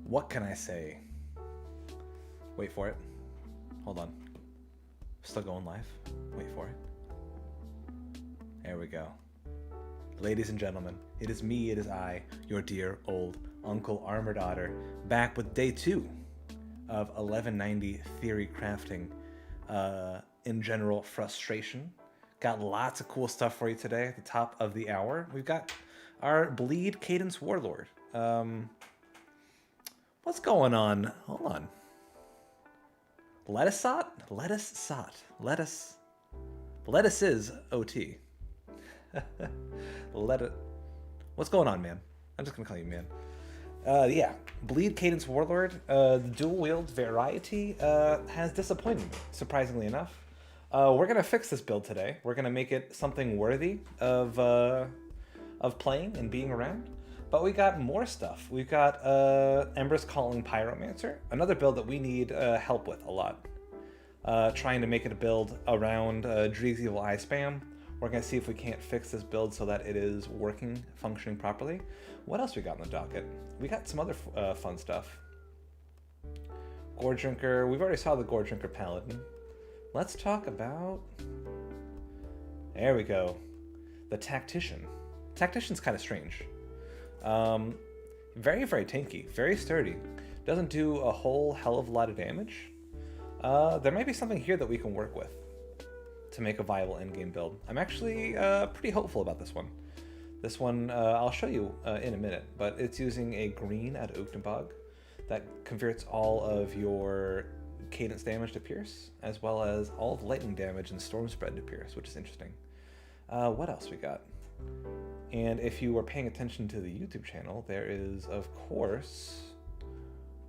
What can I say? Wait for it. Hold on. Still going live. Wait for it. There we go. Ladies and gentlemen, it is me, it is I, your dear old Uncle Armored Otter, back with day 2 of 1190 Theory Crafting. In general, frustration. Got lots of cool stuff for you today at the top of the hour. We've got our Bleed Cadence Warlord. What's going on? Hold on. Lettuce sot? Lettuce sot. Lettuce. Lettuce is OT. What's going on, man? I'm just gonna call you man. Yeah, Bleed Cadence Warlord, the dual wield variety has disappointed me, surprisingly enough. We're gonna fix this build today. We're gonna make it something worthy of playing and being around. But we got more stuff. We've got Ember's Calling Pyromancer, another build that we need help with a lot. Trying to make it a build around Dreeg's Evil Eye Spam. We're going to see if we can't fix this build so that it is working, functioning properly. What else we got in the docket? We got some other fun stuff. Gore Drinker. We've already saw the Gore Drinker Paladin. Let's talk about... There we go. The Tactician. Tactician's kind of strange. Very, very tanky. Very sturdy. Doesn't do a whole hell of a lot of damage. There might be something here that we can work with to make a viable endgame build. I'm actually pretty hopeful about this one. This one, I'll show you in a minute, but it's using a green at Oaknabog that converts all of your cadence damage to pierce, as well as all of lightning damage and storm spread to pierce, which is interesting. What else we got? And if you were paying attention to the YouTube channel, there is, of course,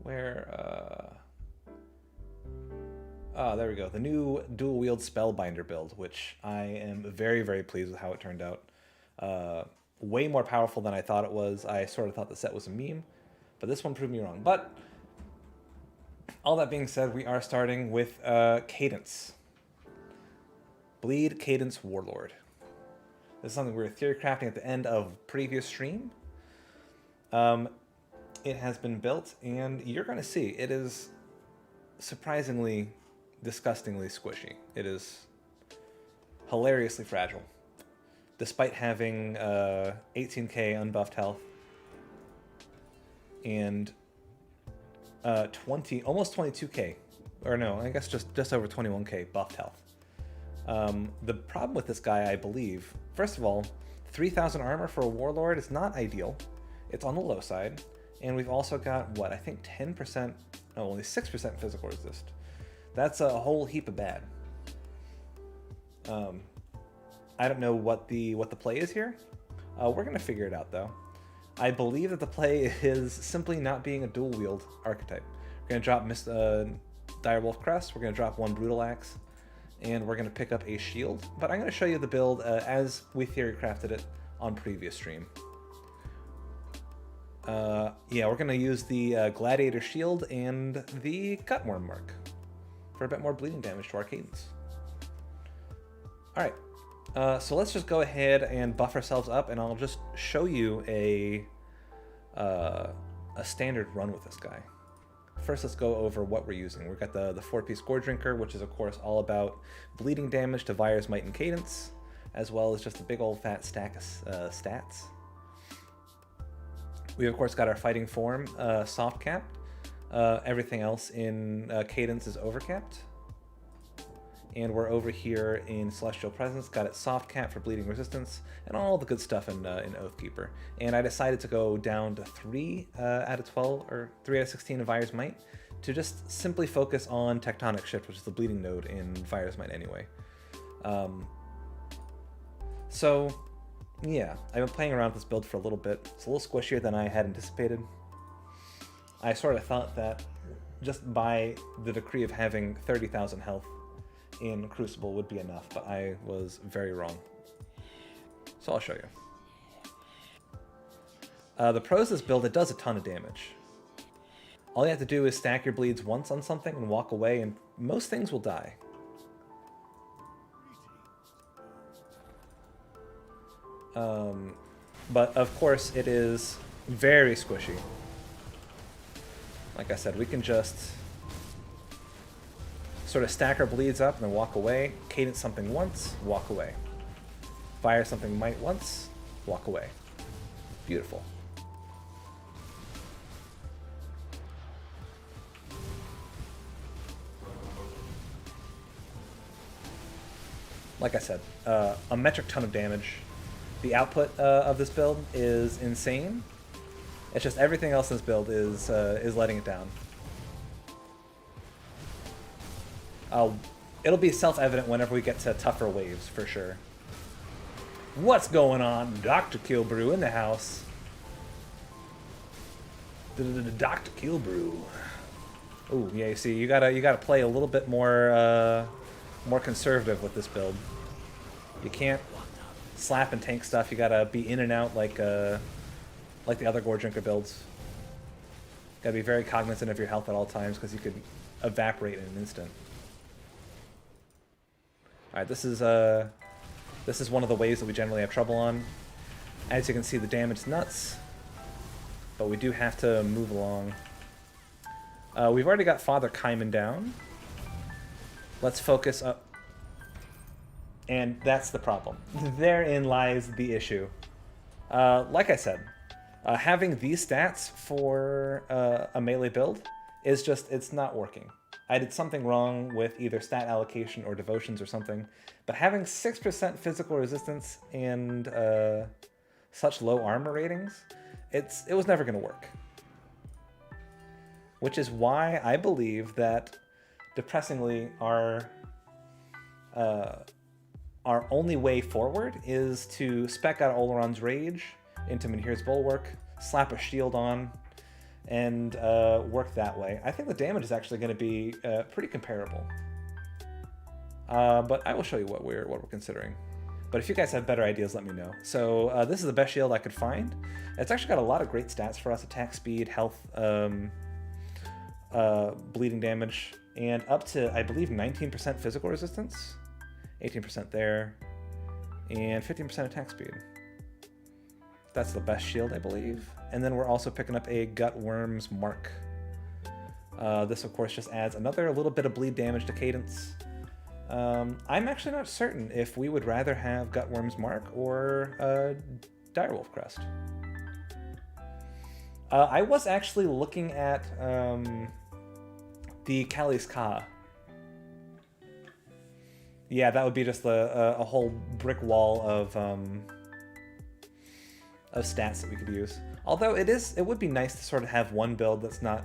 where... there we go. The new dual wield Spellbinder build, which I am very, very pleased with how it turned out. Way more powerful than I thought it was. I sort of thought the set was a meme, but this one proved me wrong. But all that being said, we are starting with Cadence. Bleed Cadence Warlord. This is something we were theory crafting at the end of previous stream. It has been built, and you're going to see it is surprisingly, disgustingly squishy. It is hilariously fragile, despite having 18k unbuffed health and almost 22k, or no, I guess just over 21k buffed health. The problem with this guy, I believe, first of all, 3,000 armor for a warlord is not ideal. It's on the low side, and we've also got what I think 10%. No, only 6% physical resist. That's a whole heap of bad. I don't know what the play is here. We're gonna figure it out though. I believe that the play is simply not being a dual wield archetype. We're gonna drop Direwolf Crest. We're gonna drop one Brutal Axe, and we're gonna pick up a shield. But I'm gonna show you the build as we theory crafted it on previous stream. Yeah, we're going to use the Gladiator Shield and the Cutworm Mark for a bit more bleeding damage to our cadence. Alright, so let's just go ahead and buff ourselves up, and I'll just show you a standard run with this guy. First, let's go over what we're using. We've got the 4-piece Gore Drinker, which is, of course, all about bleeding damage to Virus, Might, and Cadence, as well as just a big old fat stack of stats. We, of course, got our Fighting Form soft capped. Everything else in Cadence is overcapped. And we're over here in Celestial Presence, got it soft capped for bleeding resistance, and all the good stuff in Oathkeeper. And I decided to go down to 3 out of 12, or 3 out of 16 of Fire's Might, to just simply focus on Tectonic Shift, which is the bleeding node in Fire's Might anyway. So... yeah, I've been playing around with this build for a little bit. It's a little squishier than I had anticipated. I sort of thought that just by the decree of having 30,000 health in Crucible would be enough, but I was very wrong. So I'll show you. The pros of this build, it does a ton of damage. All you have to do is stack your bleeds once on something and walk away, and most things will die. But of course it is very squishy. Like I said, we can just sort of stack our bleeds up and then walk away. Cadence something once, walk away. Fire something might once, walk away. Beautiful. Like I said, a metric ton of damage. The output of this build is insane. It's just everything else in this build is letting it down. It'll be self-evident whenever we get to tougher waves, for sure. What's going on? Dr. Killbrew in the house. Dr. Killbrew. Ooh, yeah, you see, you gotta play a little bit more conservative with this build. You can't slap and tank stuff. You gotta be in and out like the other Gore Drinker builds. Gotta be very cognizant of your health at all times because you could evaporate in an instant. All right, this is one of the ways that we generally have trouble on. As you can see, the damage is nuts, but we do have to move along. We've already got Father Kaiman down. Let's focus up. And that's the problem. Therein lies the issue. Like I said, having these stats for a melee build is just, it's not working. I did something wrong with either stat allocation or devotions or something, but having 6% physical resistance and such low armor ratings, it was never going to work. Which is why I believe that, depressingly, our only way forward is to spec out Oleron's Rage into Menhir's Bulwark, slap a shield on, and work that way. I think the damage is actually going to be pretty comparable. But I will show you what we're considering. But if you guys have better ideas, let me know. So this is the best shield I could find. It's actually got a lot of great stats for us: attack speed, health, bleeding damage, and up to, I believe, 19% physical resistance, 18% there, and 15% attack speed. That's the best shield, I believe. And then we're also picking up a Gutworm's Mark. This, of course, just adds another little bit of bleed damage to Cadence. I'm actually not certain if we would rather have Gutworm's Mark or Direwolf Crest. I was actually looking at the Kali's Ka. Yeah, that would be just a whole brick wall of stats that we could use. Although it would be nice to sort of have one build that's not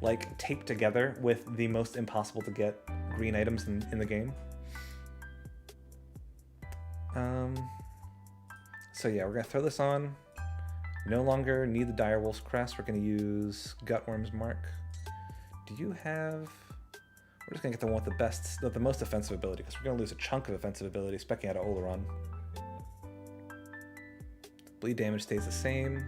like taped together with the most impossible to get green items in the game. So yeah, we're gonna throw this on. No longer need the Direwolf's Crest. We're gonna use Gutworm's Mark. Do you have? We're just gonna get the one with the most offensive ability, because we're gonna lose a chunk of offensive ability specking out of Oleron. Bleed damage stays the same.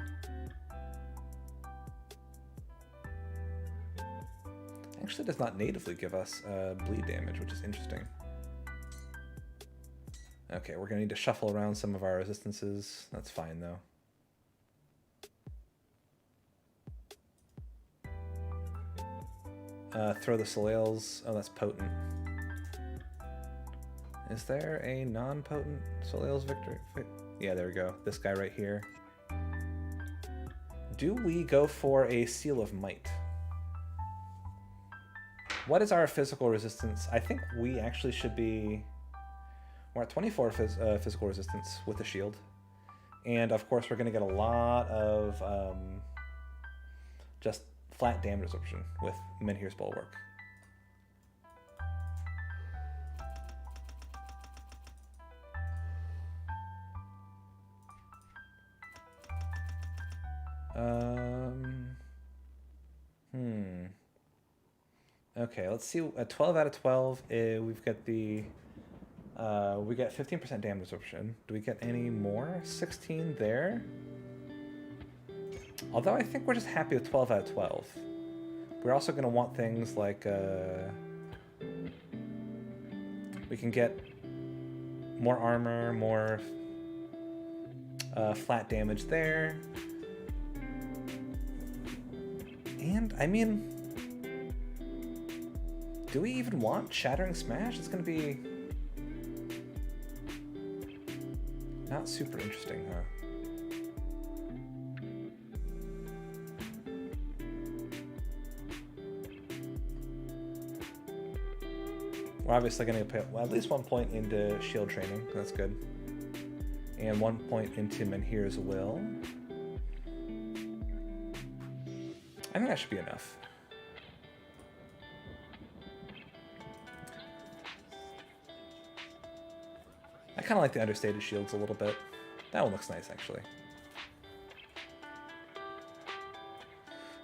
Actually does not natively give us bleed damage, which is interesting. Okay, we're gonna need to shuffle around some of our resistances. That's fine though. Throw the Soleils. Oh, that's potent. Is there a non-potent Soleil's victory? Yeah, there we go. This guy right here. Do we go for a Seal of Might? What is our physical resistance? I think we actually should be... We're at 24 physical resistance with the shield. And of course, we're going to get a lot of just flat damage absorption with Menhir's Bulwark. Okay, let's see. At 12 out of 12, we've got the... we get 15% damage absorption. Do we get any more? 16 there. Although I think we're just happy with 12 out of 12. We're also going to want things like... we can get more armor, more flat damage there. And, I mean... Do we even want Shattering Smash? It's going to be not super interesting, huh? We're obviously going to put at least 1 point into shield training. That's good. And 1 point into Menhir's Will. I think that should be enough. I kind of like the understated shields a little bit. That one looks nice, actually.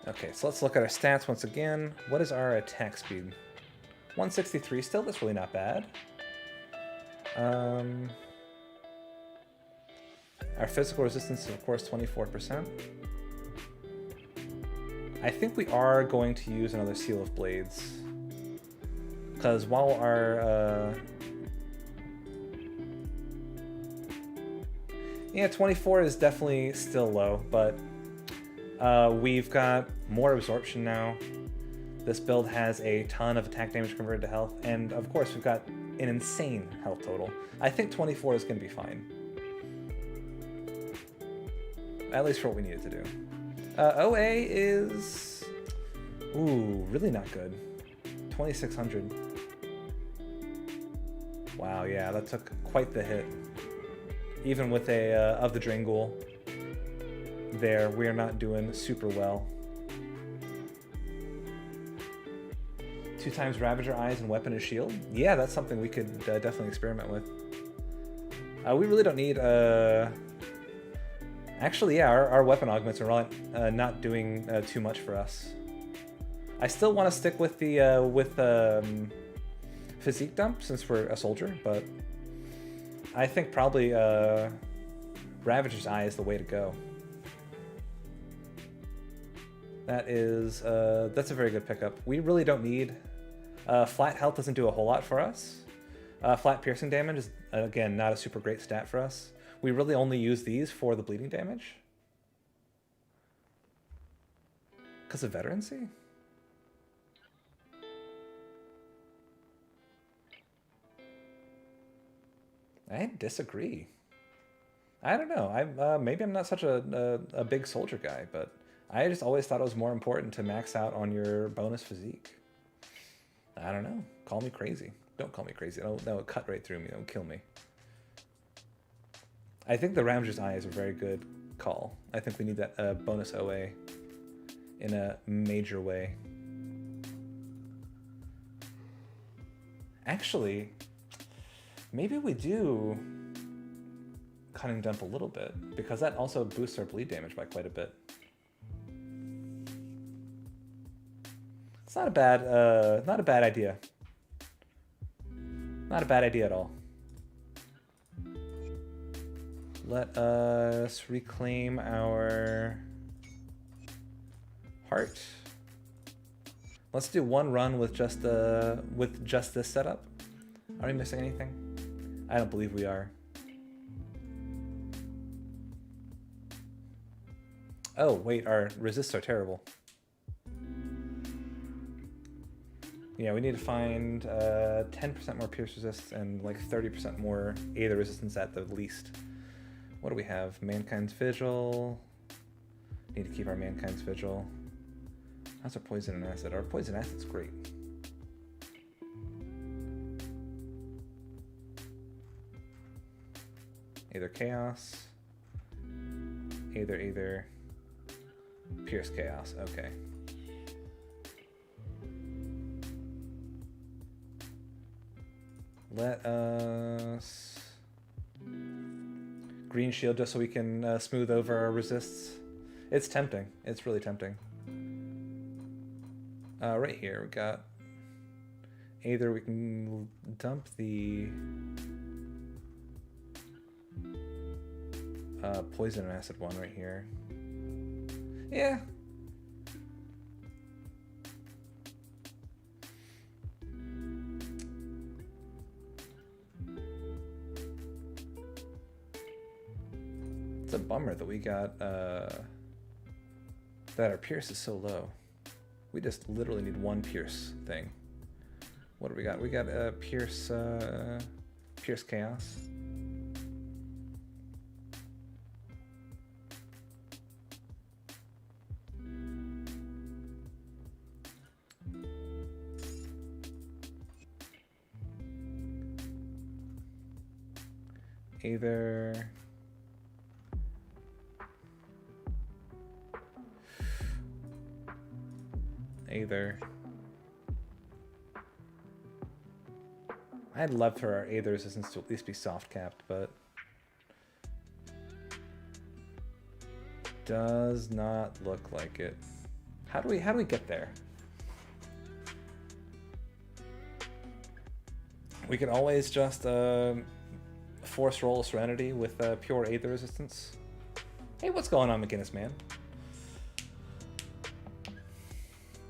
Okay, so let's look at our stats once again. What is our attack speed? 163 still, that's really not bad. Our physical resistance is, of course, 24%. I think we are going to use another Seal of Blades. Because while our... yeah, 24 is definitely still low, but we've got more absorption now. This build has a ton of attack damage converted to health, and of course we've got an insane health total. I think 24 is going to be fine. At least for what we needed to do. OA is... ooh, really not good. 2600. Wow, yeah, that took quite the hit. Even with a of the Drangul there, we are not doing super well. 2 times Ravager Eyes and Weapon and Shield. Yeah, that's something we could definitely experiment with. We really don't need... actually, yeah, our weapon augments are really, not doing too much for us. I still want to stick with the physique dump since we're a soldier, but I think probably Ravager's Eye is the way to go. That is that's a very good pickup. We really don't need flat health. Doesn't do a whole lot for us. Flat piercing damage is again not a super great stat for us. We really only use these for the bleeding damage because of veterancy. I disagree. I don't know. Maybe I'm not such a big soldier guy, but I just always thought it was more important to max out on your bonus physique. I don't know. Call me crazy. Don't call me crazy. That would cut right through me. That would kill me. I think the Ravager's Eye is a very good call. I think we need that bonus OA in a major way. Actually, maybe we do Cunning Dump a little bit, because that also boosts our bleed damage by quite a bit. It's not a bad idea. Not a bad idea at all. Let us reclaim our heart. Let's do one run with just this setup. Are we missing anything? I don't believe we are. Oh wait, our resists are terrible. Yeah, we need to find 10% more pierce resist and like 30% more Aether resistance at the least. What do we have? Mankind's Vigil. Need to keep our Mankind's Vigil. How's our Poison and Acid? Our Poison Acid's great. Aether Chaos. Aether. Pierce Chaos. Okay. Let us... Green Shield just so we can smooth over our resists. It's tempting. It's really tempting. Right here we got... Either we can dump the... Poison and Acid one right here. Yeah. It's a bummer that we got that our pierce is so low. We just literally need one pierce thing. What do we got? We got Pierce Chaos. Either I'd love for our Aether resistance to at least be soft capped, but does not look like it. How do we get there? We can always just force roll a Serenity with pure Aether resistance. Hey, what's going on, McGinnis man?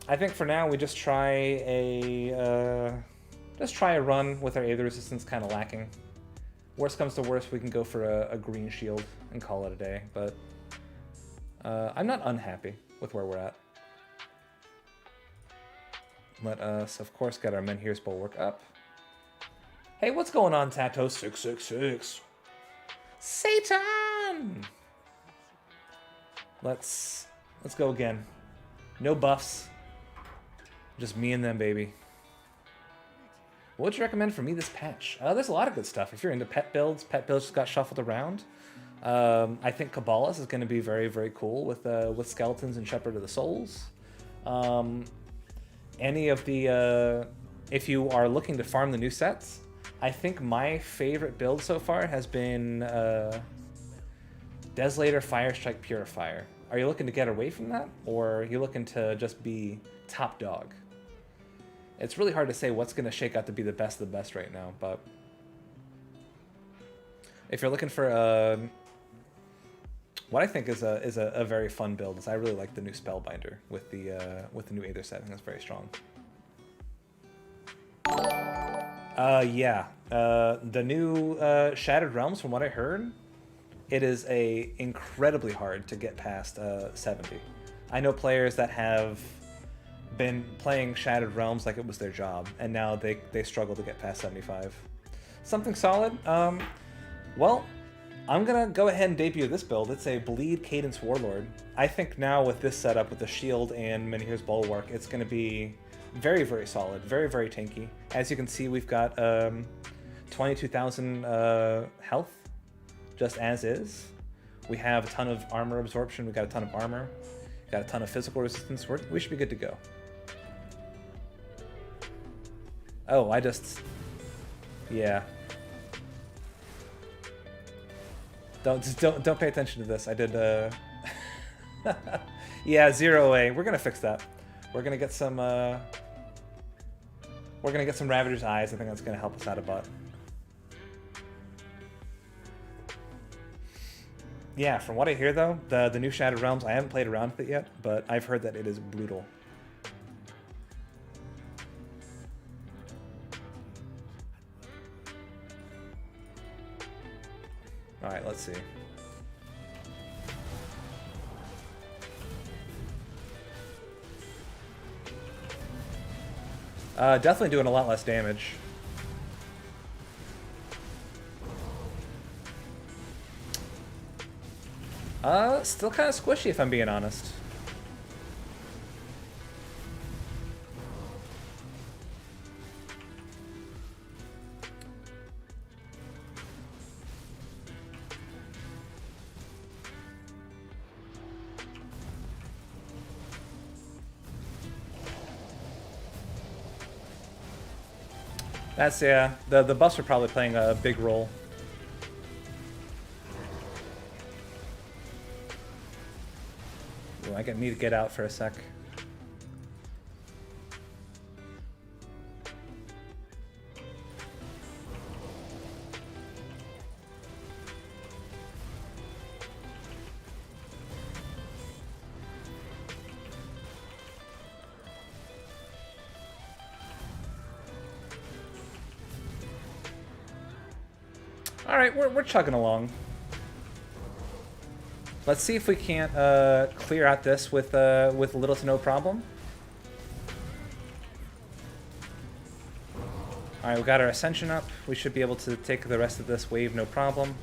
I think for now we just try a run with our Aether resistance kind of lacking. Worst comes to worst, we can go for a green shield and call it a day, but I'm not unhappy with where we're at. Let us, of course, get our Menhir's Bulwark up. Hey, what's going on, Tato666? Satan! Let's go again. No buffs. Just me and them, baby. What would you recommend for me this patch? There's a lot of good stuff. If you're into pet builds just got shuffled around. I think Cabalist is going to be very, very cool with Skeletons and Shepherd of the Souls. Any of the... if you are looking to farm the new sets, I think my favorite build so far has been Desolator Firestrike Purifier. Are you looking to get away from that, or are you looking to just be top dog? It's really hard to say what's going to shake out to be the best of the best right now, but if you're looking for what I think is a very fun build, is I really like the new Spellbinder with the new Aether set. I think that's very strong. Yeah, the new Shattered Realms, from what I heard, it is incredibly hard to get past 70. I know players that have been playing Shattered Realms like it was their job, and now they struggle to get past 75. Something solid. Well, I'm gonna go ahead and debut this build. It's a Bleed Cadence Warlord. I think now with this setup, with the shield and Menhir's Bulwark, it's gonna be very, very solid, very, very tanky. As you can see, we've got 22,000 health, just as is. We have a ton of armor absorption. We've got a ton of armor. Got a ton of physical resistance. We should be good to go. Oh, yeah. Don't pay attention to this. I did yeah, 0A. We're gonna fix that. We're gonna get some Ravager's Eyes. I think that's gonna help us out a butt. Yeah, from what I hear though, the new Shattered Realms, I haven't played around with it yet, but I've heard that it is brutal. Alright, let's see. Definitely doing a lot less damage. Still kind of squishy if I'm being honest. That's, yeah, the buffs are probably playing a big role. Ooh, I need to get out for a sec. Alright, we're chugging along. Let's see if we can't clear out this with little to no problem. Alright, we got our Ascension up. We should be able to take the rest of this wave no problem.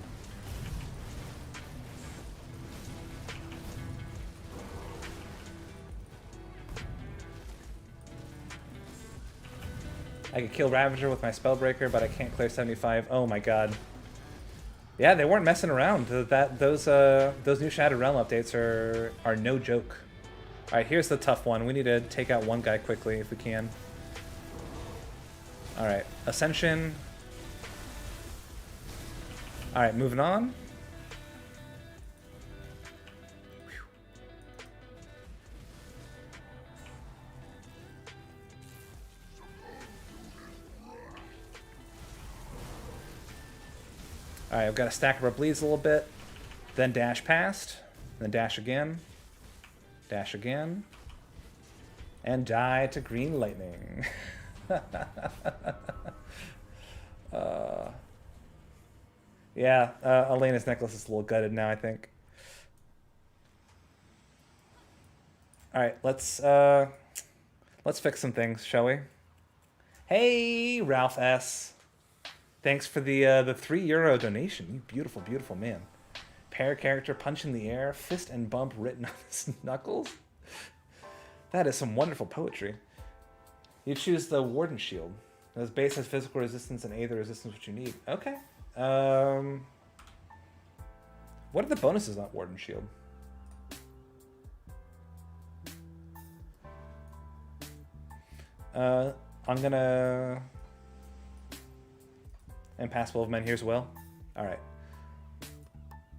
I could kill Ravager with my Spellbreaker, but I can't clear 75. Oh my god. Yeah, they weren't messing around. Those new Shattered Realm updates are no joke. Alright, here's the tough one. We need to take out one guy quickly if we can. Alright, Ascension. Alright, moving on. Alright, I've got to stack up our bleeds a little bit, then dash past, then dash again, and die to green lightning. Yeah, Elena's necklace is a little gutted now, I think. Alright, let's fix some things, shall we? Hey, Ralph S. Thanks for the €3 donation. You beautiful, beautiful man. Pair character, punch in the air, fist and bump written on his knuckles. That is some wonderful poetry. You choose the Warden Shield. This base has physical resistance and A the resistance which you need. Okay. What are the bonuses on Warden Shield? I'm gonna... Impassable of Men here as well. Alright.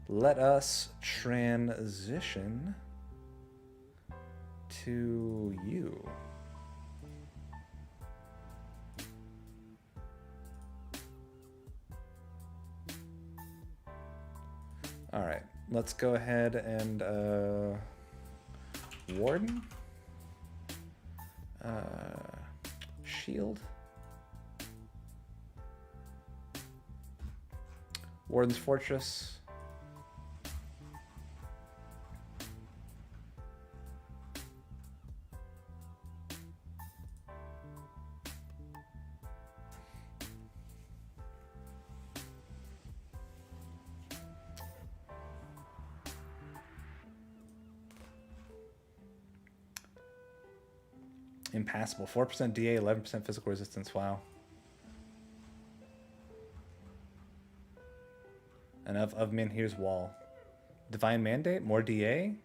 Let us transition to you. Alright. Let's go ahead and Warden. Shield. Warden's Fortress. Impassable. 4% DA, 11% physical resistance. Wow. And of Min, here's Wall. Divine Mandate, more DA.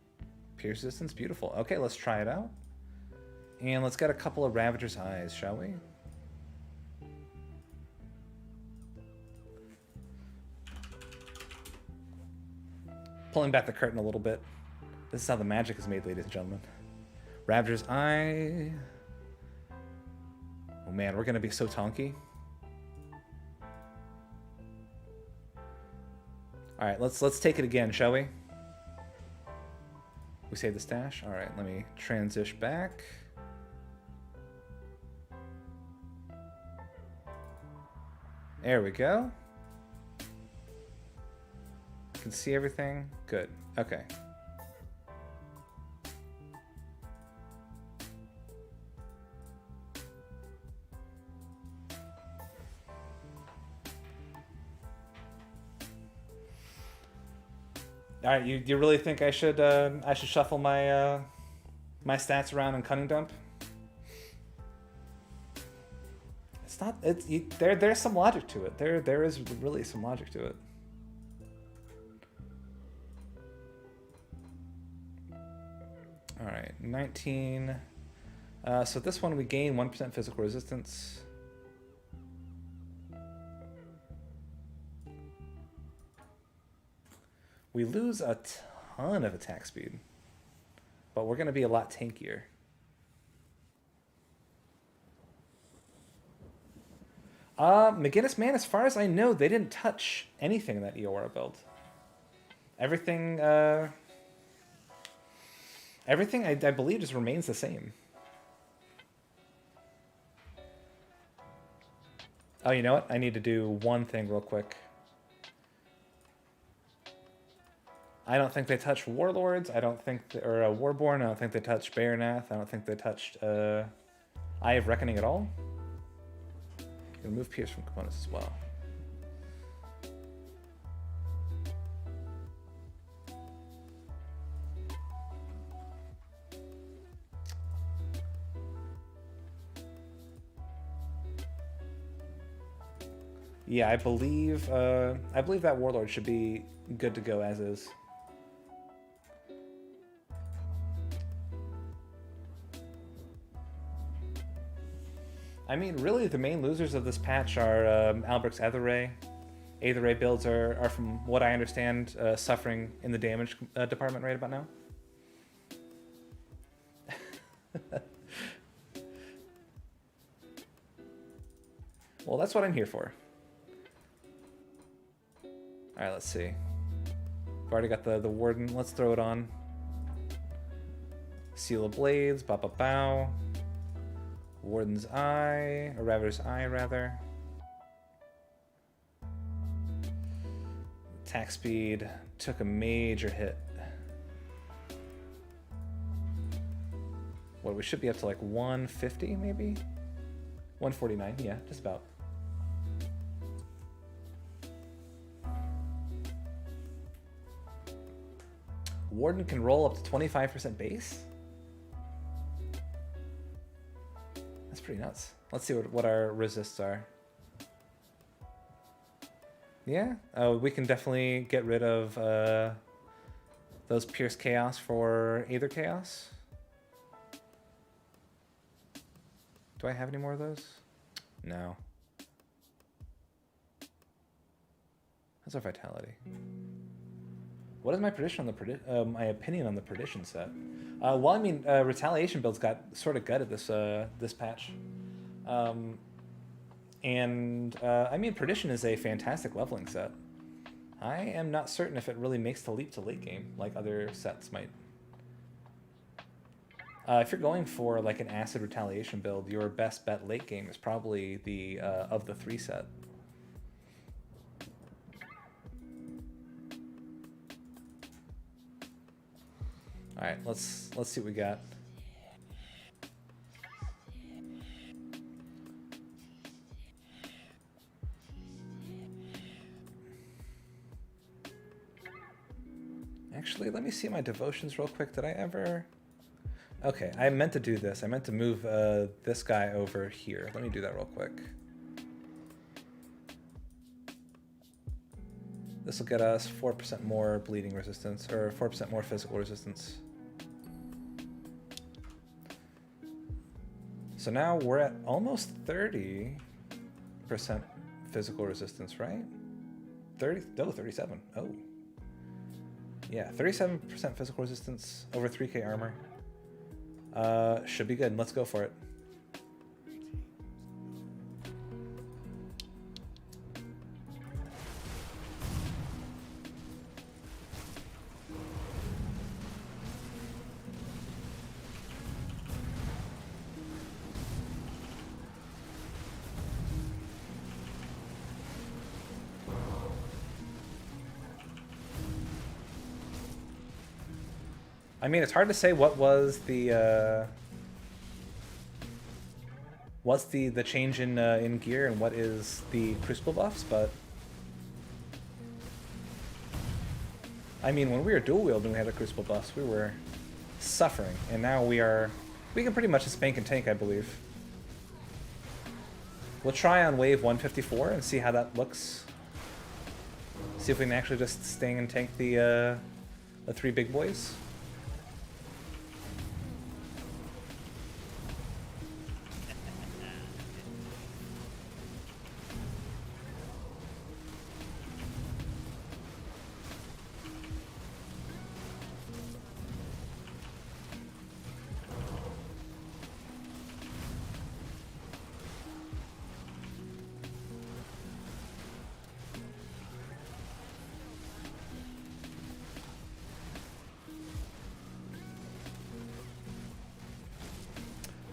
Pierce resistance, beautiful. Okay, let's try it out. And let's get a couple of Ravager's Eyes, shall we? Pulling back the curtain a little bit. This is how the magic is made, ladies and gentlemen. Ravager's Eye. Oh man, we're gonna be so tonky. Alright, let's take it again, shall we? We save the stash. Alright, let me transition back. There we go. Can see everything. Good. Okay. All right, you really think I should shuffle my my stats around in Cunning Dump? It's not. There's some logic to it. There is really some logic to it. All right, 19. So this one we gain 1% physical resistance. We lose a ton of attack speed, but we're going to be a lot tankier. McGinnis, man, as far as I know, they didn't touch anything in that Eora build. Everything, I believe just remains the same. Oh, you know what? I need to do one thing real quick. I don't think they touched Warlords. I don't think, or Warborn. I don't think they touched Baronath. I don't think they touched Eye of Reckoning at all. Remove Pierce from components as well. Yeah, I believe that Warlord should be good to go as is. I mean, really, the main losers of this patch are Albrecht's Aether Ray. Aether Ray builds are, from what I understand, suffering in the damage department right about now. Well, that's what I'm here for. Alright, let's see. I've already got the Warden. Let's throw it on. Seal of Blades, bow. Warden's Eye, or Ravager's Eye, rather. Attack speed took a major hit. What, we should be up to like 150, maybe? 149, yeah, just about. Warden can roll up to 25% base? That's pretty nuts. Let's see what our resists are. Yeah, we can definitely get rid of those Pierce Chaos for Aether Chaos. Do I have any more of those? No. How's our Vitality? What is my prediction on the my opinion on the Perdition set? Well, I mean, Retaliation builds got sort of gutted this this patch, I mean, Perdition is a fantastic leveling set. I am not certain if it really makes the leap to late game like other sets might. If you're going for like an Acid Retaliation build, your best bet late game is probably the of the 3 set. All right, let's see what we got. Actually, let me see my devotions real quick. Did I ever? Okay, I meant to do this. I meant to move this guy over here. Let me do that real quick. This will get us 4% more bleeding resistance, or 4% more physical resistance. So now we're at almost 30% physical resistance, right? 37. Oh. Yeah, 37% physical resistance, over 3k armor. Should be good. Let's go for it. I mean, it's hard to say what was the what's the change in gear and what is the Crucible buffs, but I mean, when we were dual wielding, we had the Crucible buffs. We were suffering, and now we can pretty much spank and tank, I believe. We'll try on wave 154 and see how that looks. See if we can actually just sting and tank the 3 big boys.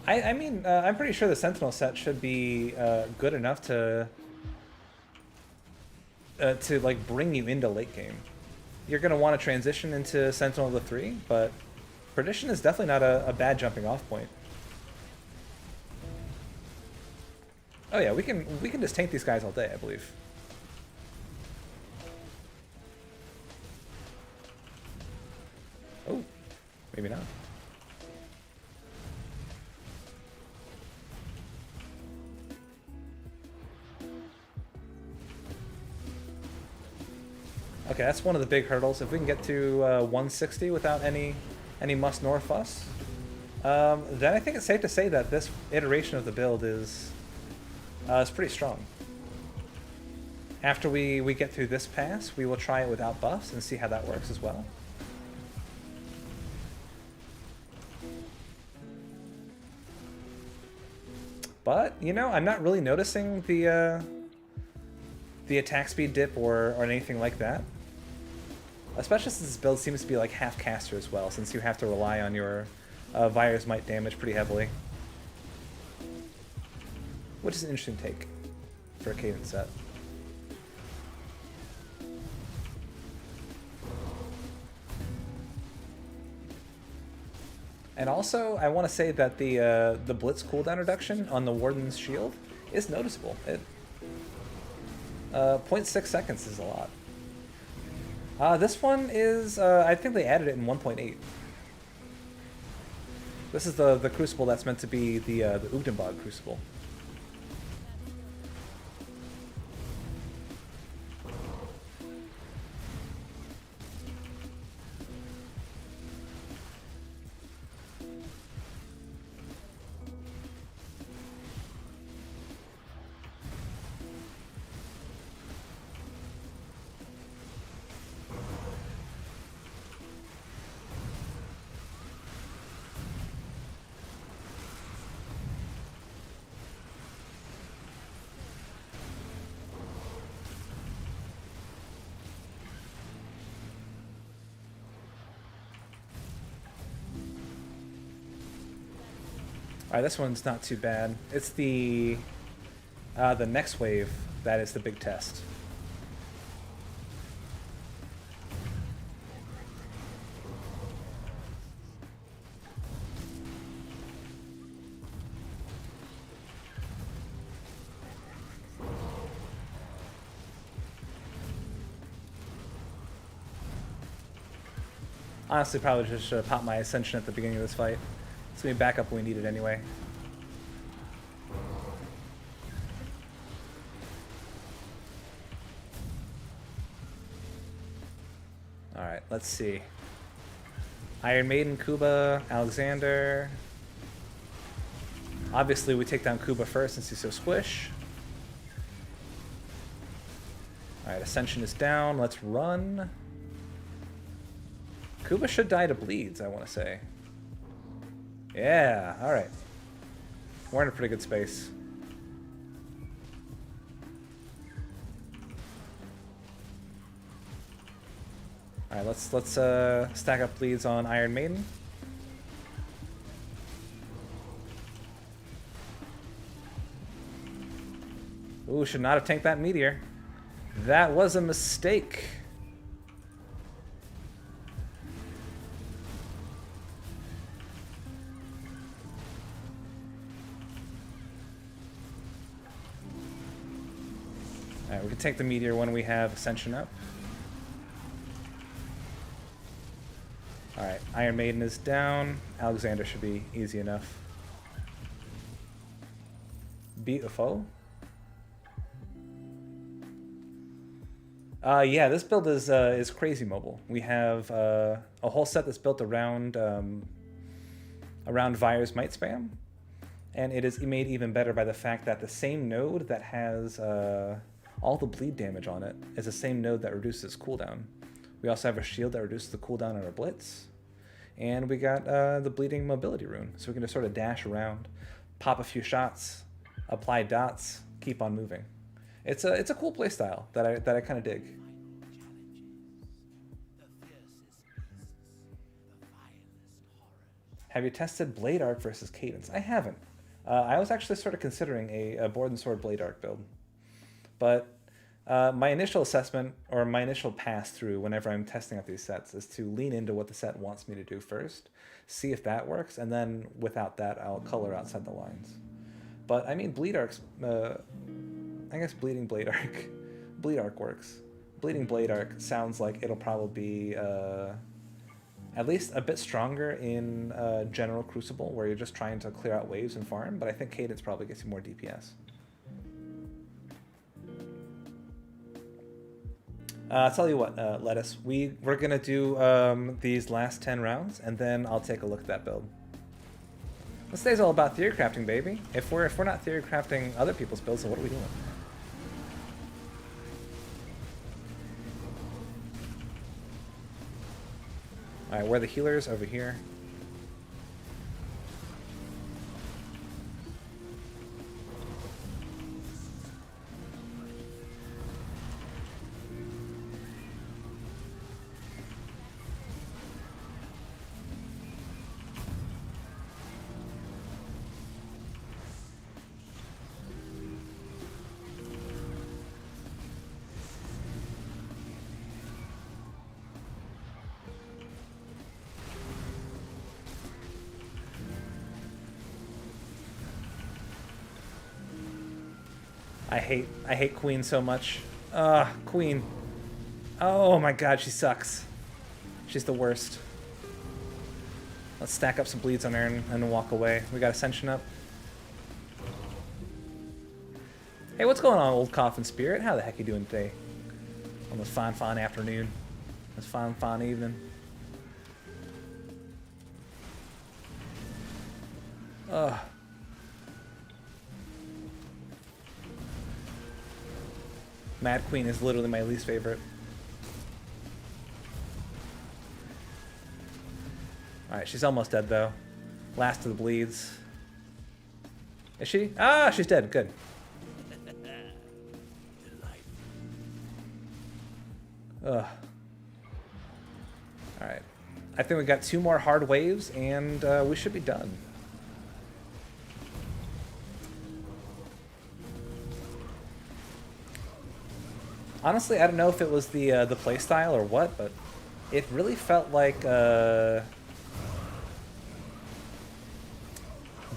I mean, I'm pretty sure the Sentinel set should be good enough to like bring you into late game. You're gonna want to transition into Sentinel of the 3, but Perdition is definitely not a bad jumping off point. Oh yeah, we can just tank these guys all day, I believe. Oh, maybe not. Okay, that's one of the big hurdles. If we can get to 160 without any muss nor fuss, then I think it's safe to say that this iteration of the build is pretty strong. After we get through this pass, we will try it without buffs and see how that works as well. But, you know, I'm not really noticing the attack speed dip or anything like that. Especially since this build seems to be like half caster as well, since you have to rely on your Vire's Might damage pretty heavily. Which is an interesting take for a Cadence set. And also, I want to say that the Blitz cooldown reduction on the Warden's shield is noticeable. 0.6 seconds is a lot. This one is, I think they added it in 1.8. This is the Crucible that's meant to be the Ugdenbog Crucible. Alright, this one's not too bad. It's the next wave that is the big test. Honestly, probably just should have popped my Ascension at the beginning of this fight. It's gonna be back up when we need it anyway. Alright, let's see. Iron Maiden, Kuba, Alexander. Obviously we take down Kuba first since he's so squish. Alright, Ascension is down. Let's run. Kuba should die to bleeds, I want to say. Yeah, alright. We're in a pretty good space. Alright, let's stack up bleeds on Iron Maiden. Ooh, should not have tanked that meteor. That was a mistake. Alright, we can take the meteor when we have Ascension up. Alright, Iron Maiden is down. Alexander should be easy enough. Beat a foe? Yeah, this build is crazy mobile. We have a whole set that's built around Vire's Might spam, and it is made even better by the fact that the same node that has all the bleed damage on it is the same node that reduces cooldown. We also have a shield that reduces the cooldown on our blitz, and we got the bleeding mobility rune, so we can just sort of dash around, pop a few shots, apply dots, keep on moving. It's a cool playstyle that I kind of dig. Have you tested Blade Arc versus Cadence? I haven't. I was actually sort of considering a Board and Sword Blade Arc build, but my initial assessment or my initial pass through whenever I'm testing out these sets is to lean into what the set wants me to do first, see if that works, and then without that I'll color outside the lines. But I mean, Bleed Arc's, I guess Bleeding Blade Arc, Bleed Arc works. Bleeding Blade Arc sounds like it'll probably be at least a bit stronger in General Crucible, where you're just trying to clear out waves and farm, but I think Cadence probably gets you more DPS. I'll tell you what, Lettuce, we're gonna do these last 10 rounds, and then I'll take a look at that build. This day's all about Theroycrafting, baby. If we're not Theroycrafting other people's builds, then what are we doing? All right, where are the healers? Over here. I hate Queen so much. Queen. Oh my god, she sucks. She's the worst. Let's stack up some bleeds on her and walk away. We got Ascension up. Hey, what's going on, old Coffin Spirit? How the heck you doing today? On this fine afternoon. This fine evening. Ugh. Mad Queen is literally my least favorite. Alright, she's almost dead though. Last of the bleeds. Is she? Ah, she's dead. Good. Ugh. Alright. I think we got 2 more hard waves and we should be done. Honestly, I don't know if it was the playstyle or what, but it really felt like the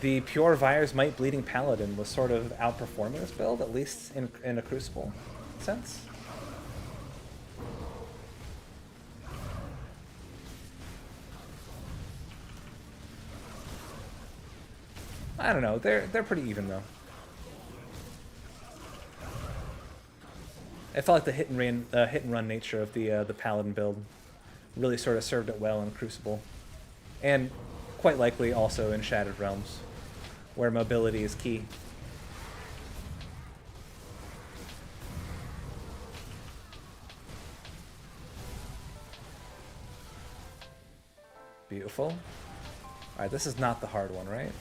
pure Virus Might Bleeding Paladin was sort of outperforming this build, at least in a Crucible sense. I don't know, they're pretty even though. I felt like the hit and run nature of the Paladin build really sort of served it well in Crucible, and quite likely also in Shattered Realms, where mobility is key. Beautiful. All right, this is not the hard one, right?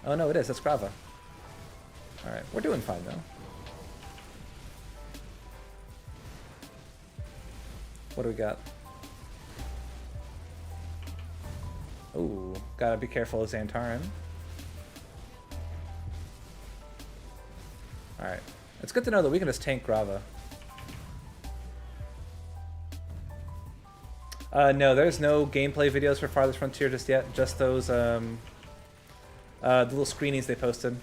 Oh no, it is. That's Grava. All right, we're doing fine though. What do we got? Ooh, gotta be careful of Xantarin. Alright. It's good to know that we can just tank Grava. No, there's no gameplay videos for Farthest Frontier just yet. Just those, the little screenings they posted.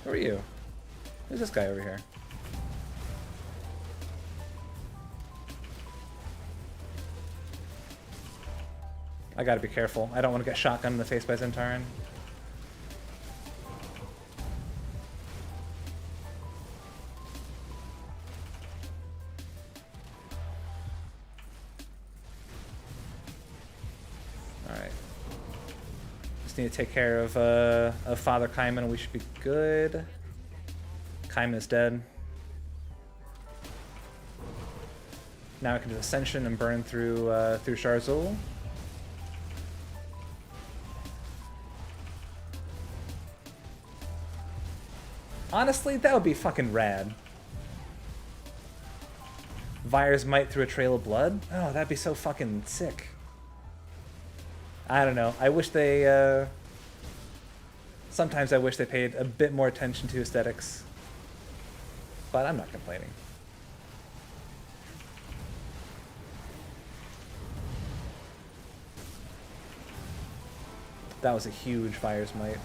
Who are you? Who's this guy over here? I gotta be careful. I don't want to get shotgunned in the face by Xantarin. Alright. Just need to take care of Father Kaiman and we should be good. Kaiman is dead. Now I can do Ascension and burn through Sharzul. Honestly, that would be fucking rad. Vire's Might through a Trail of Blood? Oh, that'd be so fucking sick. I don't know. I wish they... Sometimes I wish they paid a bit more attention to aesthetics. But I'm not complaining. That was a huge Fire's Might.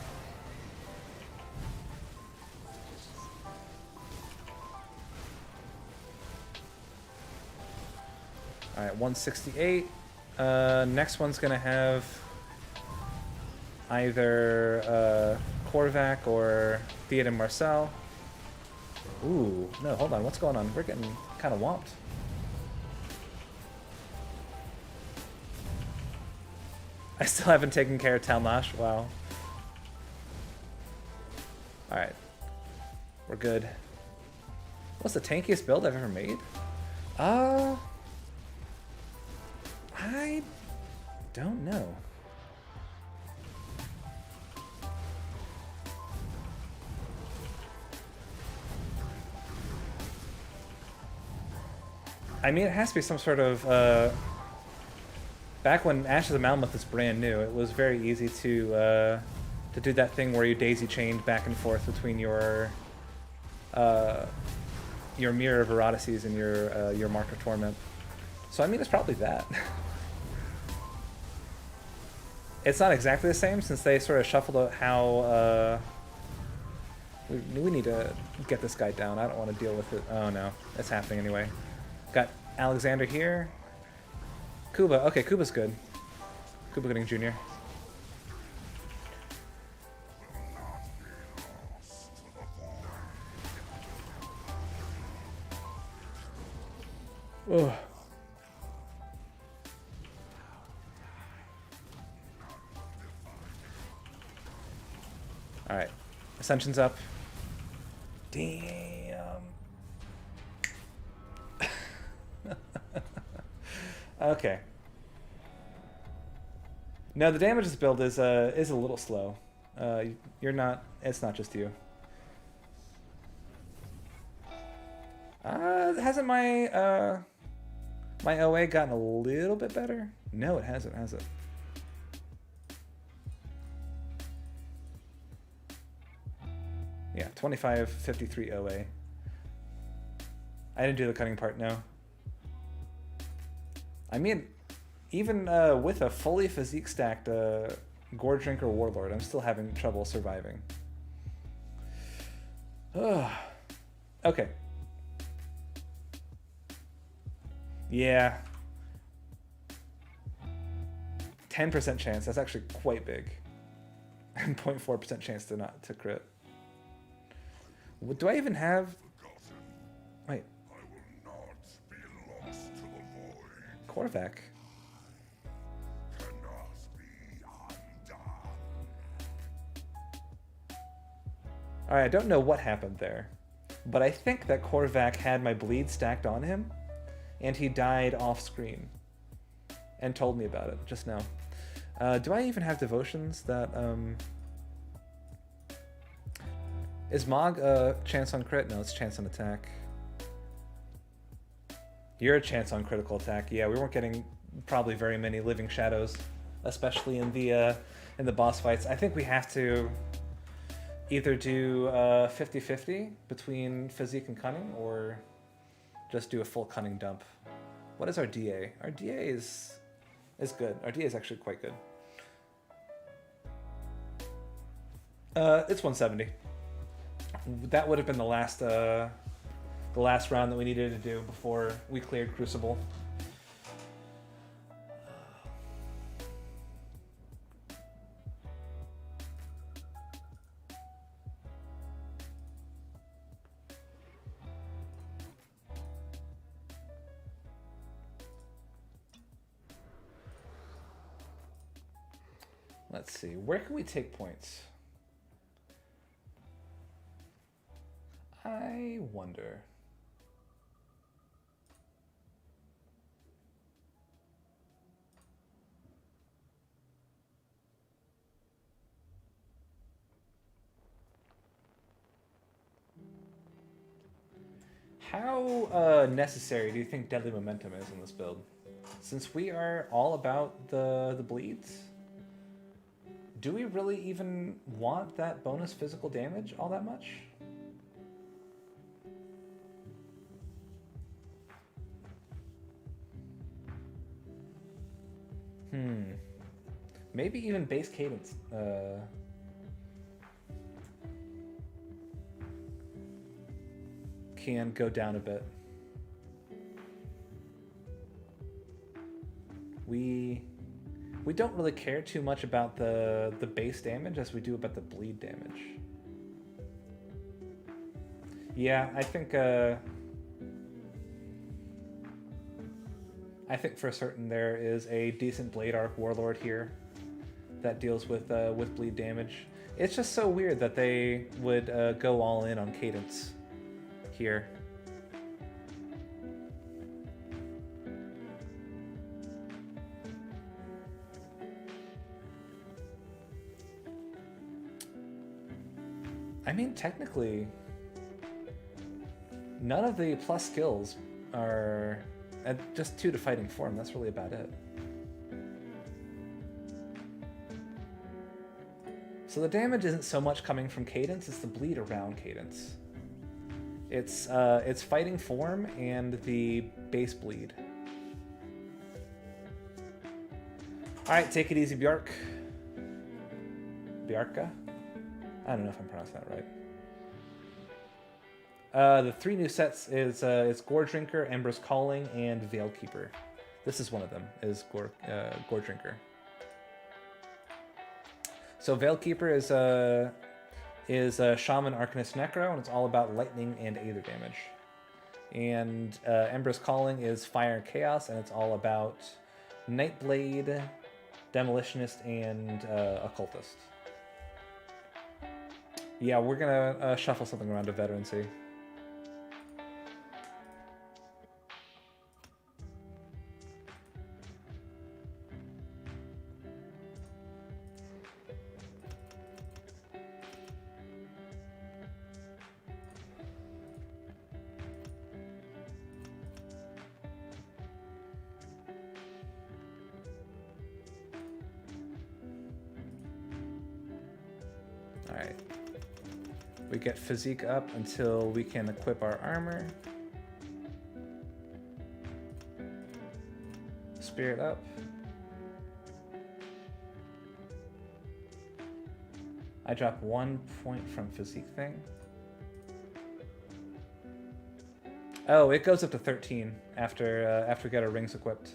Alright, 168. Next one's gonna have either Korvac or Theoden Marcel. Ooh, no, hold on, what's going on? We're getting kind of whomped. I still haven't taken care of Talnash, wow. Alright. We're good. What's the tankiest build I've ever made? I don't know. I mean, it has to be some sort of, back when Ashes of Malmuth was brand new, it was very easy to do that thing where you daisy chained back and forth between your Mirror of Erodices and your Mark of Torment. So I mean, it's probably that. It's not exactly the same since they sort of shuffled out how. We need to get this guy down. I don't want to deal with it. Oh no, it's happening anyway. Got Alexander here. Kuba. Okay, Kuba's good. Kuba Gooding Jr. Ugh. Alright. Ascension's up. Damn. Okay. No, the damage of this build is a little slow. You're not. It's not just you. Hasn't my my OA gotten a little bit better? No, it hasn't, has it? Yeah, 2553 OA. I didn't do the cutting part, no. I mean, even with a fully physique stacked Gore Drinker Warlord, I'm still having trouble surviving. Ugh. Okay. Yeah. 10% chance. That's actually quite big. And 0.4% chance to crit. Do I even have? Wait. Korvac. Alright, I don't know what happened there, but I think that Korvac had my bleed stacked on him, and he died off screen, and told me about it just now. Do I even have devotions that, Is Mog a chance on crit? No, it's chance on attack. You're a chance on critical attack. Yeah, we weren't getting probably very many living shadows, especially in the boss fights. I think we have to either do 50-50 between physique and cunning, or just do a full cunning dump. What is our DA? Our DA is good. Our DA is actually quite good. It's 170. That would have been the last round that we needed to do before we cleared Crucible. Let's see, where can we take points? I wonder. How necessary do you think Deadly Momentum is in this build? Since we are all about the bleeds, do we really even want that bonus physical damage all that much? Maybe even base Cadence. Can go down a bit. We don't really care too much about the base damage as we do about the bleed damage. Yeah, I think for certain there is a decent Blade Arc Warlord here that deals with bleed damage. It's just so weird that they would go all in on Cadence here. I mean, technically, none of the plus skills are just 2 to fighting form. That's really about it. So the damage isn't so much coming from Cadence, it's the bleed around Cadence. It's fighting form and the base bleed. Alright, take it easy, Bjark. Bjarka? I don't know if I'm pronouncing that right. The 3 new sets is Gore Drinker, Ember's Calling, and Veil Keeper. This is one of them, is Gore Drinker. So Veil Keeper is Shaman Arcanist Necro, and it's all about lightning and Aether damage. And Ember's Calling is Fire and Chaos, and it's all about Nightblade, Demolitionist, and Occultist. Yeah, we're gonna shuffle something around to Veterancy. Alright. We get physique up until we can equip our armor. Spirit up. I drop 1 point from physique thing. Oh, it goes up to 13 after we get our rings equipped.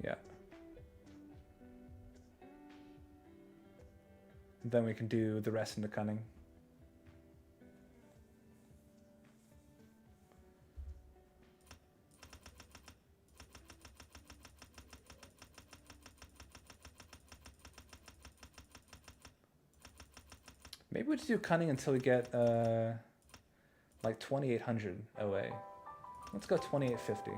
Yeah. Then we can do the rest into cunning. Maybe we just do cunning until we get like 2800 OA. Let's go 2850.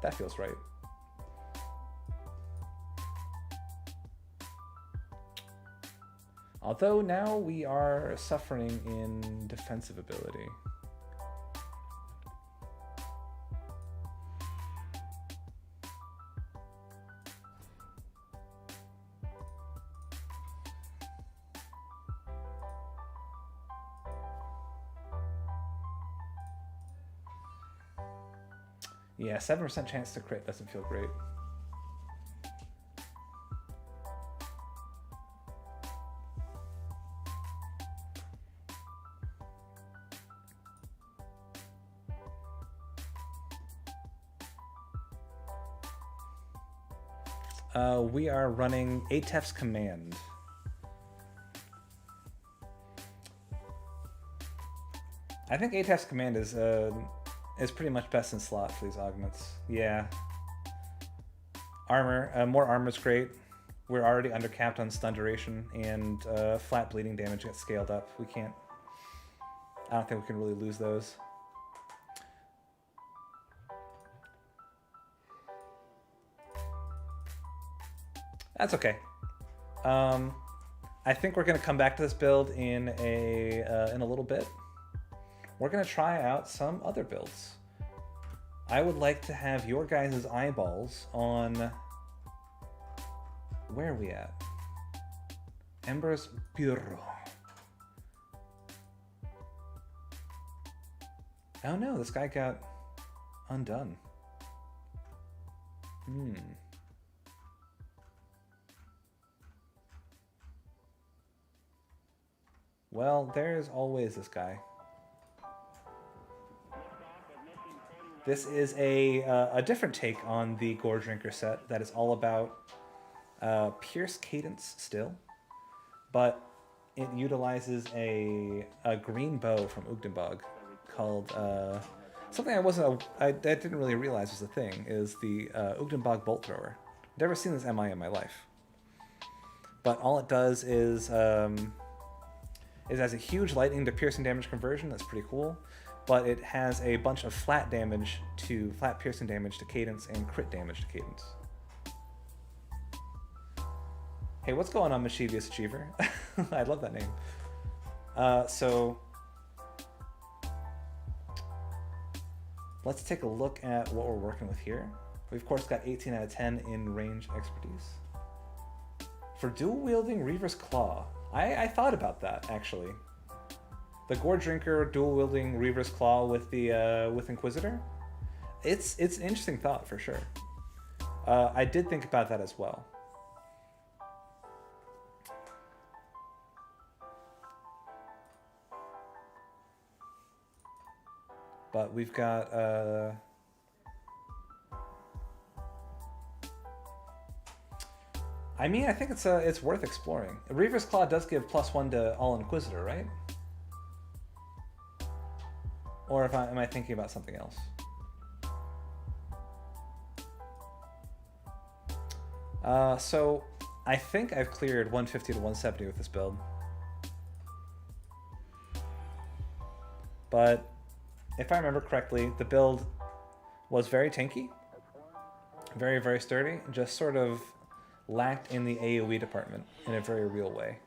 That feels right. Although now we are suffering in defensive ability. Yeah, 7% chance to crit doesn't feel great. We are running ATEF's Command. I think ATEF's Command is pretty much best in slot for these augments. Yeah. Armor. More armor's great. We're already undercapped on stun duration, and flat bleeding damage gets scaled up. We can't... I don't think we can really lose those. That's okay. I think we're going to come back to this build in a little bit. We're going to try out some other builds. I would like to have your guys' eyeballs on... Where are we at? Ember's Bureau. Oh no, this guy got undone. Well, there's always this guy. This is a different take on the Gore Drinker set that is all about Pierce Cadence still, but it utilizes a green bow from Ugdenbog called something I didn't really realize was a thing, is the Ugdenbog Bolt Thrower. Never seen this MI in my life, but all it does is it has a huge lightning to piercing damage conversion. That's pretty cool. But it has a bunch of flat piercing damage to Cadence and crit damage to Cadence. Hey, what's going on, Mischievous Achiever? I love that name. So let's take a look at what we're working with here. We've of course got 18 out of 10 in range expertise. For dual wielding Reaver's Claw, I thought about that actually. The Gore Drinker dual wielding Reaver's Claw with the with Inquisitor. It's an interesting thought for sure. I did think about that as well. But we've got I mean, I think it's worth exploring. Reaver's Claw does give +1 to all Inquisitor, right? Or am I thinking about something else? So I think I've cleared 150 to 170 with this build. But if I remember correctly, the build was very tanky, very, very sturdy, just sort of lacked in the AoE department in a very real way.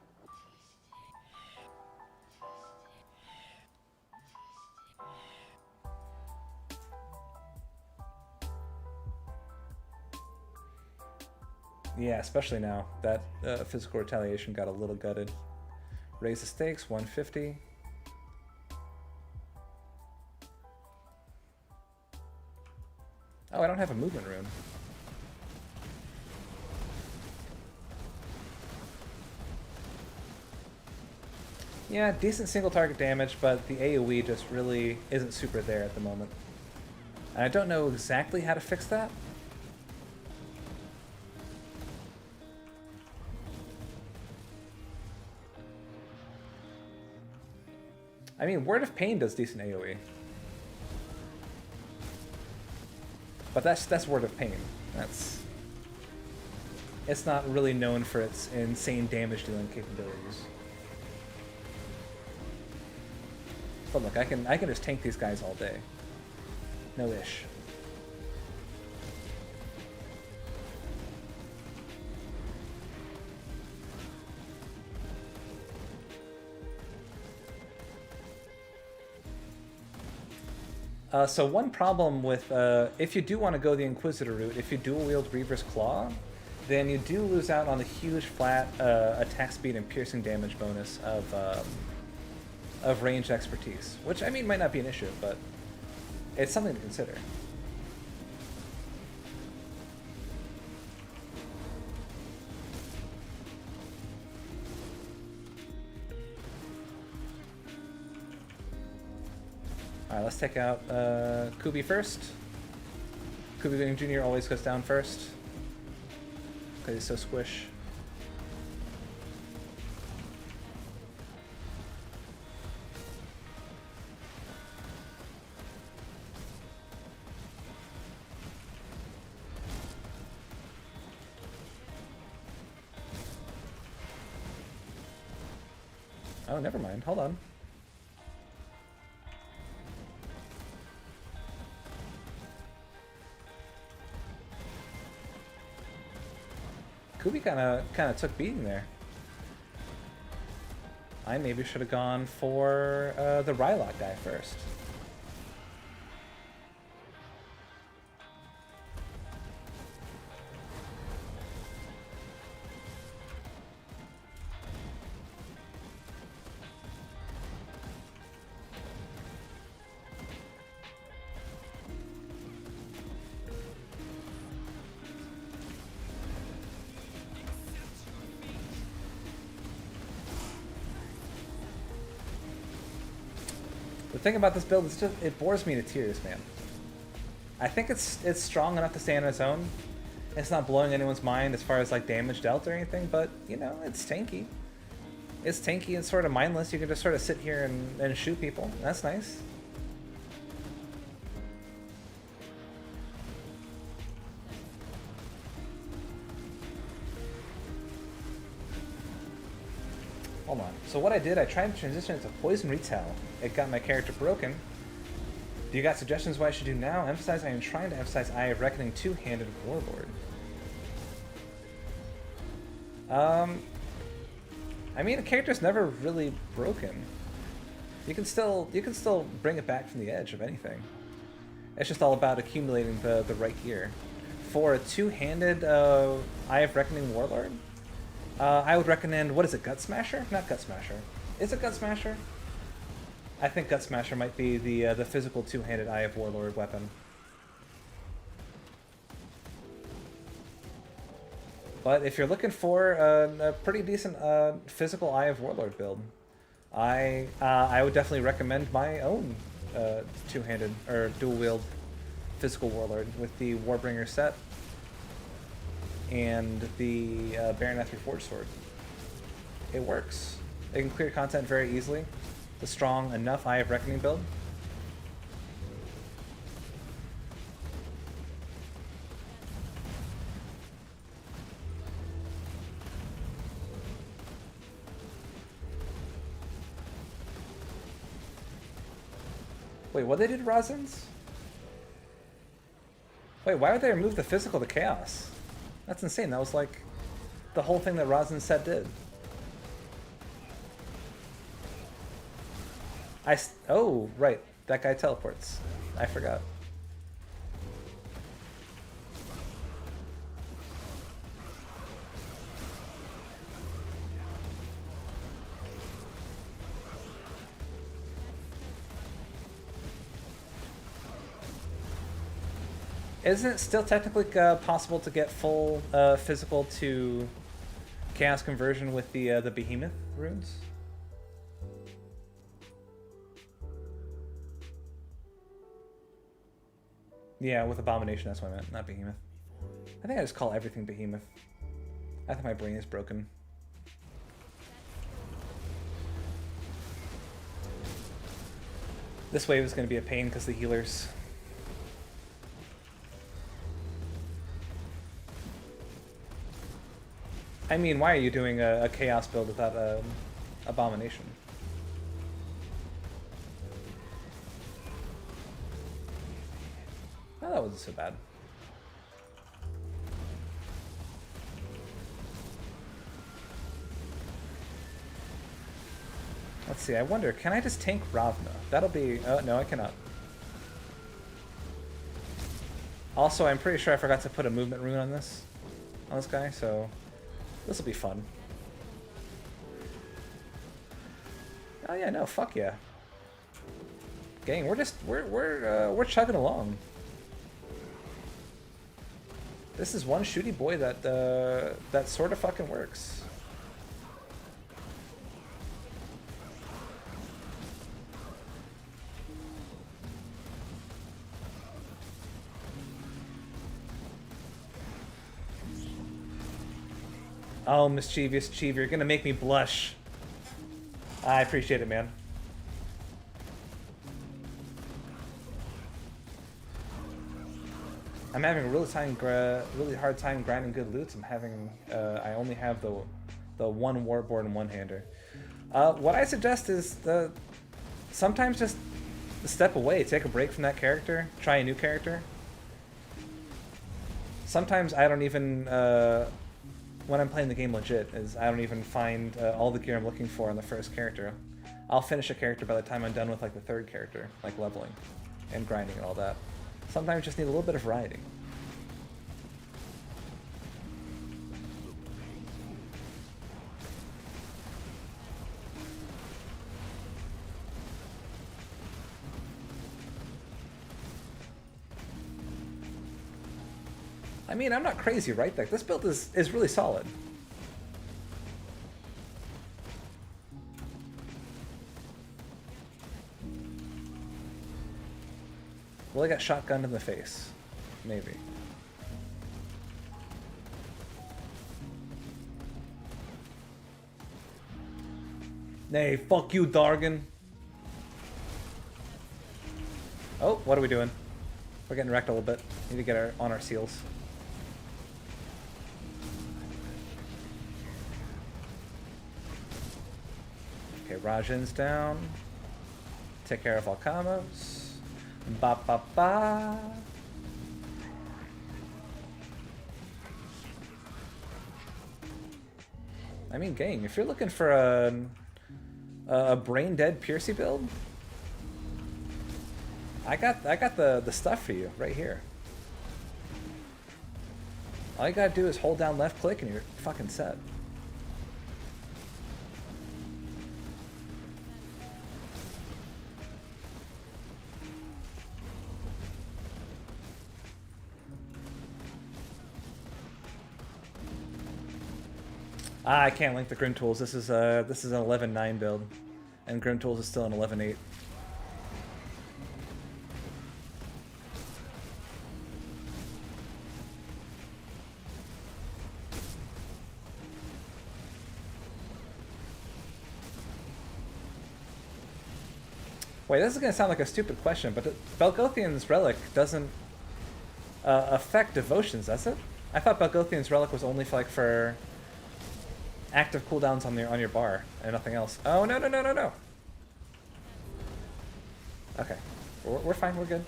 Yeah, especially now that physical retaliation got a little gutted. Raise the stakes, 150. Oh, I don't have a movement rune. Yeah, decent single target damage, but the AoE just really isn't super there at the moment. And I don't know exactly how to fix that. I mean, Word of Pain does decent AoE. But that's Word of Pain. It's not really known for its insane damage dealing capabilities. But look, I can just tank these guys all day. No ish. So one problem with, if you do want to go the Inquisitor route, if you dual wield Reaver's Claw, then you do lose out on the huge flat attack speed and piercing damage bonus of range expertise, which I mean might not be an issue, but it's something to consider. Alright, let's take out Kubi first. Kubi Wing Jr. always goes down first, because he's so squish. Oh, never mind. Hold on. Kubi kind of took beating there. I maybe should have gone for the Rylok guy first. The thing about this build is just it bores me to tears, man. I think it's strong enough to stand on its own. It's not blowing anyone's mind as far as like damage dealt or anything, but you know, it's tanky. It's tanky and sort of mindless. You can just sort of sit here and shoot people. That's nice. Hold on. So what I did, I tried to transition it to Poison Retail. It got my character broken. Do you got suggestions what I should do now? Emphasize I am trying to emphasize Eye of Reckoning two-handed Warlord. I mean, the character's never really broken. You can still bring it back from the edge of anything. It's just all about accumulating the right gear. For a two-handed Eye of Reckoning Warlord, I would recommend, what is it, Gut Smasher? Not Gut Smasher. Is it Gut Smasher? I think Gut Smasher might be the physical two-handed Eye of Warlord weapon. But if you're looking for a pretty decent physical Eye of Warlord build, I would definitely recommend my own two-handed or dual-wield physical Warlord with the Warbringer set and the Baroneth Reforged Sword. It works. It can clear content very easily. The strong enough Eye of Reckoning build. Wait, what they did, Rosins? Wait, why would they remove the physical to chaos? That's insane. That was like the whole thing that Rosin's set did. Oh, right. That guy teleports. I forgot. Isn't it still technically possible to get full physical to chaos conversion with the Behemoth runes? Yeah, with Abomination, that's what I meant, not Behemoth. I think I just call everything Behemoth. I think my brain is broken. This wave is going to be a pain because the healers. I mean, why are you doing a Chaos build without Abomination? Oh, that wasn't so bad. Let's see, I wonder, can I just tank Ravna? That'll be... no, I cannot. Also, I'm pretty sure I forgot to put a movement rune on this guy, so... This will be fun. Oh yeah, no, fuck yeah. Gang, we're chugging along. This is one shooty boy that sort of fucking works. Oh, mischievous Chief, you're gonna make me blush. I appreciate it, man. I'm having a really hard time grinding good loots. I only have the one Warborn one-hander. What I suggest is sometimes just step away, take a break from that character, try a new character. Sometimes I don't even. When I'm playing the game legit, I don't even find all the gear I'm looking for on the first character. I'll finish a character by the time I'm done with like the third character, like leveling and grinding and all that. Sometimes just need a little bit of variety. I mean, I'm not crazy, right? Like, this build is really solid. Will I get shotgunned in the face? Maybe. Nay, fuck you, Dargan. Oh, what are we doing? We're getting wrecked a little bit. Need to get on our seals. Okay, Rajin's down. Take care of Alcamos. Ba ba ba. I mean, gang, if you're looking for a brain dead Piercy build, I got the stuff for you right here. All you gotta do is hold down left click and you're fucking set. I can't link the Grim Tools. This is an 11.9 build, and Grim Tools is still an 11.8. Wait, this is gonna sound like a stupid question, but Belgothian's Relic doesn't affect devotions, does it? I thought Belgothian's Relic was only for active cooldowns on your bar and nothing else. Oh, no. Okay. We're fine, we're good.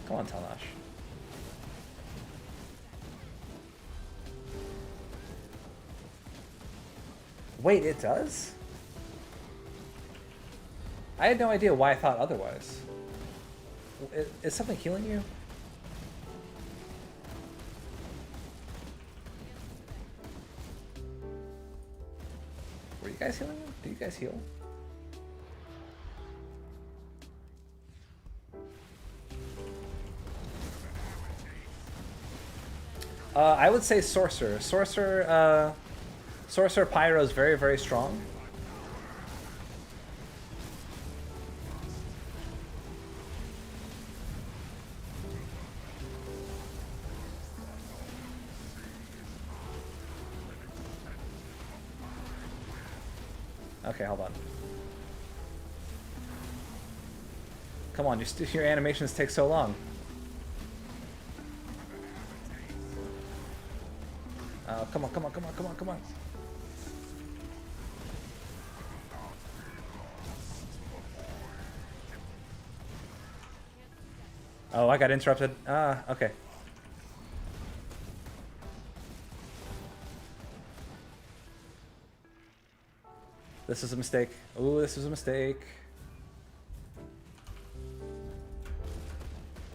Come on, Talnash. Wait, it does? I had no idea why I thought otherwise. Is something healing you? Were you guys healing him? Do you guys heal? I would say Sorcerer. Sorcerer Pyro is very, very strong. Okay, hold on. Come on, your animations take so long. Come on. Oh, I got interrupted. Okay. This is a mistake. Ooh, this is a mistake.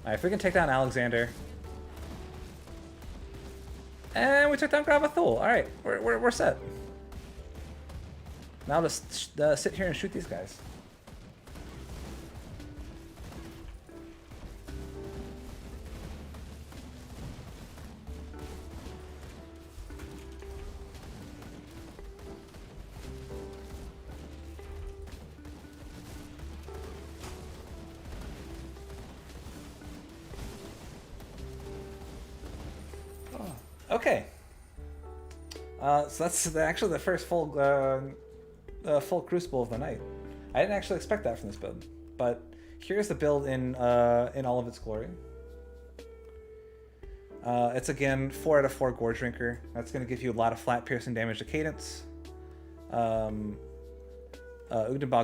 Alright, if we can take down Alexander. And we took down Gravathul. Alright, we're set. Now just sit here and shoot these guys. Okay. So that's actually the first full Crucible of the night. I didn't actually expect that from this build, but here's the build in all of its glory. It's again 4 out of 4 Gorge Drinker. That's going to give you a lot of flat piercing damage to Cadence. Ugdenbog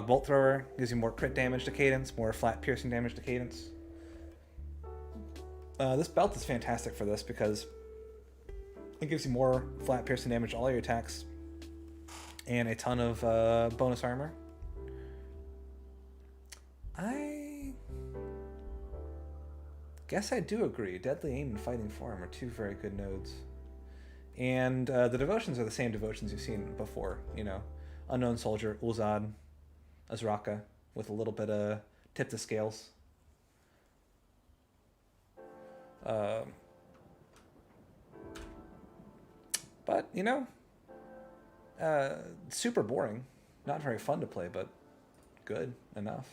Bolt Thrower gives you more crit damage to Cadence, more flat piercing damage to Cadence. This belt is fantastic for this because it gives you more flat piercing damage to all your attacks and a ton of bonus armor. I guess I do agree. Deadly Aim and Fighting Form are 2 very good nodes. And the devotions are the same devotions you've seen before, you know. Unknown Soldier, Ulzad, Azraka, with a little bit of tip to scales. But, you know, super boring. Not very fun to play, but good enough.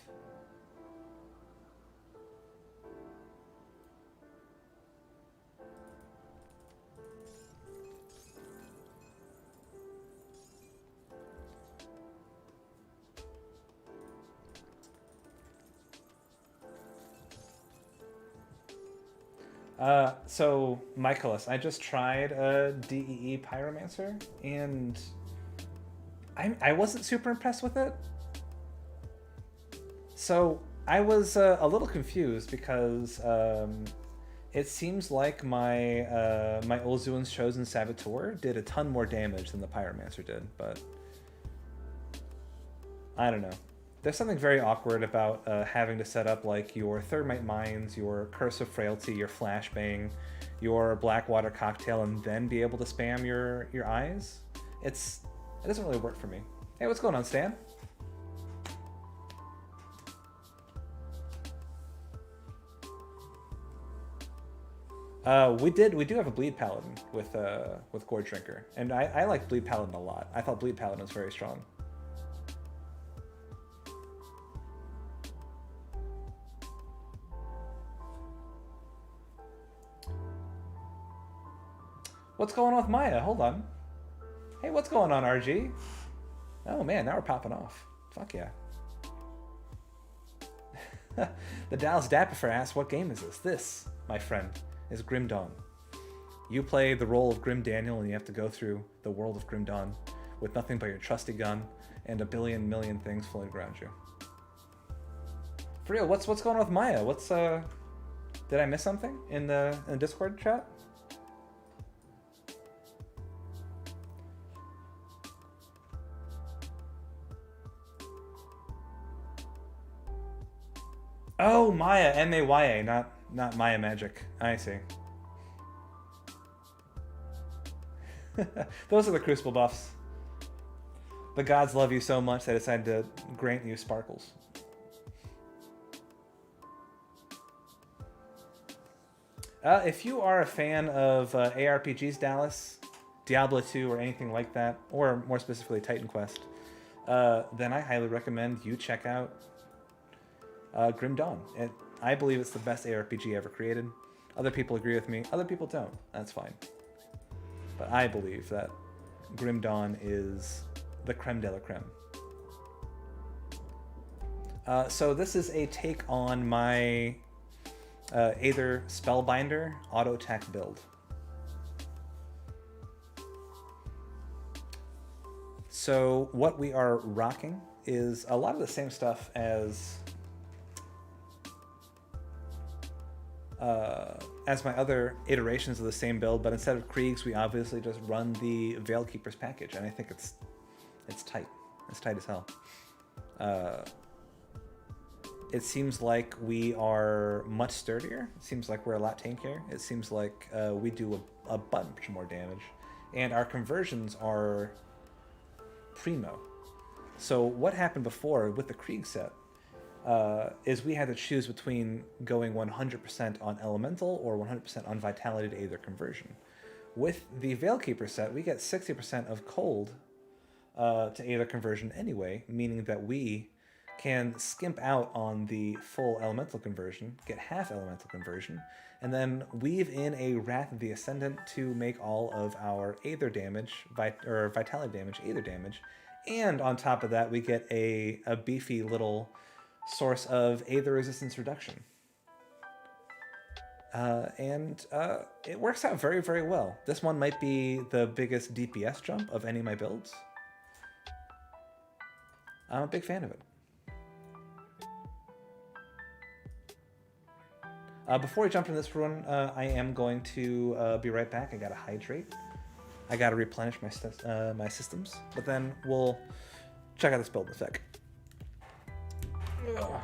So, Michaelis, I just tried a DEE Pyromancer, and I wasn't super impressed with it. So, I was a little confused because it seems like my my Olzuen's Chosen Saboteur did a ton more damage than the Pyromancer did, but I don't know. There's something very awkward about having to set up like your Thermite Mines, your Curse of Frailty, your Flashbang, your Blackwater Cocktail, and then be able to spam your eyes. It doesn't really work for me. Hey, what's going on, Stan? We do have a Bleed Paladin with Gore Drinker, and I like Bleed Paladin a lot. I thought Bleed Paladin was very strong. What's going on with Maya? Hold on. Hey, what's going on, RG? Oh man, now we're popping off. Fuck yeah. The Dallas Dapper asks, what game is this? This, my friend, is Grim Dawn. You play the role of Grim Daniel, and you have to go through the world of Grim Dawn with nothing but your trusty gun and a billion million things floating around you. For real, what's going on with Maya? Did I miss something in the Discord chat? Oh, Maya, M-A-Y-A, not Maya Magic. I see. Those are the Crucible buffs. The gods love you so much they decided to grant you sparkles. If you are a fan of ARPGs, Dallas, Diablo 2, or anything like that, or more specifically Titan Quest, then I highly recommend you check out Grim Dawn. I believe it's the best ARPG ever created. Other people agree with me. Other people don't. That's fine. But I believe that Grim Dawn is the creme de la creme. So this is a take on my Aether Spellbinder auto attack build. So what we are rocking is a lot of the same stuff as my other iterations of the same build, but instead of Kriegs, we obviously just run the Veilkeeper's package, and I think it's tight. It's tight as hell. It seems like we are much sturdier. It seems like we're a lot tankier. It seems like we do a bunch more damage, and our conversions are primo. So what happened before with the Krieg set is we had to choose between going 100% on Elemental or 100% on Vitality to Aether conversion. With the Veilkeeper set, we get 60% of Cold to Aether conversion anyway, meaning that we can skimp out on the full Elemental conversion, get half Elemental conversion, and then weave in a Wrath of the Ascendant to make all of our Aether damage, or Vitality damage, Aether damage, and on top of that, we get a beefy little source of Aether resistance reduction. And it works out very, very well. This one might be the biggest DPS jump of any of my builds. I'm a big fan of it. Before we jump into this one, I am going to be right back. I gotta hydrate. I gotta replenish my systems, but then we'll check out this build in a sec. Ugh.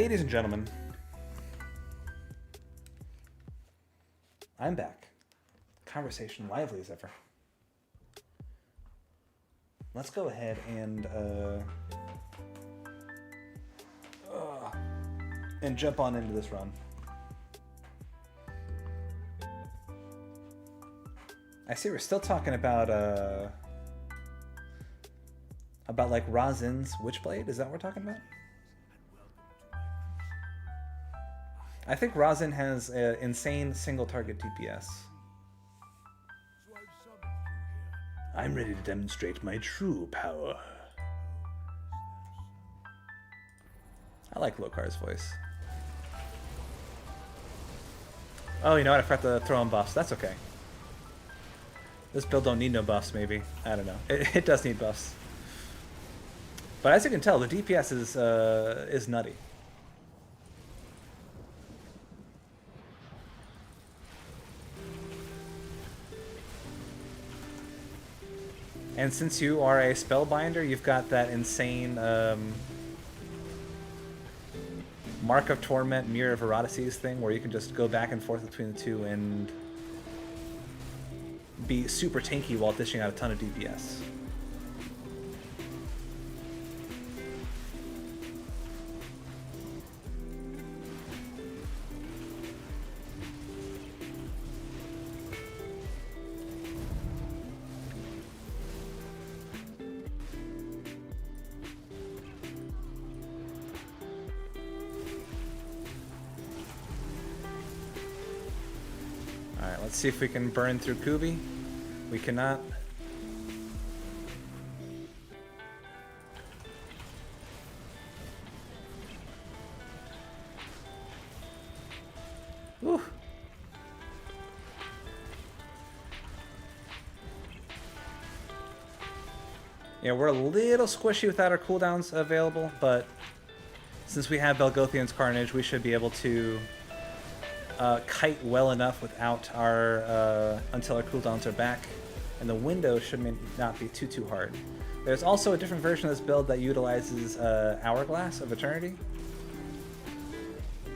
Ladies and gentlemen, I'm back. Conversation lively as ever. Let's go ahead and jump on into this run. I see we're still talking about like Razin's Witchblade. Is that what we're talking about? I think Razin has insane single target DPS. I'm ready to demonstrate my true power. I like Lokar's voice. Oh, you know what? I forgot to throw in buffs. That's okay. This build don't need no buffs, maybe. I don't know. It does need buffs. But as you can tell, the DPS is nutty. And since you are a Spellbinder, you've got that insane Mark of Torment, Mirror of Erodices thing where you can just go back and forth between the two and be super tanky while dishing out a ton of DPS. Let's see if we can burn through Kubi. We cannot. Whew. Yeah, we're a little squishy without our cooldowns available, but since we have Belgothian's Carnage, we should be able to kite well enough without our until our cooldowns are back, and the window should not be too hard. There's also a different version of this build that utilizes Hourglass of Eternity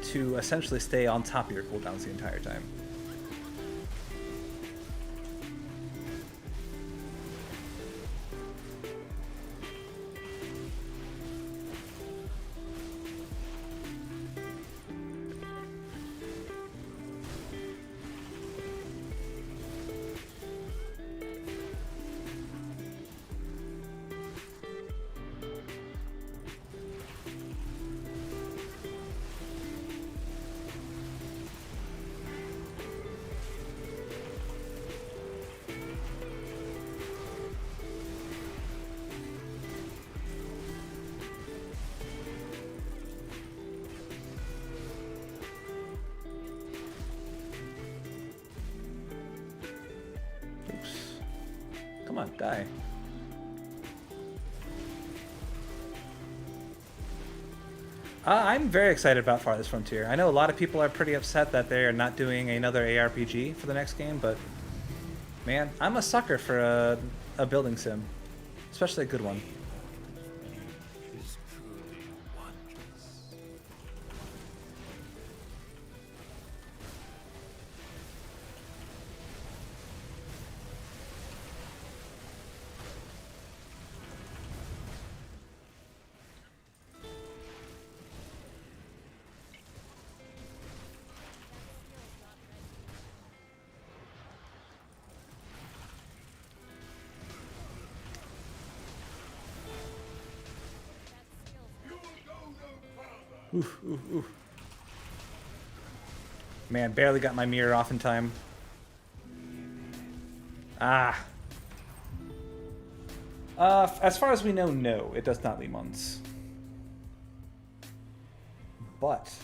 to essentially stay on top of your cooldowns the entire time. Come on, die. I'm very excited about Farthest Frontier. I know a lot of people are pretty upset that they are not doing another ARPG for the next game, but man, I'm a sucker for a building sim, especially a good one. Oof, oof, oof. Man, barely got my mirror off in time. Ah. As far as we know, no, it does not leave months. But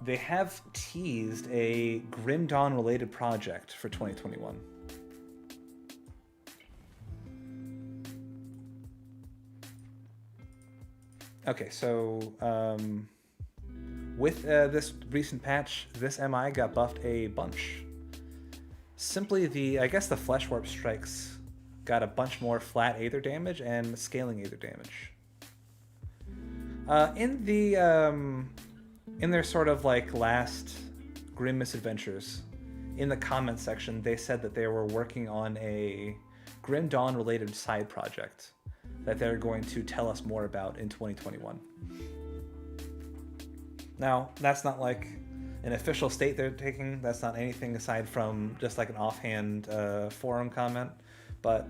they have teased a Grim Dawn related project for 2021. Okay, so with this recent patch, this MI got buffed a bunch. Simply I guess the Flesh Warp Strikes got a bunch more flat Aether damage and scaling Aether damage. In their sort of like last Grim Misadventures, in the comments section, they said that they were working on a Grim Dawn related side project that they're going to tell us more about in 2021. Now, that's not like an official state they're taking. That's not anything aside from just like an offhand forum comment. But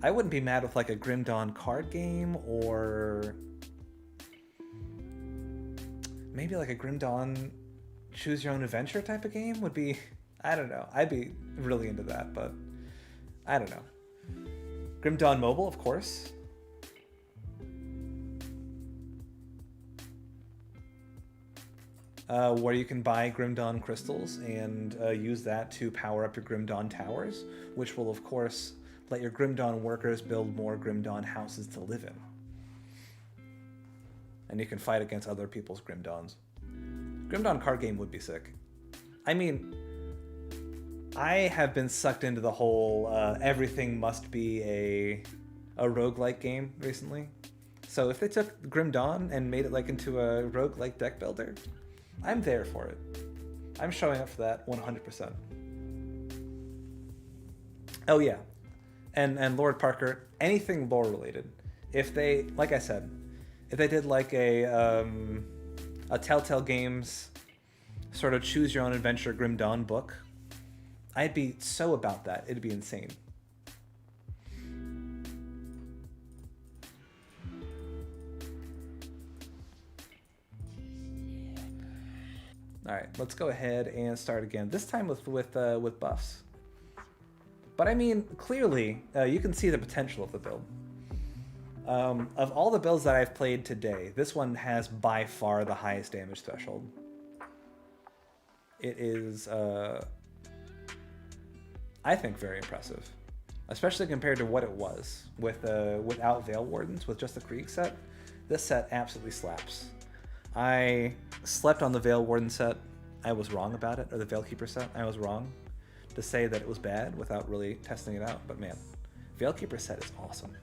I wouldn't be mad with like a Grim Dawn card game, or maybe like a Grim Dawn choose your own adventure type of game would be, I don't know. I'd be really into that, but I don't know. Grim Dawn Mobile, of course. Where you can buy Grim Dawn crystals and use that to power up your Grim Dawn towers, which will, of course, let your Grim Dawn workers build more Grim Dawn houses to live in. And you can fight against other people's Grim Dawns. Grim Dawn card game would be sick. I mean, I have been sucked into the whole everything must be a roguelike game recently. So if they took Grim Dawn and made it like into a roguelike deck builder, I'm there for it. I'm showing up for that 100%. Oh yeah, and Lord Parker, anything lore related. If they, like I said, if they did like a Telltale Games sort of choose your own adventure Grim Dawn book, I'd be so about that. It'd be insane. All right, let's go ahead and start again. This time with buffs. But I mean, clearly, you can see the potential of the build. Of all the builds that I've played today, this one has by far the highest damage threshold. It is, I think, very impressive, especially compared to what it was without Veil Wardens, with just the Krieg set. This set absolutely slaps. I slept on the Veil Warden set. I was wrong about it, or the Veil Keeper set. I was wrong to say that it was bad without really testing it out, but man, Veil Keeper set is awesome.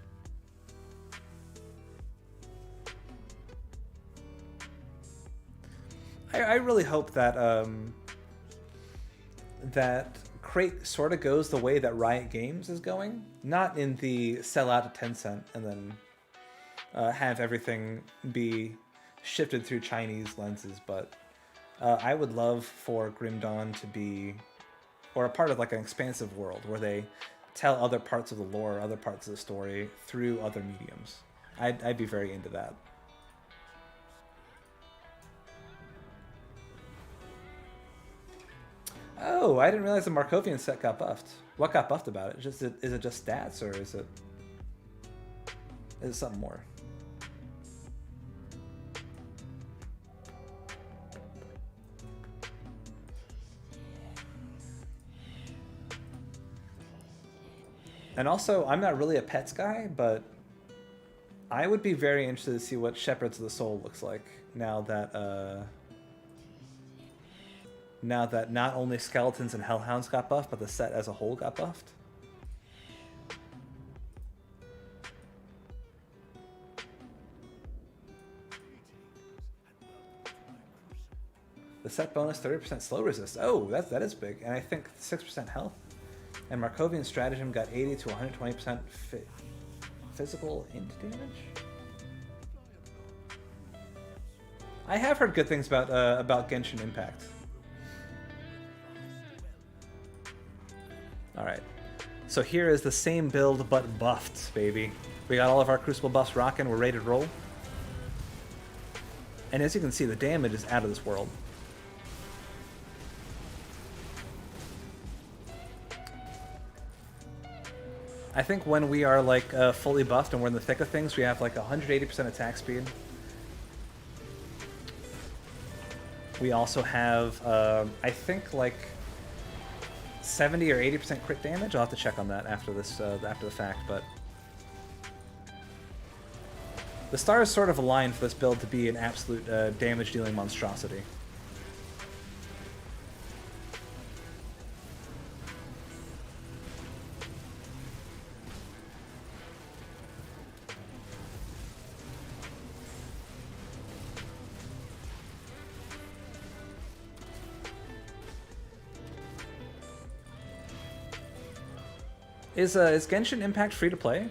I really hope that that Crate sort of goes the way that Riot Games is going, not in the sell out to Tencent and then have everything be shifted through Chinese lenses, but I would love for Grim Dawn to be, or a part of like an expansive world where they tell other parts of the lore, other parts of the story through other mediums. I'd be very into that. Oh, I didn't realize the Markovian set got buffed. What got buffed about it? Is it just stats, or is it something more? And also, I'm not really a pets guy, but I would be very interested to see what Shepherds of the Soul looks like now that not only Skeletons and Hellhounds got buffed, but the set as a whole got buffed. The set bonus 30% slow resist. Oh, that is big, and I think 6% health. And Markovian Stratagem got 80 to 120% physical int damage. I have heard good things about Genshin Impact. All right, so here is the same build but buffed, baby. We got all of our Crucible buffs rocking. We're ready to roll. And as you can see, the damage is out of this world. I think when we are like fully buffed and we're in the thick of things, we have like 180% attack speed. We also have, I think, like 70 or 80% crit damage. I'll have to check on that after this, after the fact. But the stars sort of aligned for this build to be an absolute damage-dealing monstrosity. Is Genshin Impact free to play?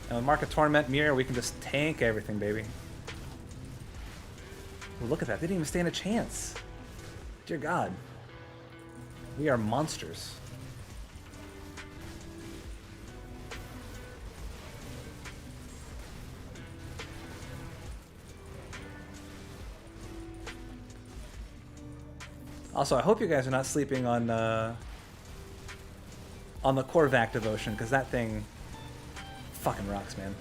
And with Mark of Torment Mirror, we can just tank everything, baby. Well, look at that. They didn't even stand a chance. Dear God. We are monsters. Also, I hope you guys are not sleeping on the Korvac devotion, because that thing fucking rocks, man.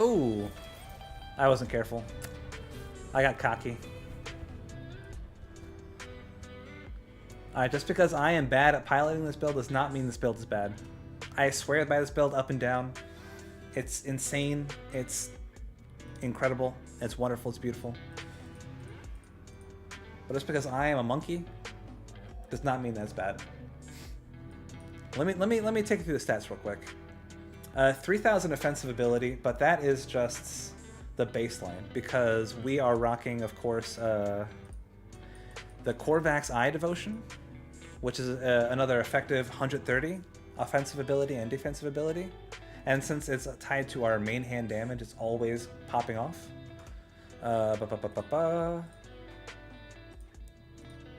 Oh, I wasn't careful. I got cocky. Alright, just because I am bad at piloting this build does not mean this build is bad. I swear by this build up and down. It's insane. It's incredible. It's wonderful. It's beautiful. But just because I am a monkey does not mean that's bad. Let me take you through the stats real quick. 3,000 offensive ability, but that is just the baseline because we are rocking, of course, the Korvac's Eye Devotion, which is another effective 130 offensive ability and defensive ability. And since it's tied to our main hand damage, it's always popping off.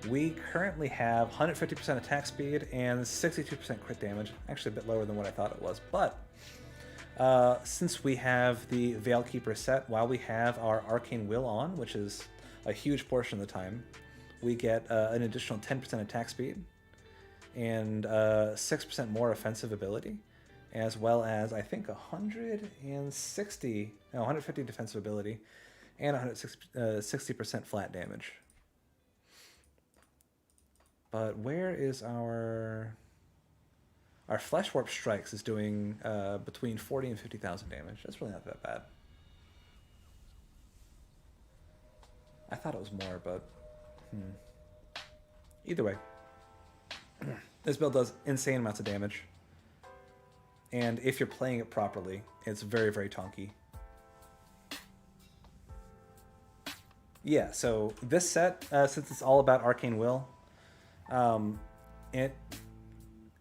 We currently have 150% attack speed and 62% crit damage. Actually a bit lower than what I thought it was, but since we have the Veilkeeper set, while we have our Arcane Will on, which is a huge portion of the time, we get an additional 10% attack speed and 6% more offensive ability, as well as, I think, 150 defensive ability and 60% flat damage. But where is our Flesh Warp Strikes is doing between 40 and 50,000 damage. That's really not that bad. I thought it was more, but either way. This build does insane amounts of damage. And if you're playing it properly, it's very, very tanky. Yeah, so this set, since it's all about Arcane Will, it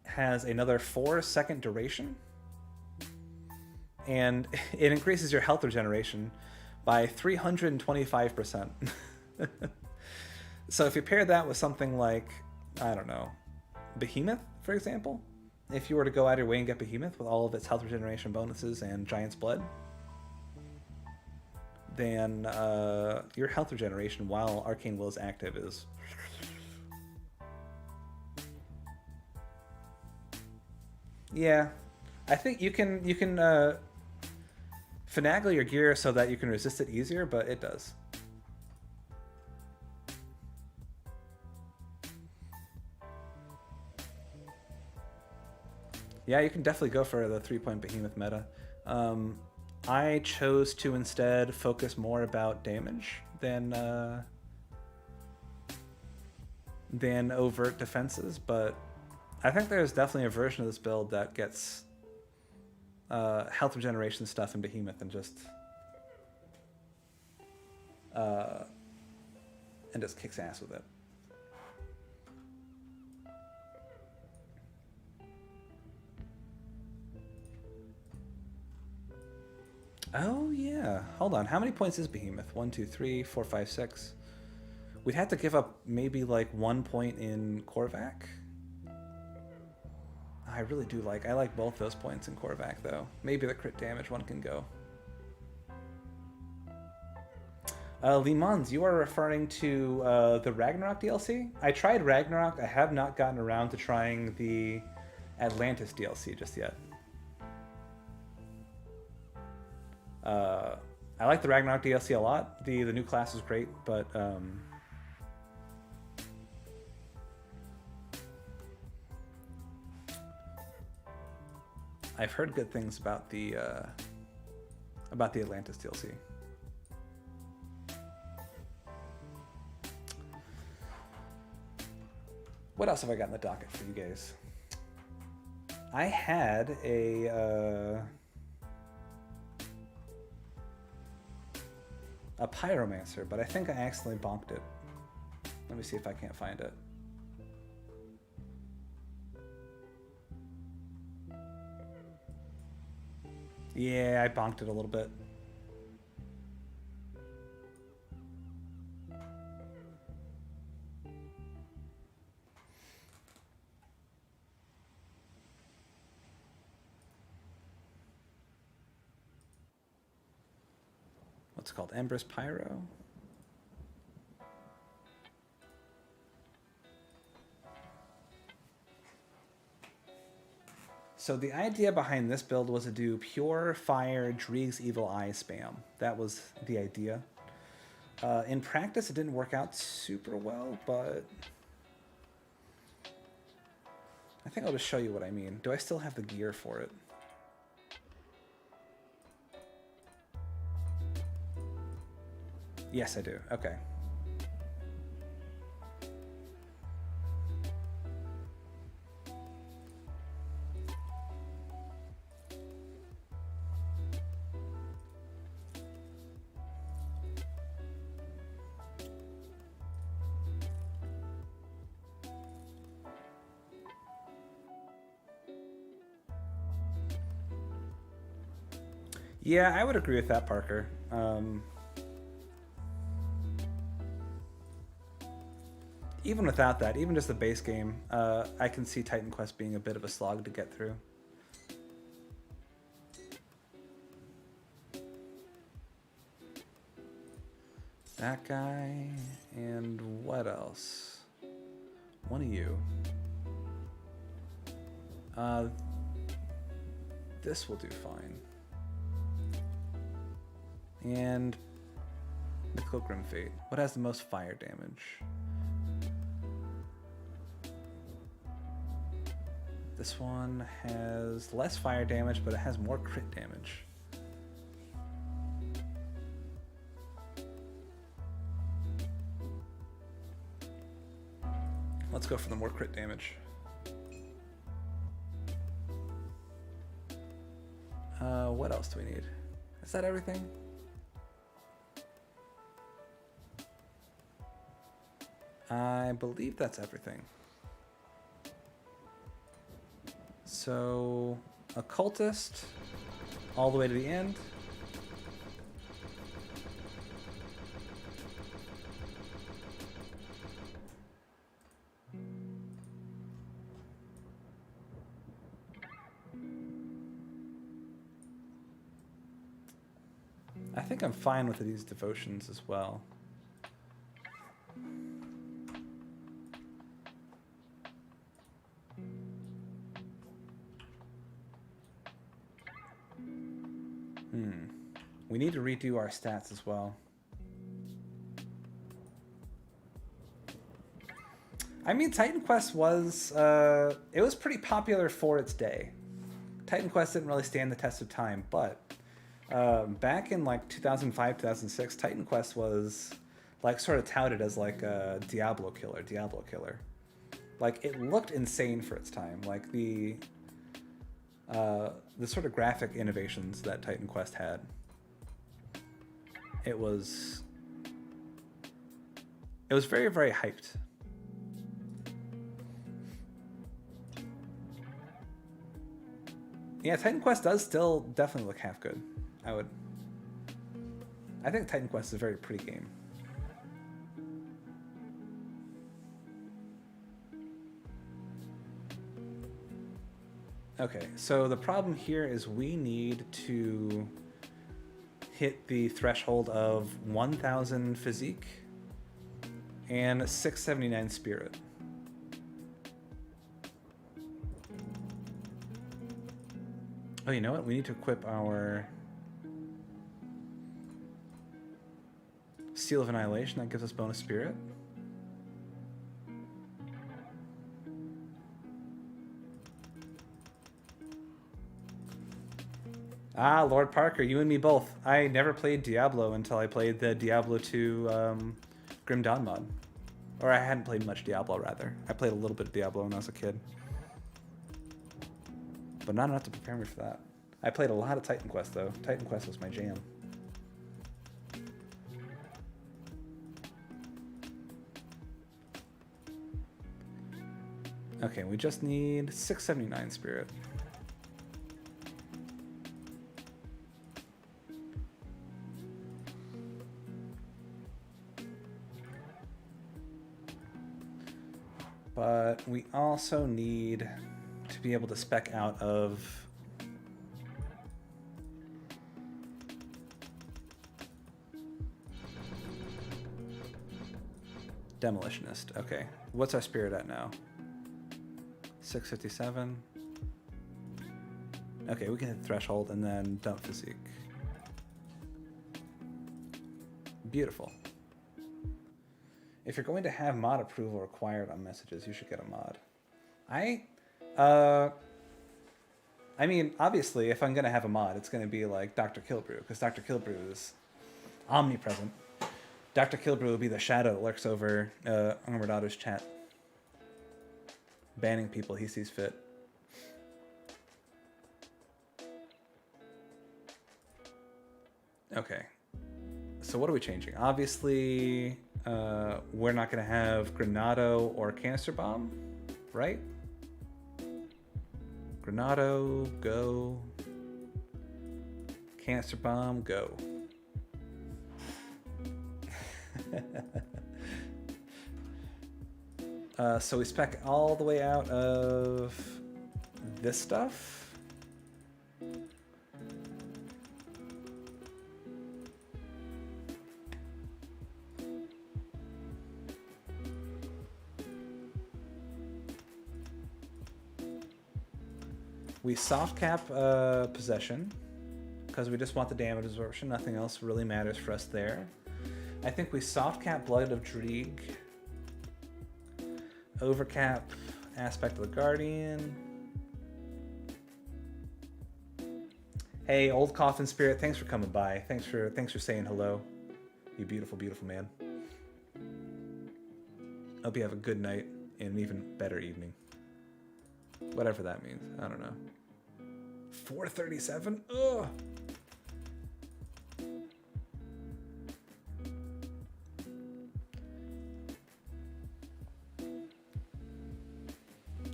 has another 4-second duration, and it increases your health regeneration by 325%. So if you pair that with something like, I don't know, Behemoth, for example, if you were to go out of your way and get Behemoth with all of its health regeneration bonuses and Giant's Blood, then your health regeneration while Arcane Will is active is... Yeah, I think you can finagle your gear so that you can resist it easier, but it does. Yeah, you can definitely go for the 3-point Behemoth meta. I chose to instead focus more about damage than overt defenses, but I think there's definitely a version of this build that gets health regeneration stuff in Behemoth and just kicks ass with it. Oh yeah, hold on. How many points is Behemoth? 1, 2, 3, 4, 5, 6. We'd have to give up maybe like 1 point in Korvac. I really do I like both those points in Korvac, though. Maybe the crit damage one can go. Limons, you are referring to the Ragnarok DLC? I tried Ragnarok. I have not gotten around to trying the Atlantis DLC just yet. I like the Ragnarok DLC a lot. The new class is great, but I've heard good things about the Atlantis DLC. What else have I got in the docket for you guys? I had a Pyromancer, but I think I accidentally bonked it. Let me see if I can't find it. Yeah, I bonked it a little bit. What's it called? Empress Pyro? So the idea behind this build was to do pure fire Dreeg's Evil Eye spam. That was the idea. In practice, it didn't work out super well, but I think I'll just show you what I mean. Do I still have the gear for it? Yes, I do. Okay. Yeah, I would agree with that, Parker. Even without that, even just the base game, I can see Titan Quest being a bit of a slog to get through. That guy, and what else? One of you. This will do fine. And Mythical Grim Fate. What has the most fire damage? This one has less fire damage, but it has more crit damage. Let's go for the more crit damage. What else do we need? Is that everything? I believe that's everything. So, Occultist, all the way to the end. I think I'm fine with these devotions as well. We need to redo our stats as well. I mean, Titan Quest was, it was pretty popular for its day. Titan Quest didn't really stand the test of time, but back in like 2005, 2006, Titan Quest was like sort of touted as like a Diablo killer. Like it looked insane for its time. Like the sort of graphic innovations that Titan Quest had. It was very, very hyped. Yeah, Titan Quest does still definitely look half good. I think Titan Quest is a very pretty game. Okay, so the problem here is we need to hit the threshold of 1,000 physique and 679 spirit. Oh, you know what? We need to equip our Seal of Annihilation. That gives us bonus spirit. Ah, Lord Parker, you and me both. I never played Diablo until I played the Diablo 2 Grim Dawn mod. Or I hadn't played much Diablo, rather. I played a little bit of Diablo when I was a kid. But not enough to prepare me for that. I played a lot of Titan Quest, though. Titan Quest was my jam. Okay, we just need 679 spirit. But we also need to be able to spec out of Demolitionist. Okay, what's our spirit at now? 657. Okay, we can hit threshold and then dump physique. Beautiful. If you're going to have mod approval required on messages, you should get a mod. I mean, obviously, if I'm going to have a mod, it's going to be like Dr. Killbrew, because Dr. Killbrew is omnipresent. Dr. Killbrew will be the shadow that lurks over Armored Otto's chat, banning people he sees fit. Okay. So what are we changing? Obviously, we're not going to have Granado or Canister Bomb, right? Granado, go. Canister Bomb, go. So we spec all the way out of this stuff. We soft cap possession because we just want the damage absorption. Nothing else really matters for us there. I think we soft cap Blood of Dreeg. Overcap Aspect of the Guardian. Hey, Old Coffin Spirit, thanks for coming by. Thanks for saying hello. You beautiful, beautiful man. Hope you have a good night and an even better evening. Whatever that means. I don't know. 437? Ugh.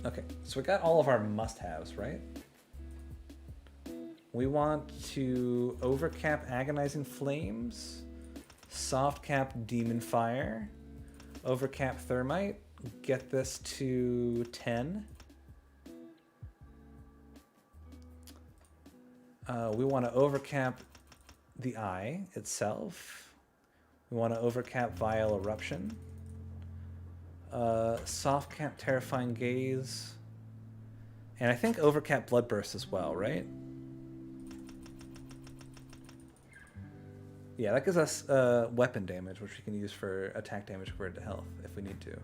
Okay, so we got all of our must-haves, right? We want to overcap Agonizing Flames, soft cap Demon Fire, overcap Thermite, get this to 10. We want to overcap the Eye itself. We want to overcap Vile Eruption. Soft cap Terrifying Gaze. And I think overcap Bloodburst as well, right? Yeah, that gives us weapon damage, which we can use for attack damage converted to health if we need to.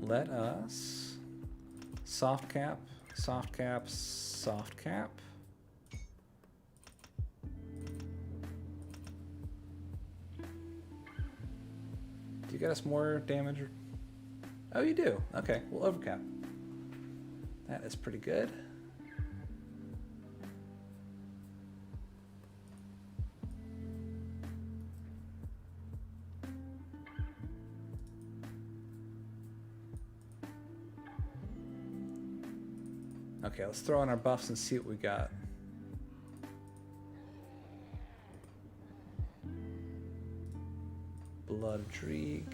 Let us soft cap, soft cap, soft cap. Do you get us more damage? Oh, you do. Okay, we'll overcap. That is pretty good. Okay, let's throw on our buffs and see what we got. Blood of Dreeg.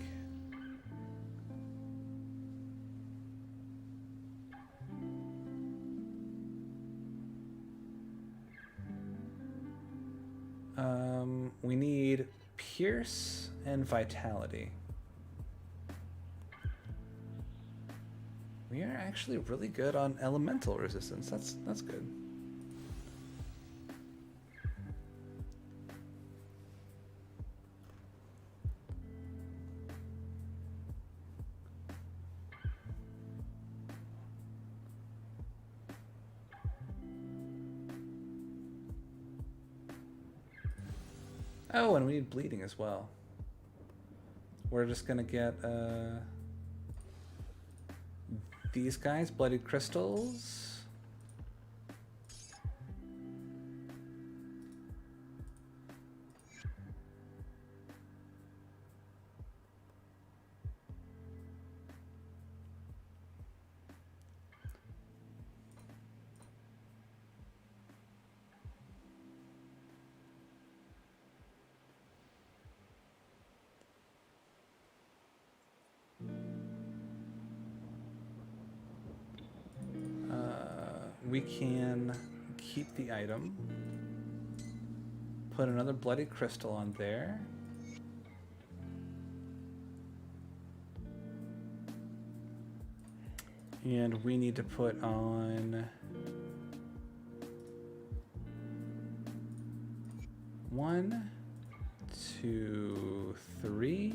We need Pierce and Vitality. We are actually really good on elemental resistance. That's good. Oh, and we need bleeding as well. We're just gonna get these guys, bloodied crystals. We can keep the item, put another bloody crystal on there. And we need to put on 1, 2, 3.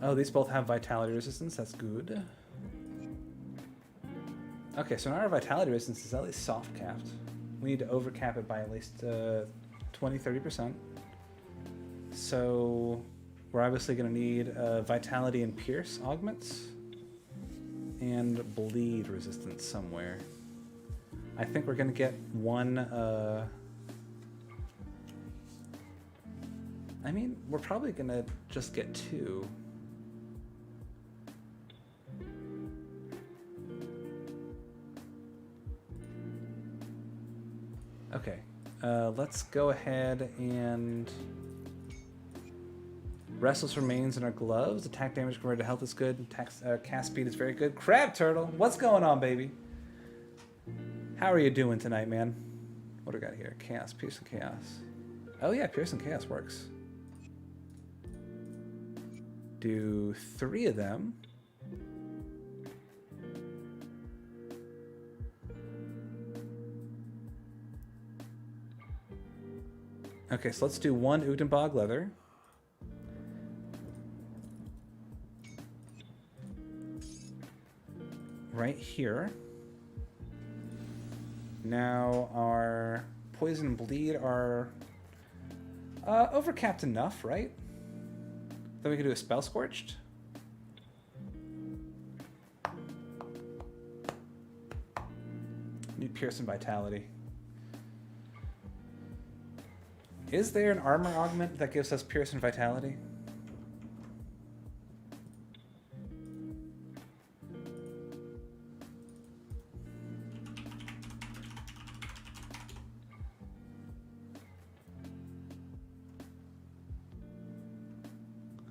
Oh, these both have vitality resistance. That's good. Okay, so now our vitality resistance is at least soft capped. We need to overcap it by at least 20-30%. So we're obviously going to need vitality and pierce augments and bleed resistance somewhere. I think we're going to get one. I mean, we're probably going to just get 2. Okay, let's go ahead and Restless remains in our gloves. Attack damage converted to health is good. Attack, cast speed is very good. Crab Turtle, what's going on, baby? How are you doing tonight, man? What do we got here? Chaos, Pierce and Chaos. Oh yeah, Pierce and Chaos works. Do 3 of them. Okay, so let's do 1 Utenbog leather. Right here. Now our poison and bleed are overcapped enough, right? Then we can do a spell scorched. Need pierce and vitality. Is there an armor augment that gives us pierce and vitality?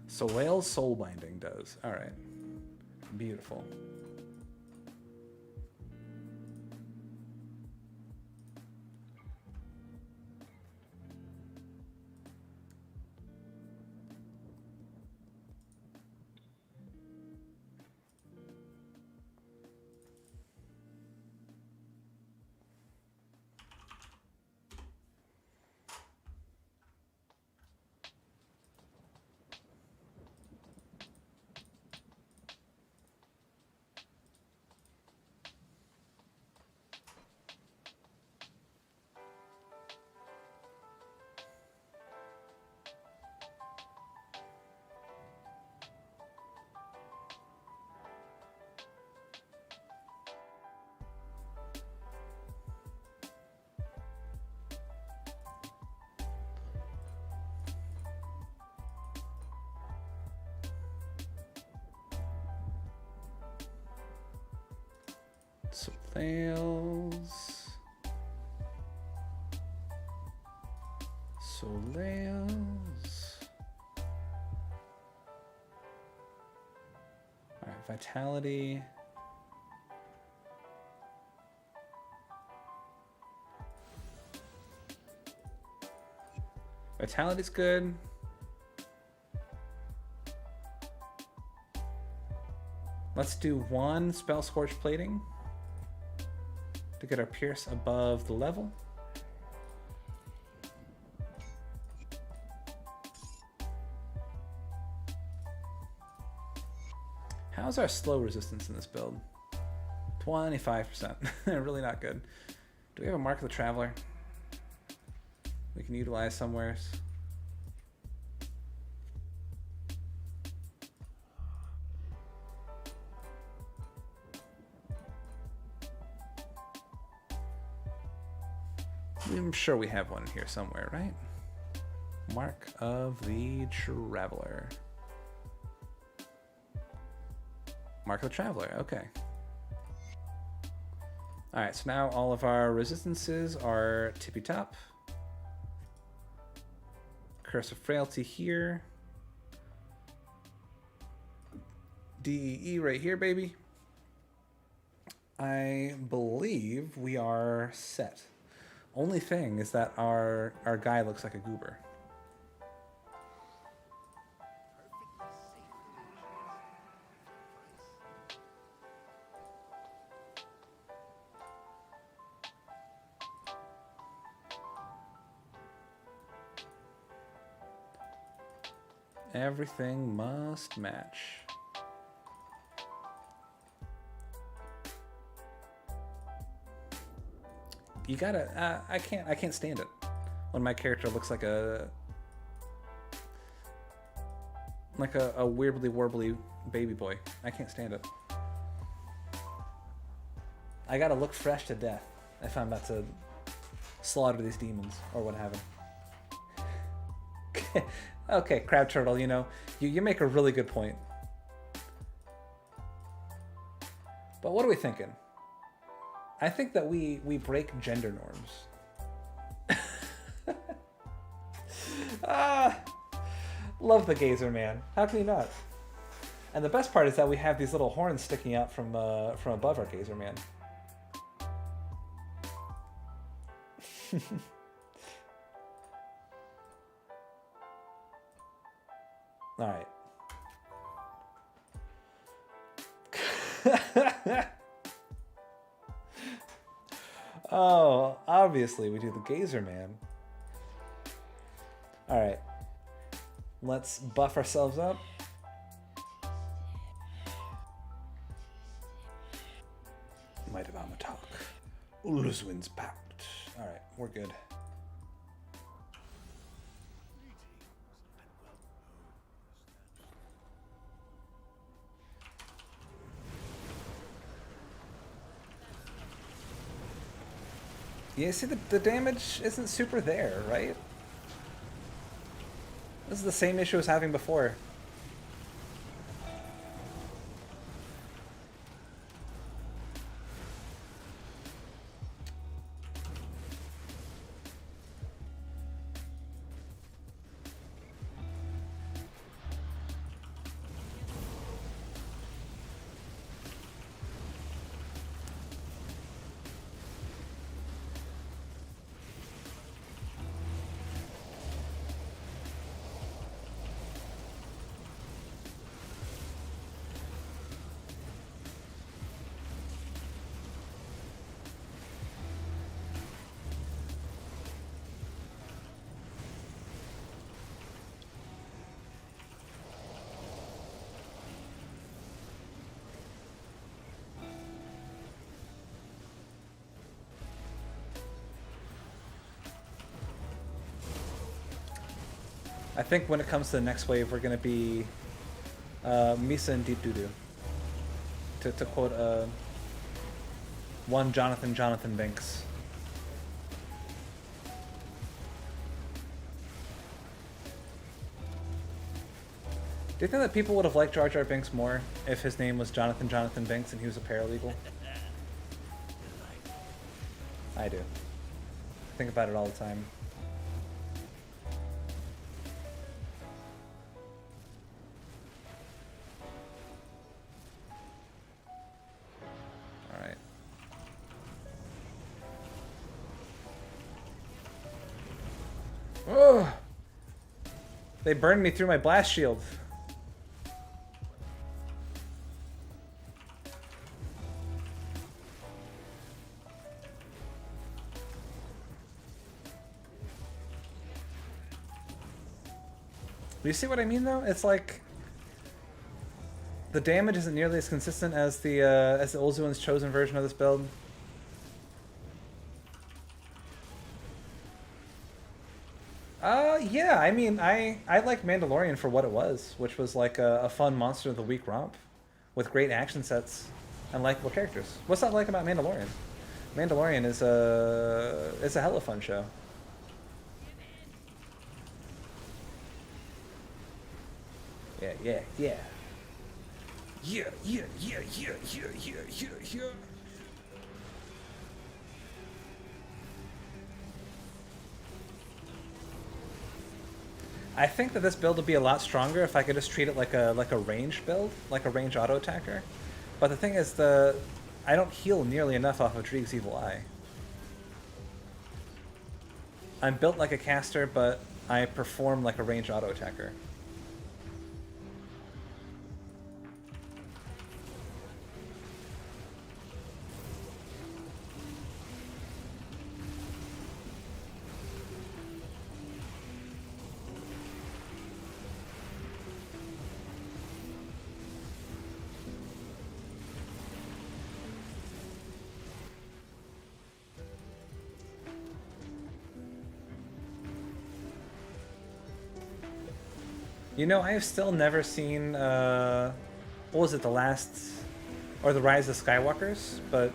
Soleil's soul binding does. All right. Beautiful. Soleils. All right, vitality. Vitality's good. Let's do 1 Spell Scorch Plating to get our Pierce above the level. How's our slow resistance in this build? 25%. Really not good. Do we have a Mark of the Traveler we can utilize somewhere? I'm sure we have one in here somewhere, right? Mark of the Traveler. Mark of the Traveler, okay. Alright, so now all of our resistances are tippy top. Curse of Frailty here. DEE right here, baby. I believe we are set. Only thing is that our guy looks like a goober. Everything must match. You gotta. I can't stand it when my character looks like a weirdly warbly baby boy. I can't stand it. I gotta look fresh to death if I'm about to slaughter these demons or what have you. Okay, Crab Turtle, you know, you make a really good point. But what are we thinking? I think that we break gender norms. Love the Gazer Man. How can you not? And the best part is that we have these little horns sticking out from above our Gazer Man. All right. Oh, obviously we do the Gazer Man. All right. Let's buff ourselves up. Might of Amatok. Uluzwin's Pact. All right, we're good. Yeah, see, the damage isn't super there, right? This is the same issue I was having before. I think when it comes to the next wave, we're going to be Misa and Deep Doo-Doo. To quote one Jonathan Banks. Do you think that people would have liked Jar Jar Binks more if his name was Jonathan Banks and he was a paralegal? I do. I think about it all the time. They burned me through my blast shield. Do you see what I mean, though? It's like the damage isn't nearly as consistent as the Olzuin's chosen version of this build. Yeah, I mean, I like Mandalorian for what it was, which was like a fun Monster of the Week romp with great action sets and likable characters. What's not like about Mandalorian? Mandalorian is a hella fun show. Yeah, yeah, yeah. Yeah, yeah, yeah, yeah, yeah, yeah, yeah, yeah. I think that this build would be a lot stronger if I could just treat it like a range build, like a range auto attacker. But the thing is, I don't heal nearly enough off of Dreeg's Evil Eye. I'm built like a caster, but I perform like a range auto attacker. You know, I have still never seen, what was it, The Last, or The Rise of Skywalkers, but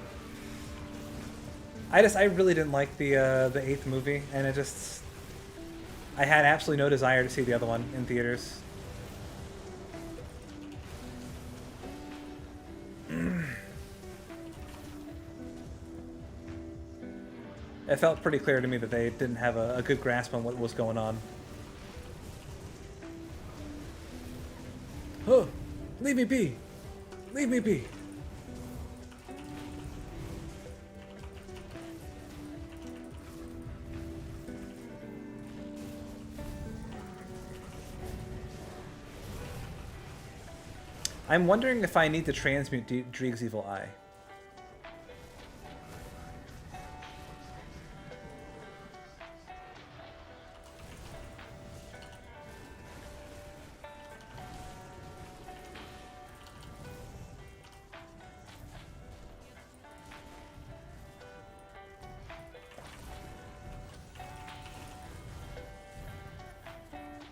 I really didn't like the 8th movie, and I had absolutely no desire to see the other one in theaters. It felt pretty clear to me that they didn't have a good grasp on what was going on. Oh, leave me be! Leave me be! I'm wondering if I need to transmute Dreeg's Evil Eye.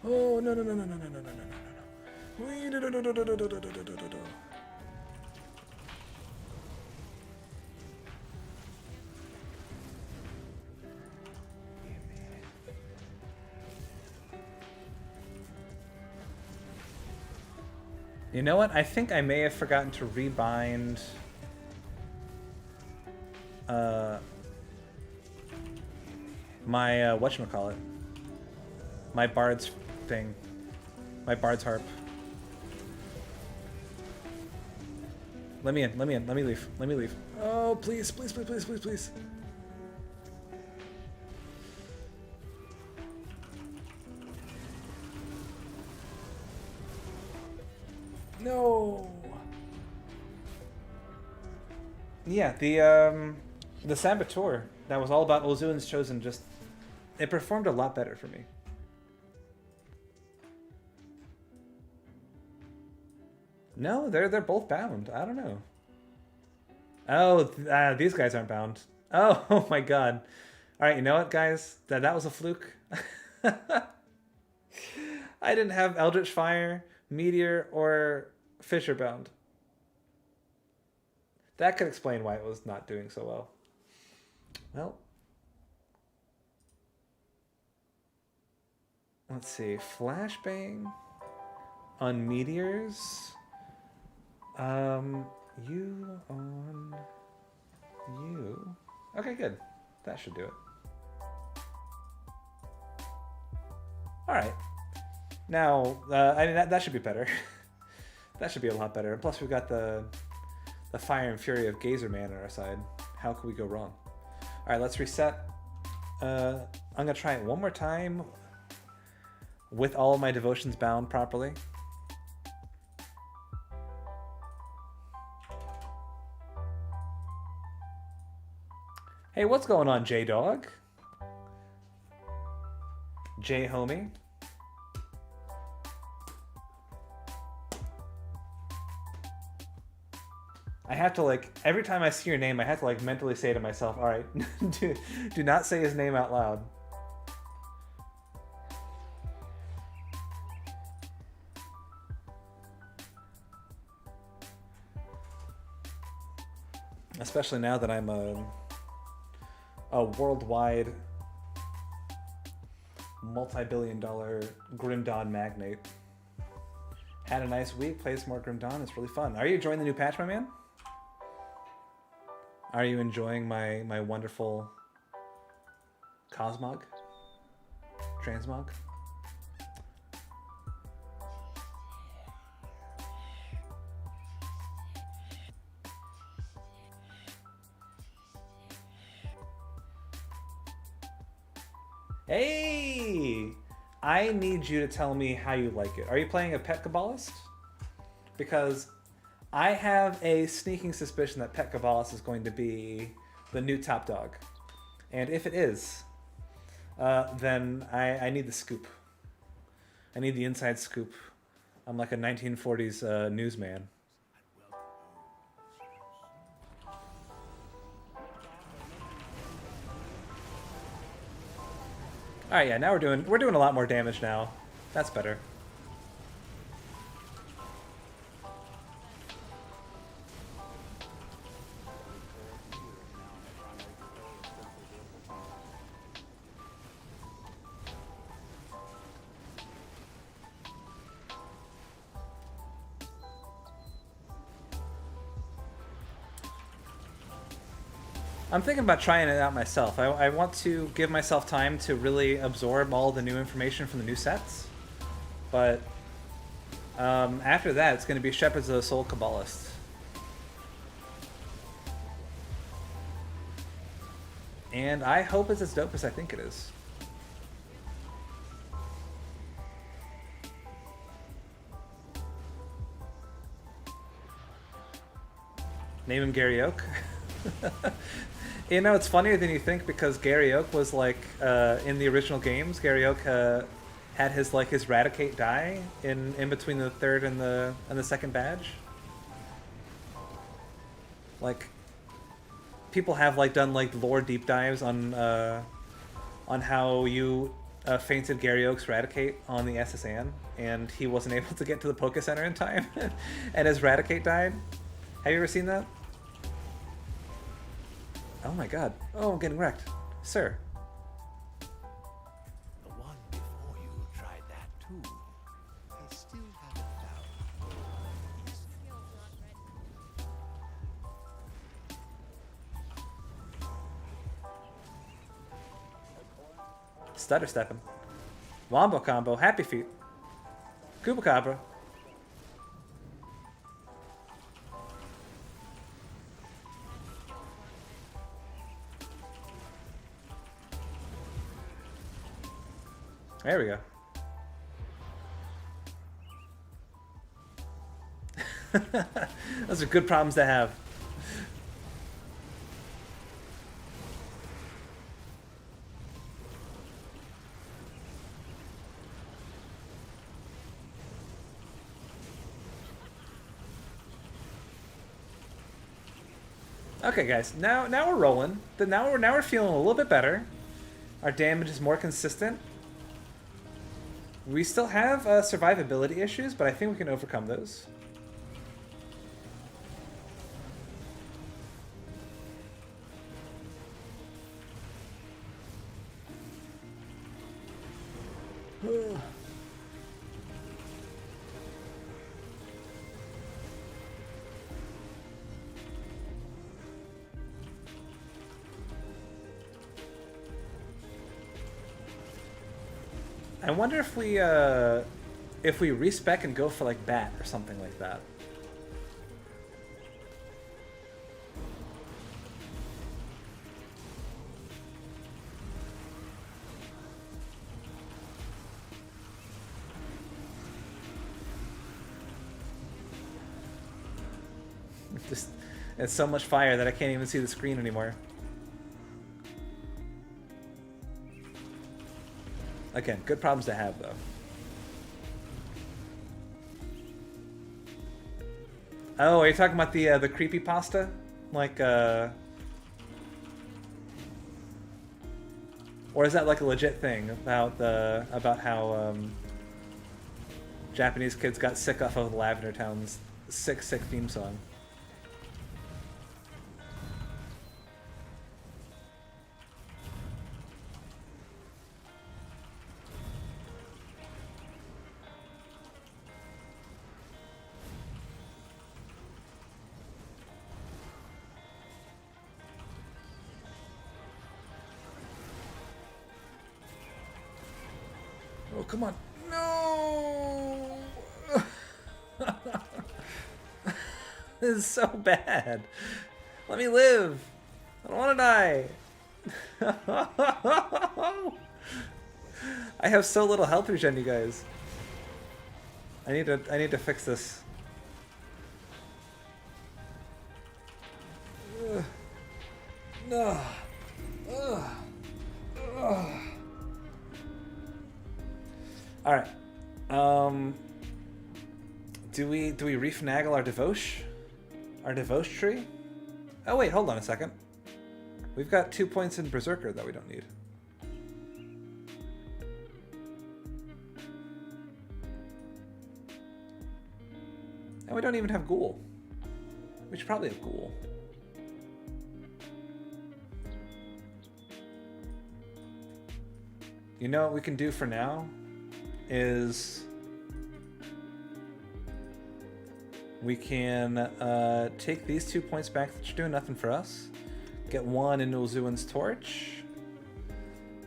Oh, no, no, no, no, no, no, no, no, no, no, no. Wait, no, no, no, no, no, no, no, no, no, no, no. You know what? I think I may have forgotten to rebind my whatchamacallit. My Bard's thing. My Bard's harp. Let me in, let me in, let me leave, let me leave. Oh, please, please, please, please, please, please. No. Yeah, the Saboteur that was all about Olzuin's Chosen it performed a lot better for me. No, they're both bound. I don't know. Oh, these guys aren't bound. Oh, oh my god. All right, you know what, guys? That was a fluke. I didn't have Eldritch Fire, Meteor, or Fisher bound. That could explain why it was not doing so well. Well, let's see. Flashbang on Meteors. You on you. Okay, good. That should do it. All right. Now, I mean, that should be better. That should be a lot better. And plus, we've got the Fire and Fury of Gazer Man on our side. How could we go wrong? All right, let's reset. I'm gonna try it one more time with all of my devotions bound properly. Hey, what's going on, J-Dog? J-Homie? I have to, like, every time I see your name, I have to, like, mentally say to myself, all right, do not say his name out loud. Especially now that I'm a worldwide multi-billion-dollar Grim Dawn magnate. Had a nice week, played some more Grim Dawn, it's really fun. Are you enjoying the new patch, my man? Are you enjoying my wonderful Cosmog? Transmog? Hey! I need you to tell me how you like it. Are you playing a Pet Kabbalist? Because I have a sneaking suspicion that Pet Kabbalist is going to be the new top dog. And if it is, then I need the scoop. I need the inside scoop. I'm like a 1940s newsman. All right, yeah, now we're doing a lot more damage now. That's better. I'm thinking about trying it out myself. I want to give myself time to really absorb all the new information from the new sets. But after that, it's going to be Shepherds of the Soul Kabbalist. And I hope it's as dope as I think it is. Name him Gary Oak. You know, it's funnier than you think because Gary Oak was like in the original games. Gary Oak had his Radicate die in between the third and the second badge. Like, people have done lore deep dives on how you fainted Gary Oak's Radicate on the SSN, and he wasn't able to get to the Poké Center in time, and his Radicate died. Have you ever seen that? Oh my god. Oh, I'm getting wrecked. Sir. The one before you tried that too. I still haven't found. Stutter stepping. Wombo combo. Happy feet. Kubacabra. There we go. Those are good problems to have. Okay, guys. Now we're rolling. Now we're feeling a little bit better. Our damage is more consistent. We still have survivability issues, but I think we can overcome those. I wonder if we respec and go for like bat or something like that. Just, it's so much fire that I can't even see the screen anymore. Again, good problems to have, though. Oh, are you talking about the creepypasta? Like, or is that like a legit thing about how Japanese kids got sick off of Lavender Town's sick theme song? Oh, come on. No! This is so bad. Let me live. I don't want to die. I have so little health regen, you guys. I need to fix this. No. All right. Do we refinagle our devotion? Our devotion tree? Oh wait, hold on a second. We've got 2 points in Berserker that we don't need. And we don't even have Ghoul. We should probably have Ghoul. You know what we can do for now is we can take these 2 points back that you're doing nothing for us, get 1 into Uzuin's Torch,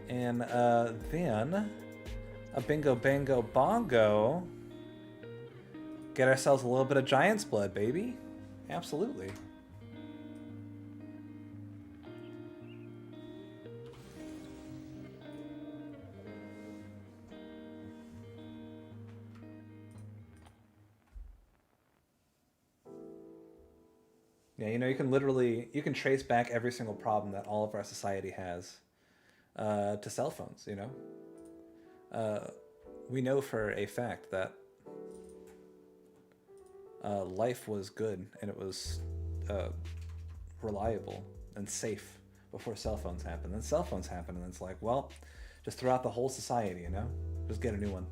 and then a bingo bango bongo, get ourselves a little bit of Giant's Blood, baby. Absolutely. Yeah, you know, you can trace back every single problem that all of our society has to cell phones, you know? We know for a fact that life was good and it was reliable and safe before cell phones happened. Then cell phones happened and it's like, well, just throughout the whole society, you know? Just get a new one.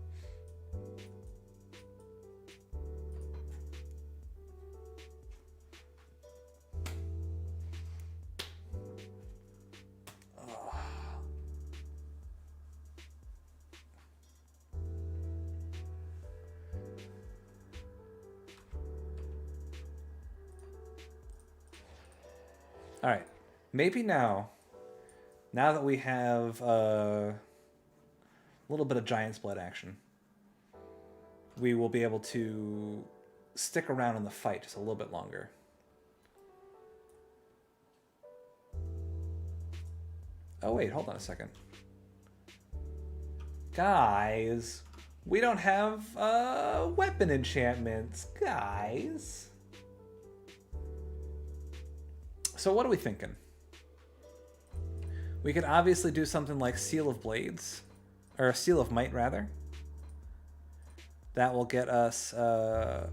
All right, maybe now that we have a little bit of Giant's Blood action, we will be able to stick around in the fight just a little bit longer. Oh wait, hold on a second. Guys, we don't have weapon enchantments, guys. So what are we thinking? We could obviously do something like Seal of Blades, or Seal of Might rather. That will get us a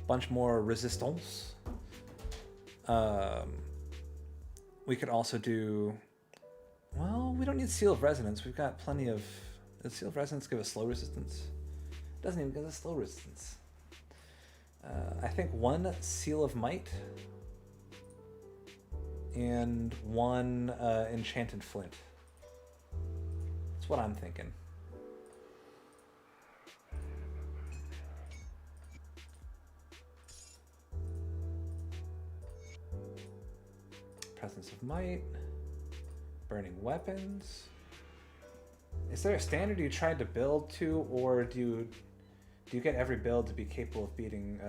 bunch more resistance. We could also do, well, we don't need Seal of Resonance. We've got plenty of, does Seal of Resonance give us slow resistance? It doesn't even give us slow resistance. I think 1 Seal of Might and 1 Enchanted Flint. That's what I'm thinking. Presence of Might. Burning Weapons. Is there a standard you tried to build to, or do you get every build to be capable of beating...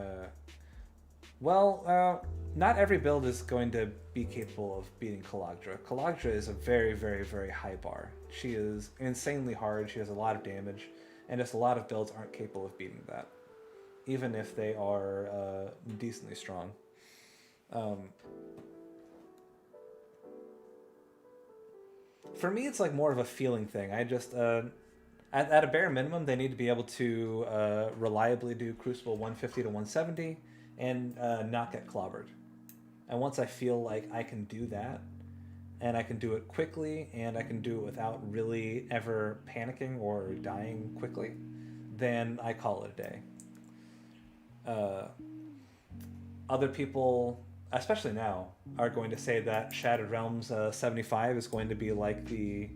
not every build is going to be capable of beating Kaladra. Kaladra is a very, very, very high bar. She is insanely hard, she has a lot of damage, and just a lot of builds aren't capable of beating that, even if they are decently strong. For me, it's like more of a feeling thing. I just, at a bare minimum, they need to be able to reliably do Crucible 150 to 170 and not get clobbered. And once I feel like I can do that, and I can do it quickly, and I can do it without really ever panicking or dying quickly, then I call it a day. Other people, especially now, are going to say that Shattered Realms 75 is going to be like the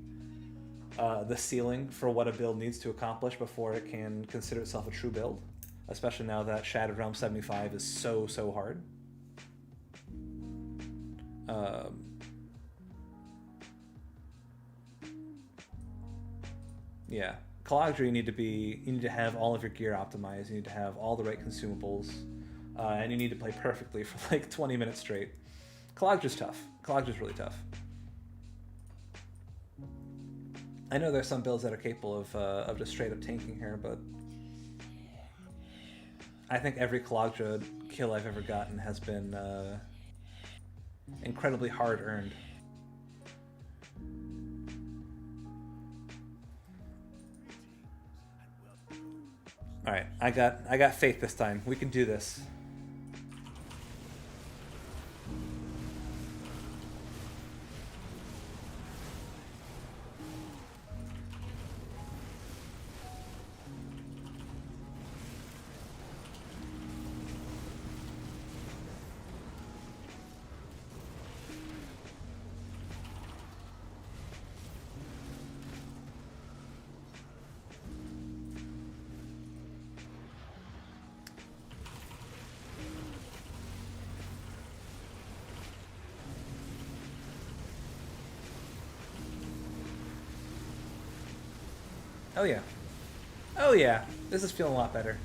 ceiling for what a build needs to accomplish before it can consider itself a true build. Especially now that Shattered Realms 75 is so hard. Yeah, Caladri, you need to have all of your gear optimized. You need to have all the right consumables, and you need to play perfectly for like 20 minutes straight. Caladri's tough. Caladri's really tough. I know there's some builds that are capable of just straight up tanking here, but I think every Caladra kill I've ever gotten has been incredibly hard earned. All right, I got faith this time. We can do this. Oh yeah. Oh yeah. This is feeling a lot better.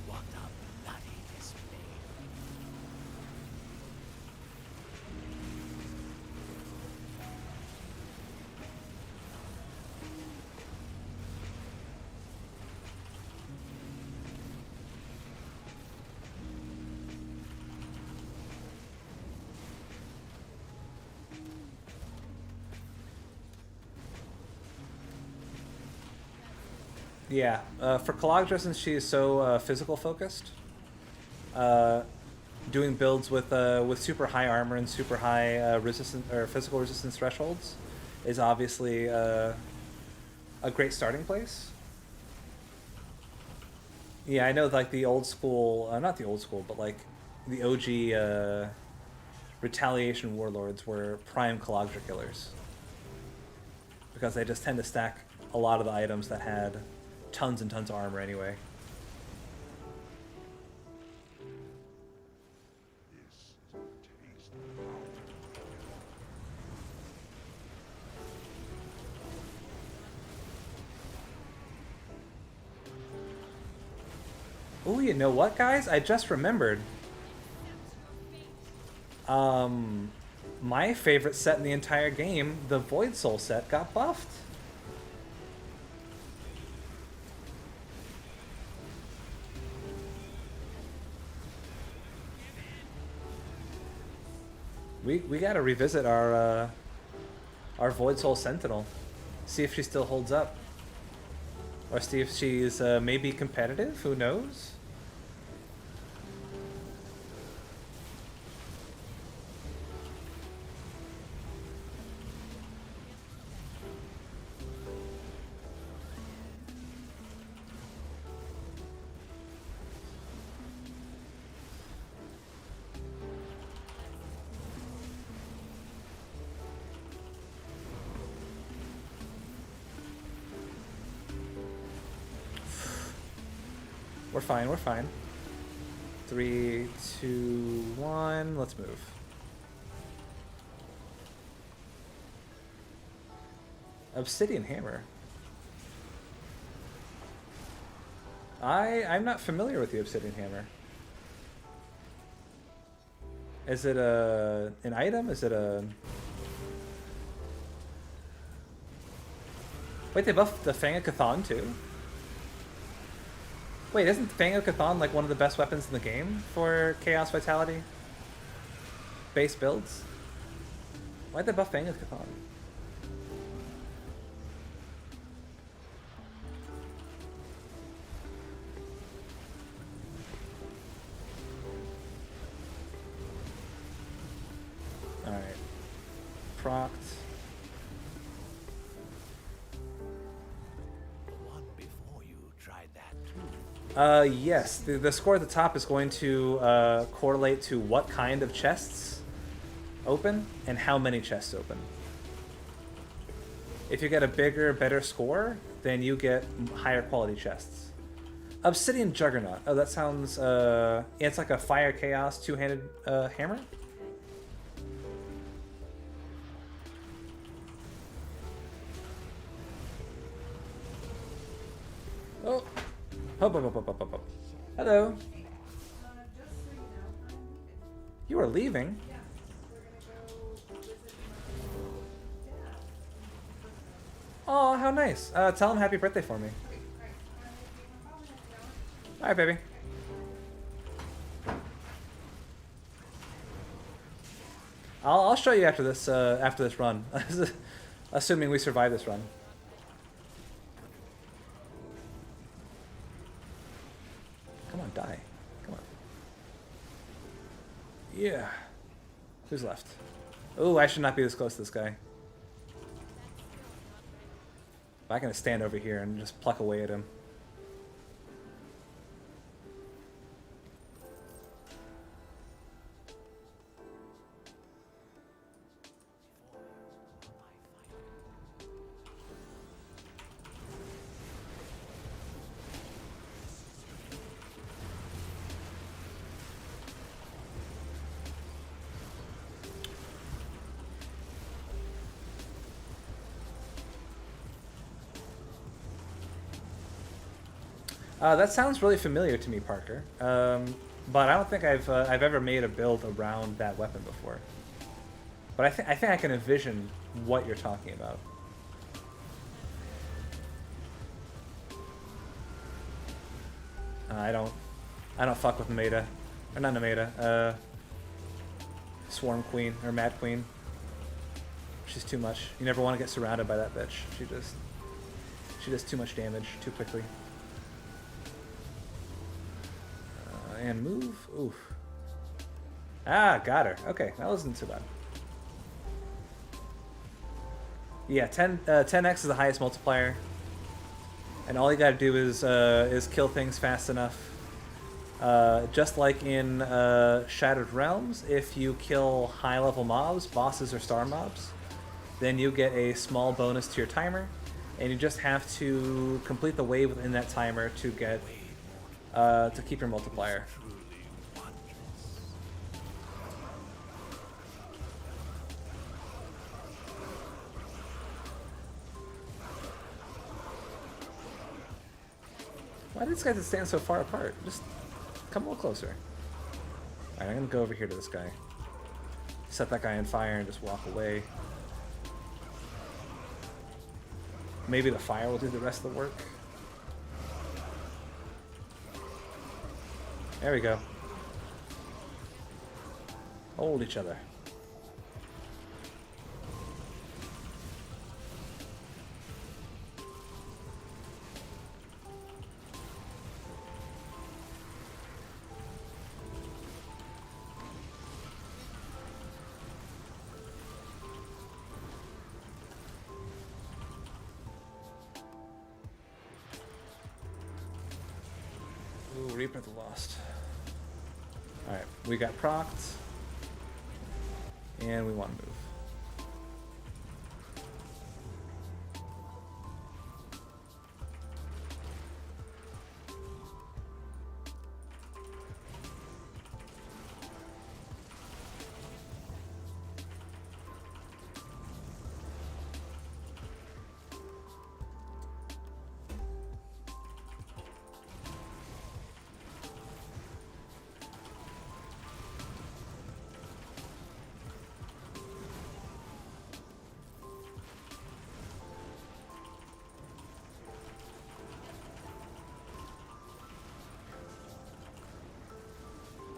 What a bloody display. Yeah, for Caladra, since she is so physical focused, doing builds with super high armor and super high resistance or physical resistance thresholds is obviously a great starting place. Yeah, I know, like the old school, not the old school, but like the OG Retaliation Warlords were prime Caladra killers because they just tend to stack a lot of the items that had tons and tons of armor anyway. Oh, you know what, guys? I just remembered. My favorite set in the entire game, the Void Soul set, got buffed. We gotta revisit our Void Soul Sentinel, see if she still holds up, or see if she's maybe competitive. Who knows? We're fine, we're fine. 3, 2, 1, let's move. Obsidian Hammer. I'm not familiar with the Obsidian Hammer. Is it an item? Is it a... Wait, they buffed the Fang of Chthon too? Wait, isn't Fang of Chthon like one of the best weapons in the game for Chaos Vitality? Base builds? Why'd they buff Fang of Chthon? Alright. Proct. Yes, the score at the top is going to correlate to what kind of chests open and how many chests open. If you get a bigger, better score, then you get higher quality chests. Obsidian Juggernaut. Oh, that sounds... it's like a Fire Chaos two-handed hammer? Oh. Hop, hop, hop, hop, hop, hop. Hello. You are leaving? Oh, how nice. Tell him happy birthday for me. Alright, baby. I'll show you after this run. Assuming we survive this run. Come on, die. Come on. Yeah. Who's left? Oh, I should not be this close to this guy. I'm gonna stand over here and just pluck away at him. That sounds really familiar to me, Parker. But I don't think I've ever made a build around that weapon before. But I think I can envision what you're talking about. I don't fuck with Nameda, or not Nameda. Swarm Queen or Mad Queen. She's too much. You never want to get surrounded by that bitch. She does too much damage too quickly. And move. Oof. Ah, got her. Okay, that wasn't too bad. Yeah, 10x is the highest multiplier, and all you gotta do is kill things fast enough. Just like in Shattered Realms, if you kill high-level mobs, bosses or star mobs, then you get a small bonus to your timer, and you just have to complete the wave within that timer to get to keep your multiplier. Why do these guys stand so far apart? Just come a little closer. Alright, I'm gonna go over here to this guy. Set that guy on fire and just walk away. Maybe the fire will do the rest of the work. There we go. Hold each other. Ooh, Reaper of the Lost. Alright, we got procced. And we want to move.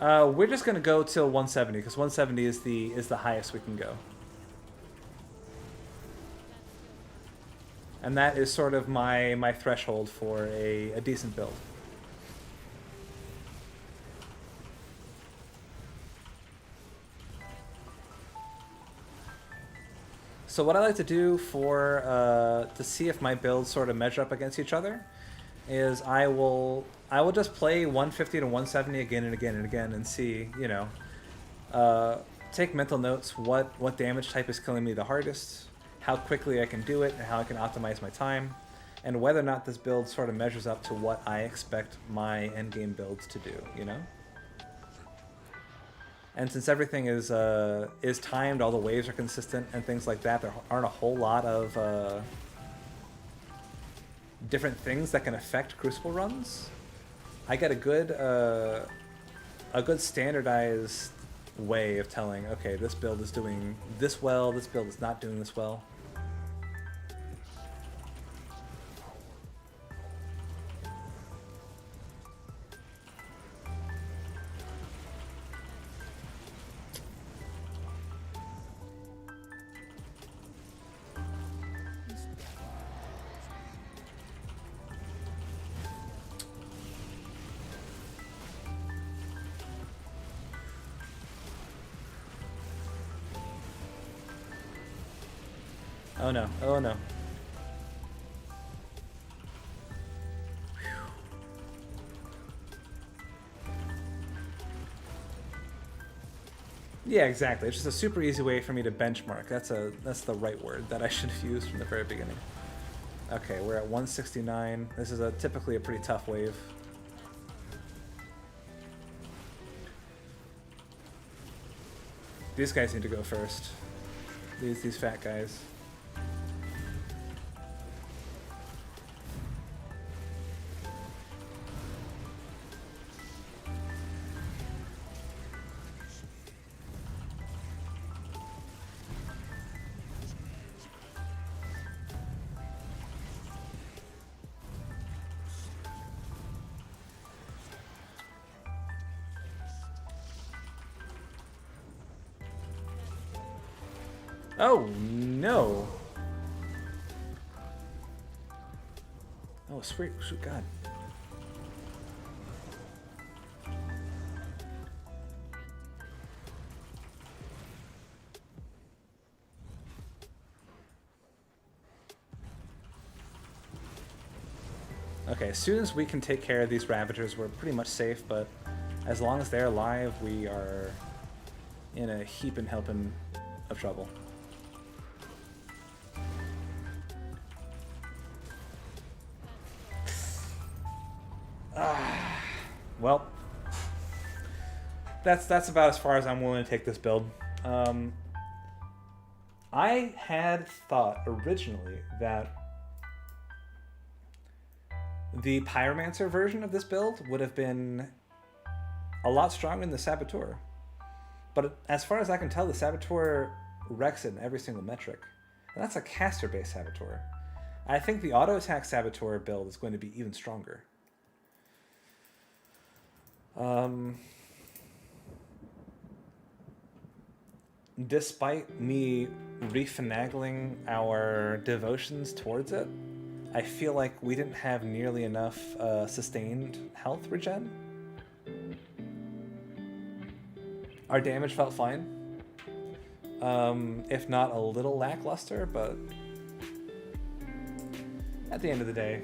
We're just gonna go till 170 because 170 is the highest we can go, and that is sort of my threshold for a decent build. So what I like to do for to see if my builds sort of measure up against each other is I will just play 150 to 170 again and again and again and see, you know, take mental notes, what damage type is killing me the hardest, how quickly I can do it, and how I can optimize my time, and whether or not this build sort of measures up to what I expect my endgame builds to do, you know? And since everything is timed, all the waves are consistent and things like that, there aren't a whole lot of different things that can affect Crucible runs. I get a good standardized way of telling, okay, this build is doing this well, this build is not doing this well. Oh no, oh no. Yeah, exactly. It's just a super easy way for me to benchmark. That's the right word that I should have used from the very beginning. Okay, we're at 169. This is typically a pretty tough wave. These guys need to go first. These fat guys. Oh, no. Oh, sweet God. Okay, as soon as we can take care of these Ravagers, we're pretty much safe, but as long as they're alive, we are in a heap and helping of trouble. Well, that's about as far as I'm willing to take this build. I had thought originally that the Pyromancer version of this build would have been a lot stronger than the Saboteur. But as far as I can tell, the Saboteur wrecks it in every single metric. And that's a caster-based Saboteur. I think the auto-attack Saboteur build is going to be even stronger. Despite me refinagling our devotions towards it, I feel like we didn't have nearly enough sustained health regen. Our damage felt fine, if not a little lackluster, but at the end of the day.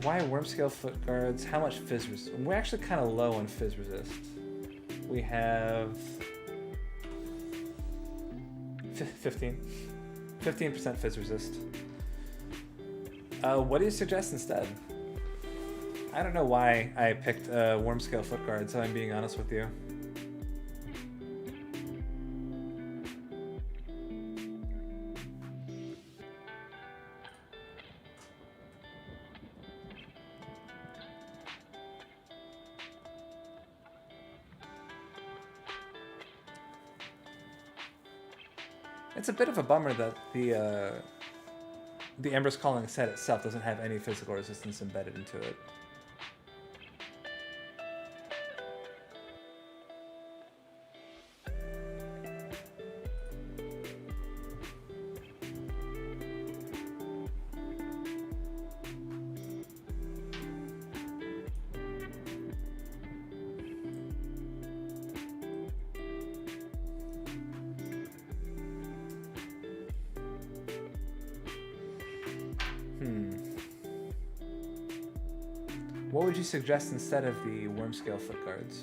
Why Wormscale Foot Guards? How much Fizz resist? We're actually kind of low on Fizz resist. We have 15% Fizz resist. What do you suggest instead? I don't know why I picked Wormscale Foot Guards, if I'm being honest with you. It's a bit of a bummer that the Ember's Calling set itself doesn't have any physical resistance embedded into it. What would you suggest instead of the Wormscale foot guards?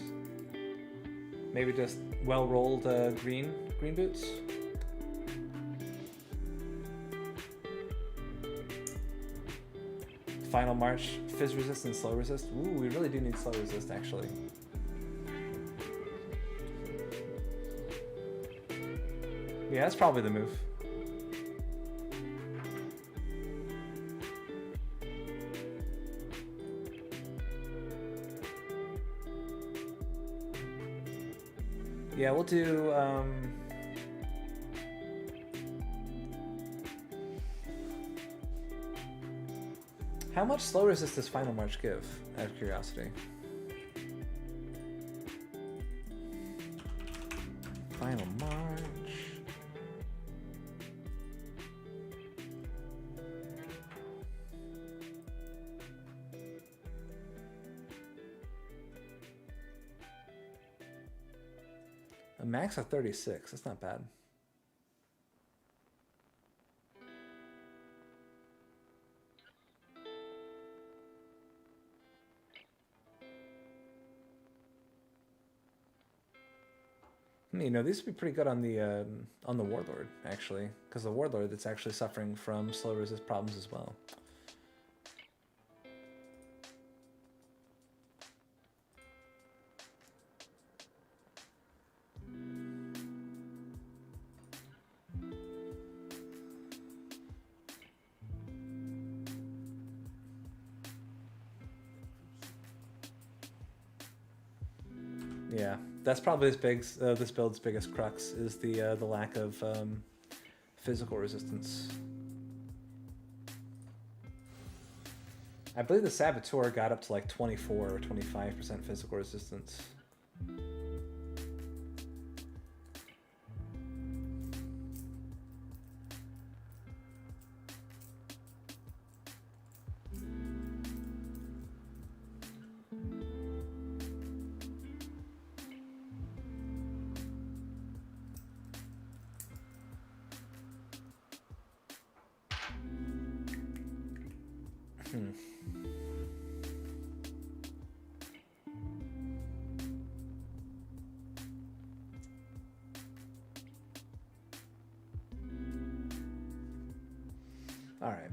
Maybe just well-rolled green boots? Final March, Fizz resist and slow resist. Ooh, we really do need slow resist, actually. Yeah, that's probably the move. Yeah, we'll do, how much slow resist does Final March give, out of curiosity? Final March. A max of 36, that's not bad. You know, these would be pretty good on the Warlord, actually, because the Warlord that's actually suffering from slow resist problems as well. Yeah, that's probably this build's biggest crux is the lack of physical resistance. I believe the Saboteur got up to like 24 or 25% physical resistance. All right.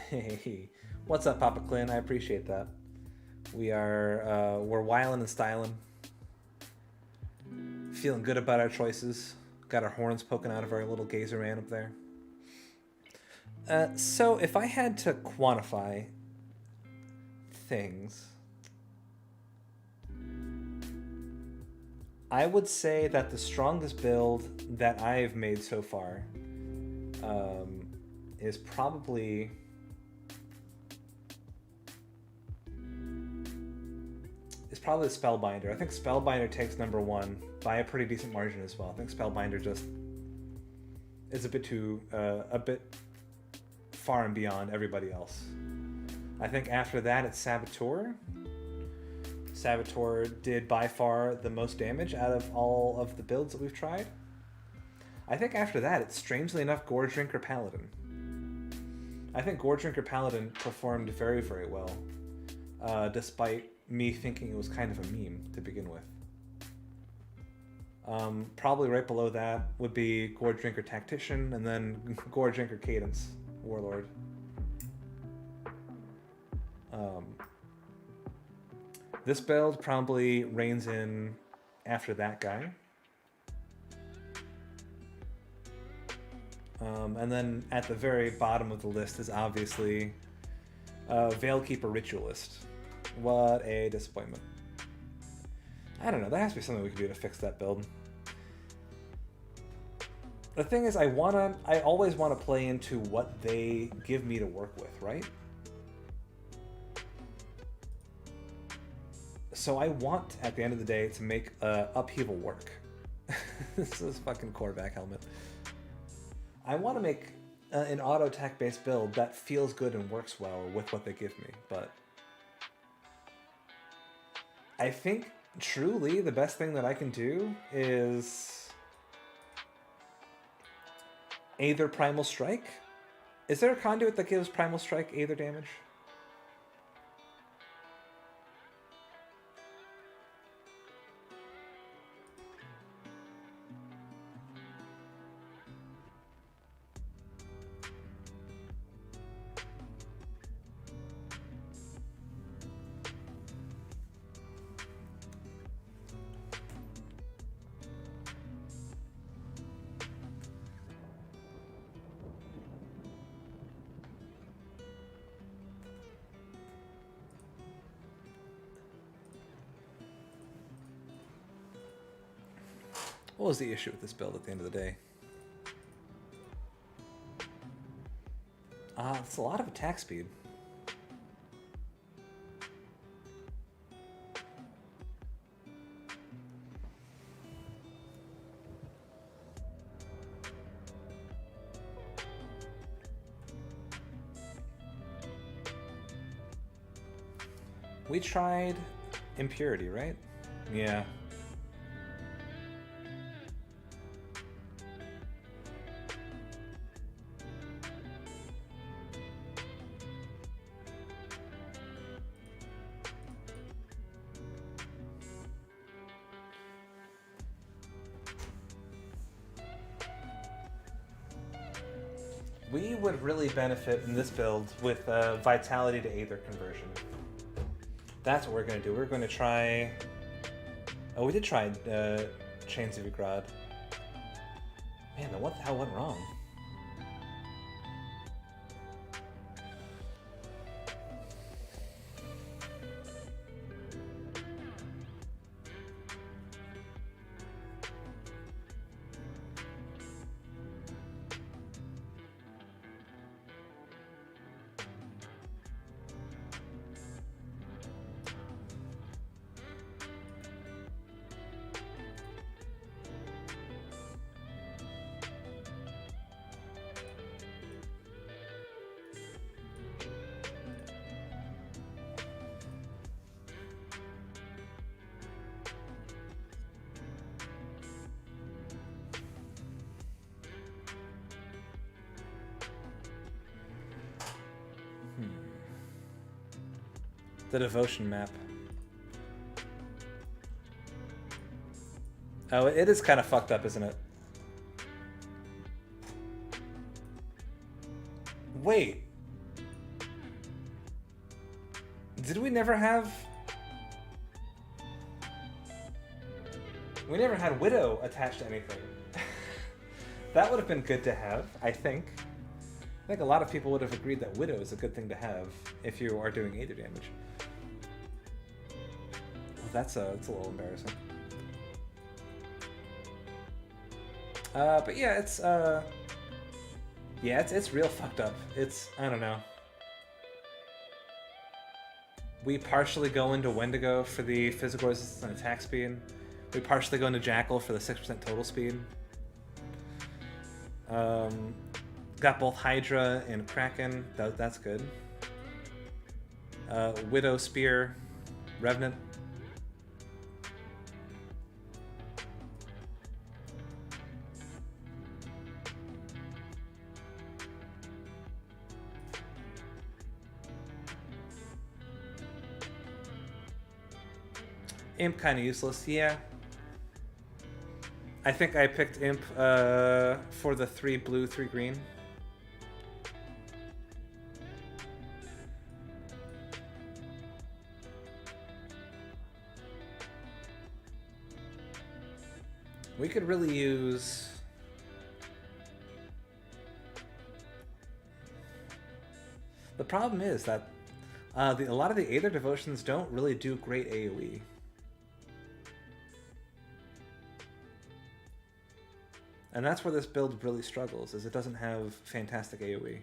Hey, what's up, Papa Clint? I appreciate that. We're wildin' and styling, feeling good about our choices. Got our horns poking out of our little gazer man up there. So if I had to quantify things, I would say that the strongest build that I've made so far is probably the Spellbinder. I think Spellbinder takes #1 by a pretty decent margin as well. I think Spellbinder just is a bit far and beyond everybody else. I think after that it's Saboteur. Saboteur did by far the most damage out of all of the builds that we've tried. I think after that it's strangely enough Gorge Drinker Paladin. I think Gorge Drinker Paladin performed very, very well, despite me thinking it was kind of a meme to begin with. Probably right below that would be Gorge Drinker Tactician, and then Gorge Drinker Cadence Warlord. This build probably reigns in after that guy. And then at the very bottom of the list is obviously Veilkeeper Ritualist. What a disappointment. I don't know, there has to be something we can do to fix that build. The thing is, I always want to play into what they give me to work with, right? So I want, at the end of the day, to make upheaval work. This is fucking Korvac helmet. I want to make an auto attack based build that feels good and works well with what they give me, but I think truly the best thing that I can do is Aether Primal Strike. Is there a conduit that gives Primal Strike Aether damage? What was the issue with this build at the end of the day? It's a lot of attack speed. We tried Impurity, right? Yeah. We would really benefit in this build with Vitality to Aether conversion. That's what we're going to do. We're going to try... Oh, we did try Chains of Ygrad. Man, then what the hell went wrong? The devotion map. Oh, it is kind of fucked up, isn't it? Wait. Did we never have... We never had Widow attached to anything. That would have been good to have, I think. I think a lot of people would have agreed that Widow is a good thing to have if you are doing Aether damage. Well, that's a little embarrassing. But yeah, it's real fucked up. I don't know. We partially go into Wendigo for the physical resistance and attack speed. We partially go into Jackal for the 6% total speed. Got both Hydra and Kraken. That's good. Widow, Spear, Revenant. Imp kind of useless, yeah. I think I picked Imp for the 3 blue, 3 green. We could really use... The problem is that a lot of the Aether devotions don't really do great AoE. And that's where this build really struggles, is it doesn't have fantastic AoE.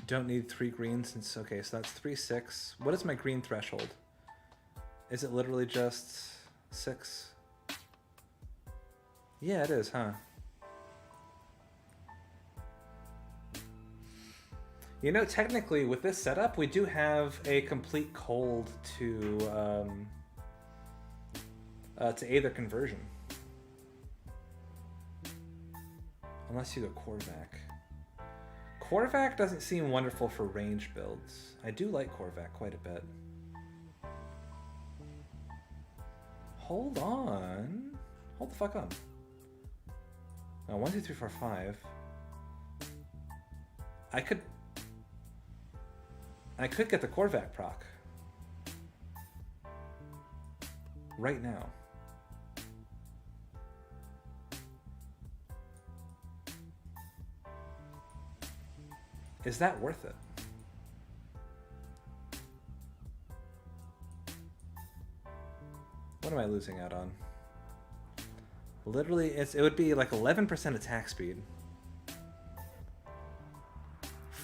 Don't need 3 greens since, okay, so that's 3, 6. What is my green threshold? Is it literally just 6? Yeah, it is, huh? You know, technically, with this setup, we do have a complete cold to Aether conversion. Unless you go Korvac. Korvac doesn't seem wonderful for range builds. I do like Korvac quite a bit. Hold on. Hold the fuck on. Oh, 1, 2, 3, 4, 5. I could get the Korvac proc. Right now. Is that worth it? What am I losing out on? Literally, it would be like 11% attack speed.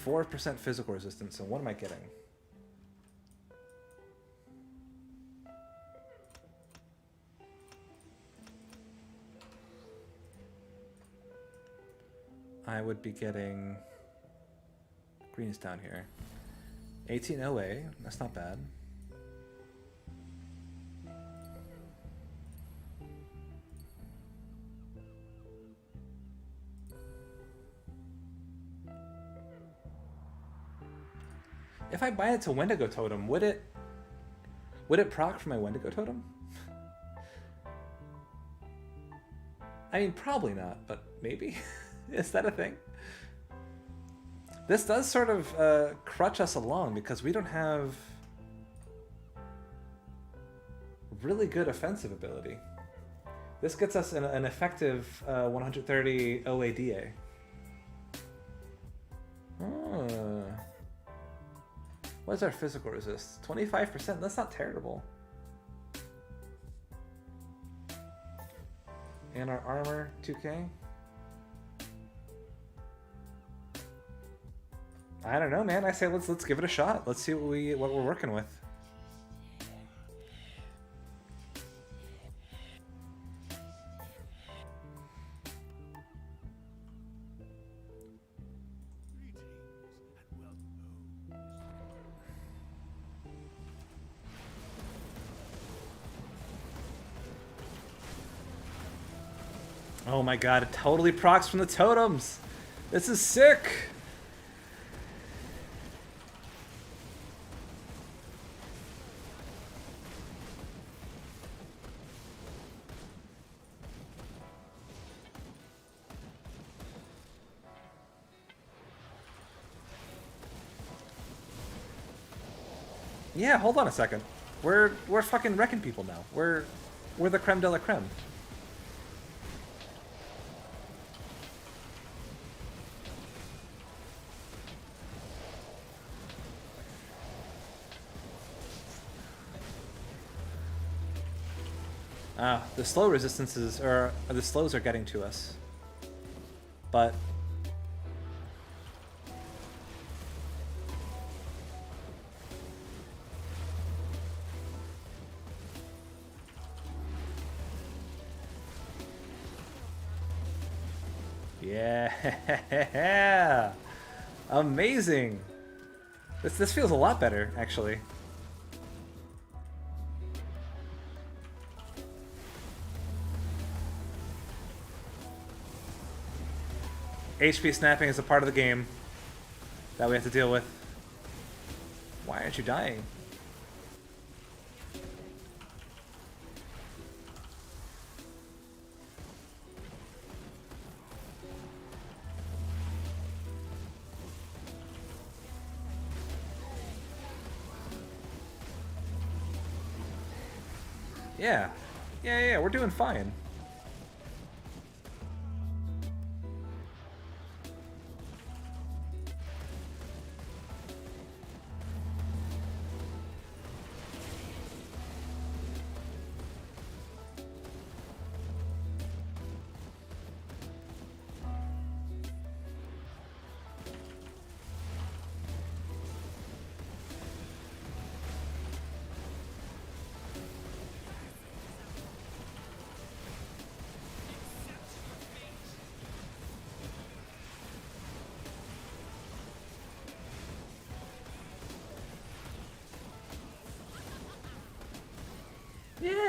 4% physical resistance, and what am I getting? I would be getting... Green's down here. 18 OA, that's not bad. If I buy it to Wendigo Totem, would it proc for my Wendigo Totem? I mean, probably not, but maybe. Is that a thing? This does sort of crutch us along because we don't have really good offensive ability. This gets us an effective 130 OADA. What is our physical resist? 25%? That's not terrible. And our armor, 2k? I don't know, man. I say let's give it a shot. Let's see what we're working with. Oh my god, it totally procs from the totems. This is sick. Yeah, hold on a second. We're fucking wrecking people now. We're the creme de la creme. The slow resistances, or the slows are getting to us. But... yeah! Amazing! This feels a lot better, actually. HP snapping is a part of the game that we have to deal with. Why aren't you dying? Yeah, we're doing fine.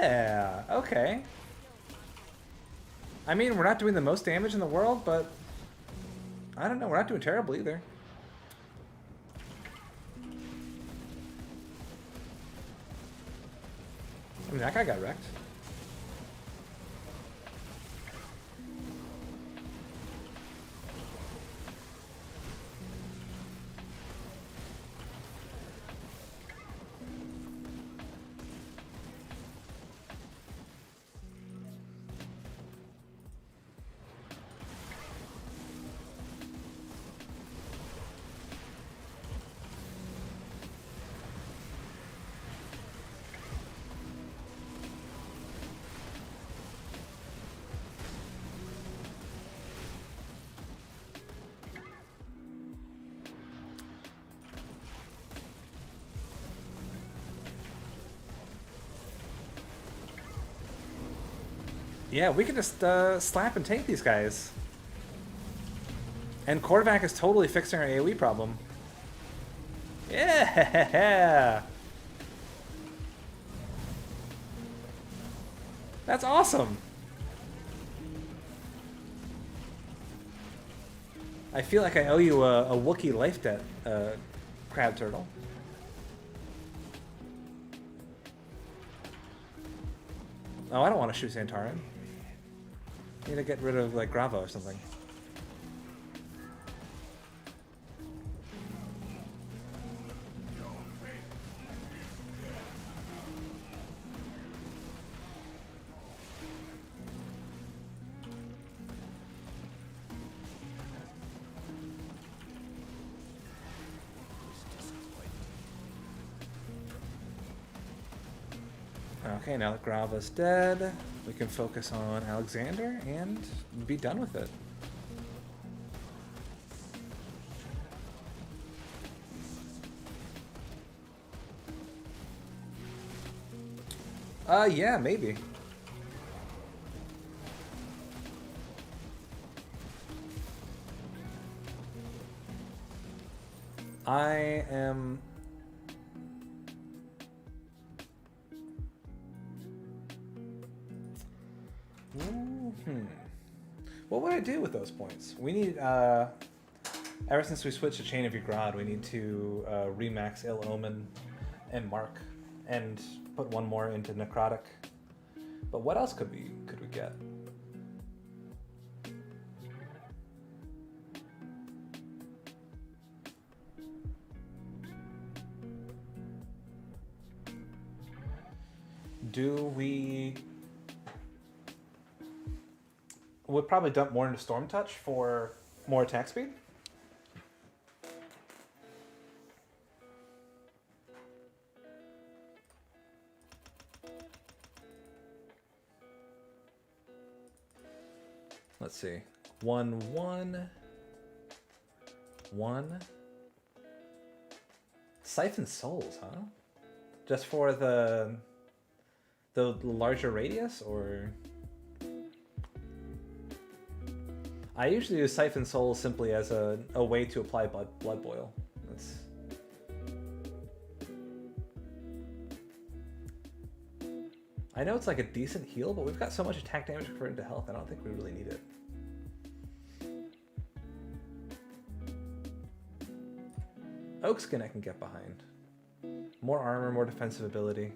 Yeah, okay. I mean, we're not doing the most damage in the world, but I don't know, we're not doing terrible either. I mean, that guy got wrecked. Yeah, we can just slap and tank these guys. And Korvac is totally fixing our AoE problem. Yeah! That's awesome! I feel like I owe you a Wookiee life debt, Crab Turtle. Oh, I don't want to shoot Santarin. Need to get rid of, like, Gravo or something. Okay, now that Grava's dead, we can focus on Alexander and be done with it. Yeah, maybe. I am... What would I do with those points? We need, ever since we switched to Chain of Ygrad, we need to remax Ill Omen and Mark, and put one more into Necrotic. But what else could we get? Do we... We'll probably dump more into Storm Touch for more attack speed. Let's see. 1, 1, 1. Siphon Souls, huh? Just for the larger radius, or... I usually use Siphon Soul simply as a way to apply Blood Boil. That's... I know it's like a decent heal, but we've got so much attack damage converted into health, I don't think we really need it. Oakskin I can get behind. More armor, more defensive ability.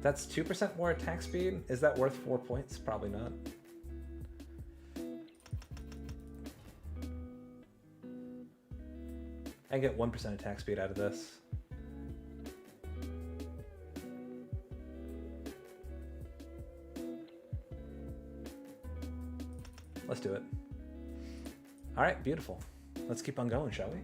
That's 2% more attack speed. Is that worth 4 points? Probably not. I get 1% attack speed out of this. Let's do it. All right, beautiful. Let's keep on going, shall we?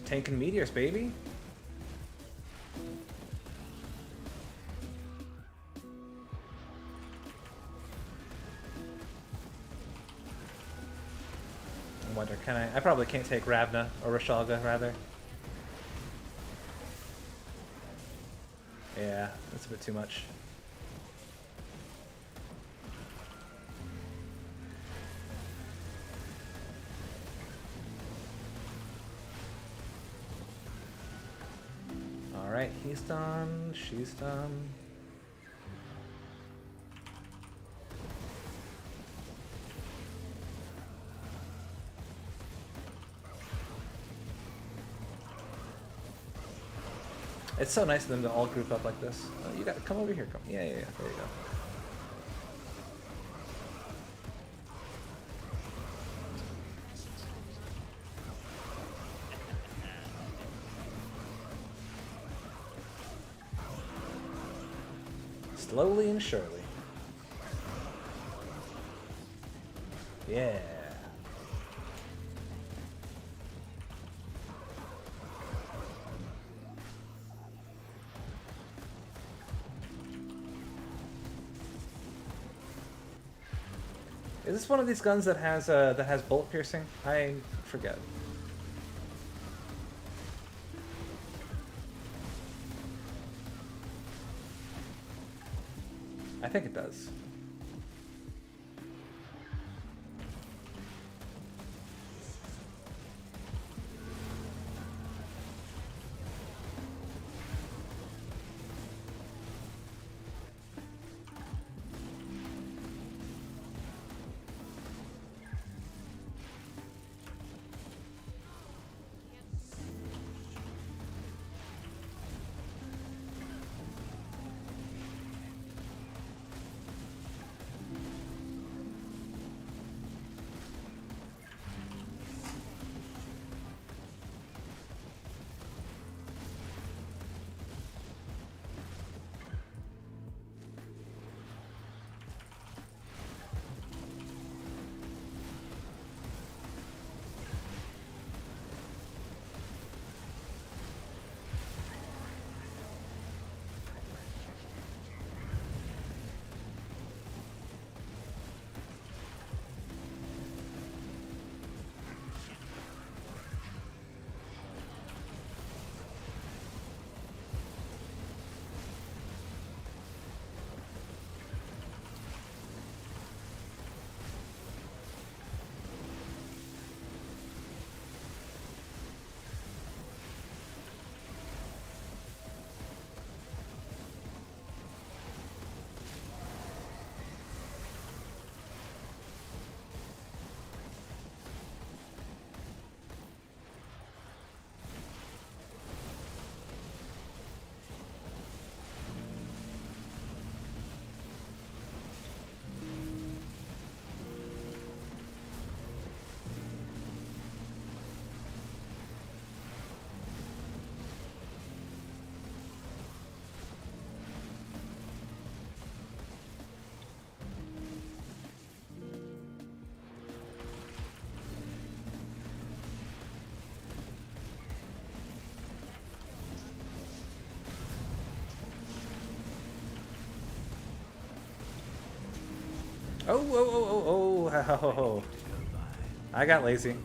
Tanking meteors, baby. wonder, can I? I probably can't take Ravna or Rashalga, rather. Yeah, that's a bit too much. Alright, he's done, she's done. It's so nice of them to all group up like this. You got to come over here. Come. Yeah. There you go. Slowly and surely. Yeah. Is this one of these guns that has bullet piercing? I forget. I think it does. Oh. I got lazy.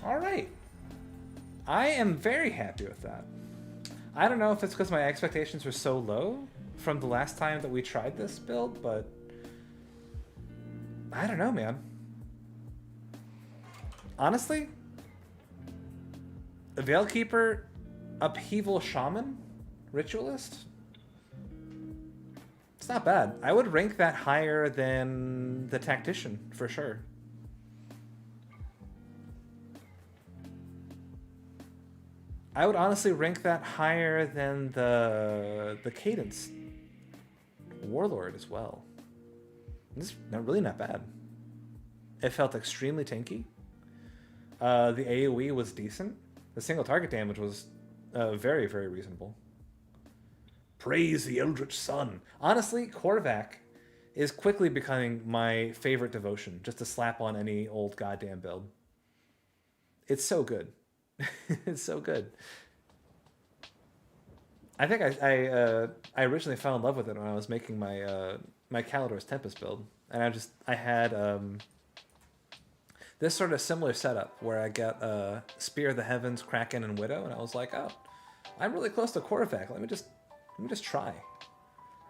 All right. I am very happy with that. I don't know if it's because my expectations were so low from the last time that we tried this build, but I don't know, man. Honestly, Veilkeeper, Upheaval Shaman, Ritualist, it's not bad. I would rank that higher than the Tactician, for sure. I would honestly rank that higher than the Cadence Warlord as well. This is really not bad. It felt extremely tanky. The AoE was decent. The single target damage was very, very reasonable. Praise the Eldritch Sun. Honestly, Korvac is quickly becoming my favorite devotion, just to slap on any old goddamn build. It's so good. It's so good. I think I originally fell in love with it when I was making my my Calidor's Tempest build, and I had this sort of similar setup where I got Spear of the Heavens, Kraken, and Widow, and I was like, oh, I'm really close to Korvac. Let me just try.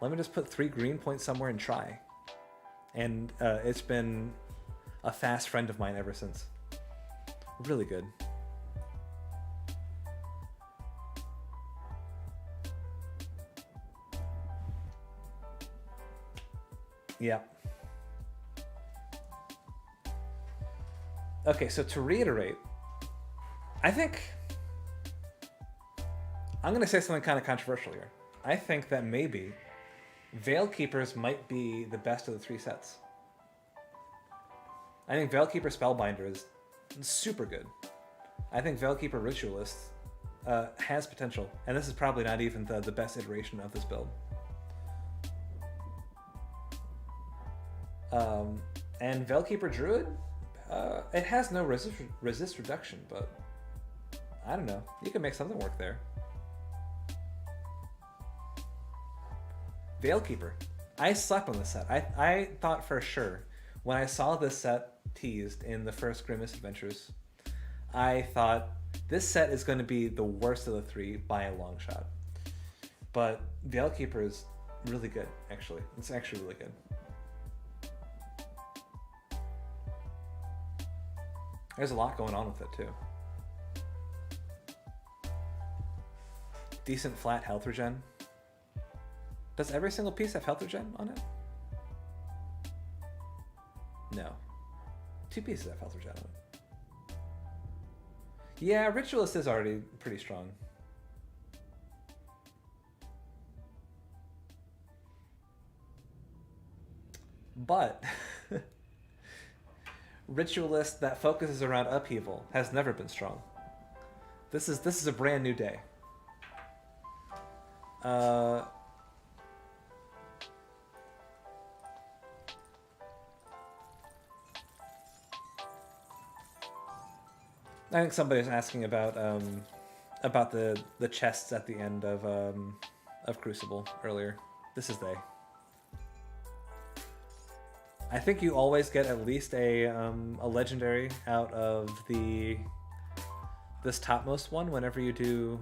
Let me just put 3 green points somewhere and try. And it's been a fast friend of mine ever since. Really good. Yeah. Okay, so to reiterate, I think I'm going to say something kind of controversial here. I think that maybe Veilkeepers might be the best of the 3 sets. I think Veilkeeper Spellbinder is super good. I think Veilkeeper Ritualist has potential, and this is probably not even the best iteration of this build. And Veilkeeper Druid, it has no resist reduction, but I don't know. You can make something work there. Veilkeeper. I slept on this set. I thought for sure when I saw this set teased in the first Grimace Adventures, I thought this set is going to be the worst of the 3 by a long shot. But Veilkeeper is really good, actually. It's actually really good. There's a lot going on with it, too. Decent flat health regen. Does every single piece have health regen on it? No. 2 pieces have health regen on it. Yeah, Ritualist is already pretty strong. But Ritualist that focuses around upheaval has never been strong. This is a brand new day. I think somebody's asking about the chests at the end of Crucible earlier. This is they. I think you always get at least a legendary out of this topmost one whenever you do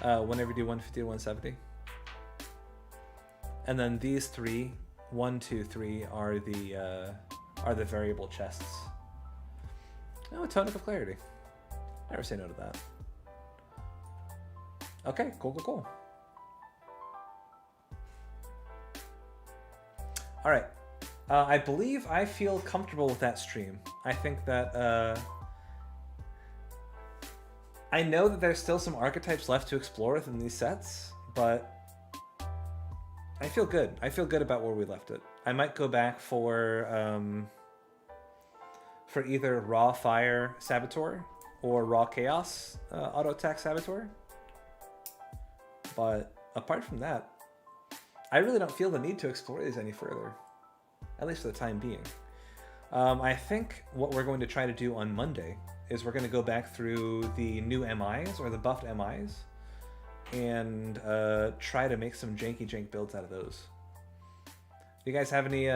whenever you do 150 to 170. And then these 3, 1, 2, 3 are the variable chests. Oh, a Tonic of Clarity. Never say no to that. Okay, cool. All right. I believe I feel comfortable with that stream. I think that I know that there's still some archetypes left to explore within these sets, but I feel good. I feel good about where we left it. I might go back for either Raw Fire Saboteur or Raw Chaos Auto Attack Saboteur. But apart from that, I really don't feel the need to explore these any further, at least for the time being. I think what we're going to try to do on Monday is we're going to go back through the new MIs, or the buffed MIs, and try to make some jank builds out of those. Do you guys have any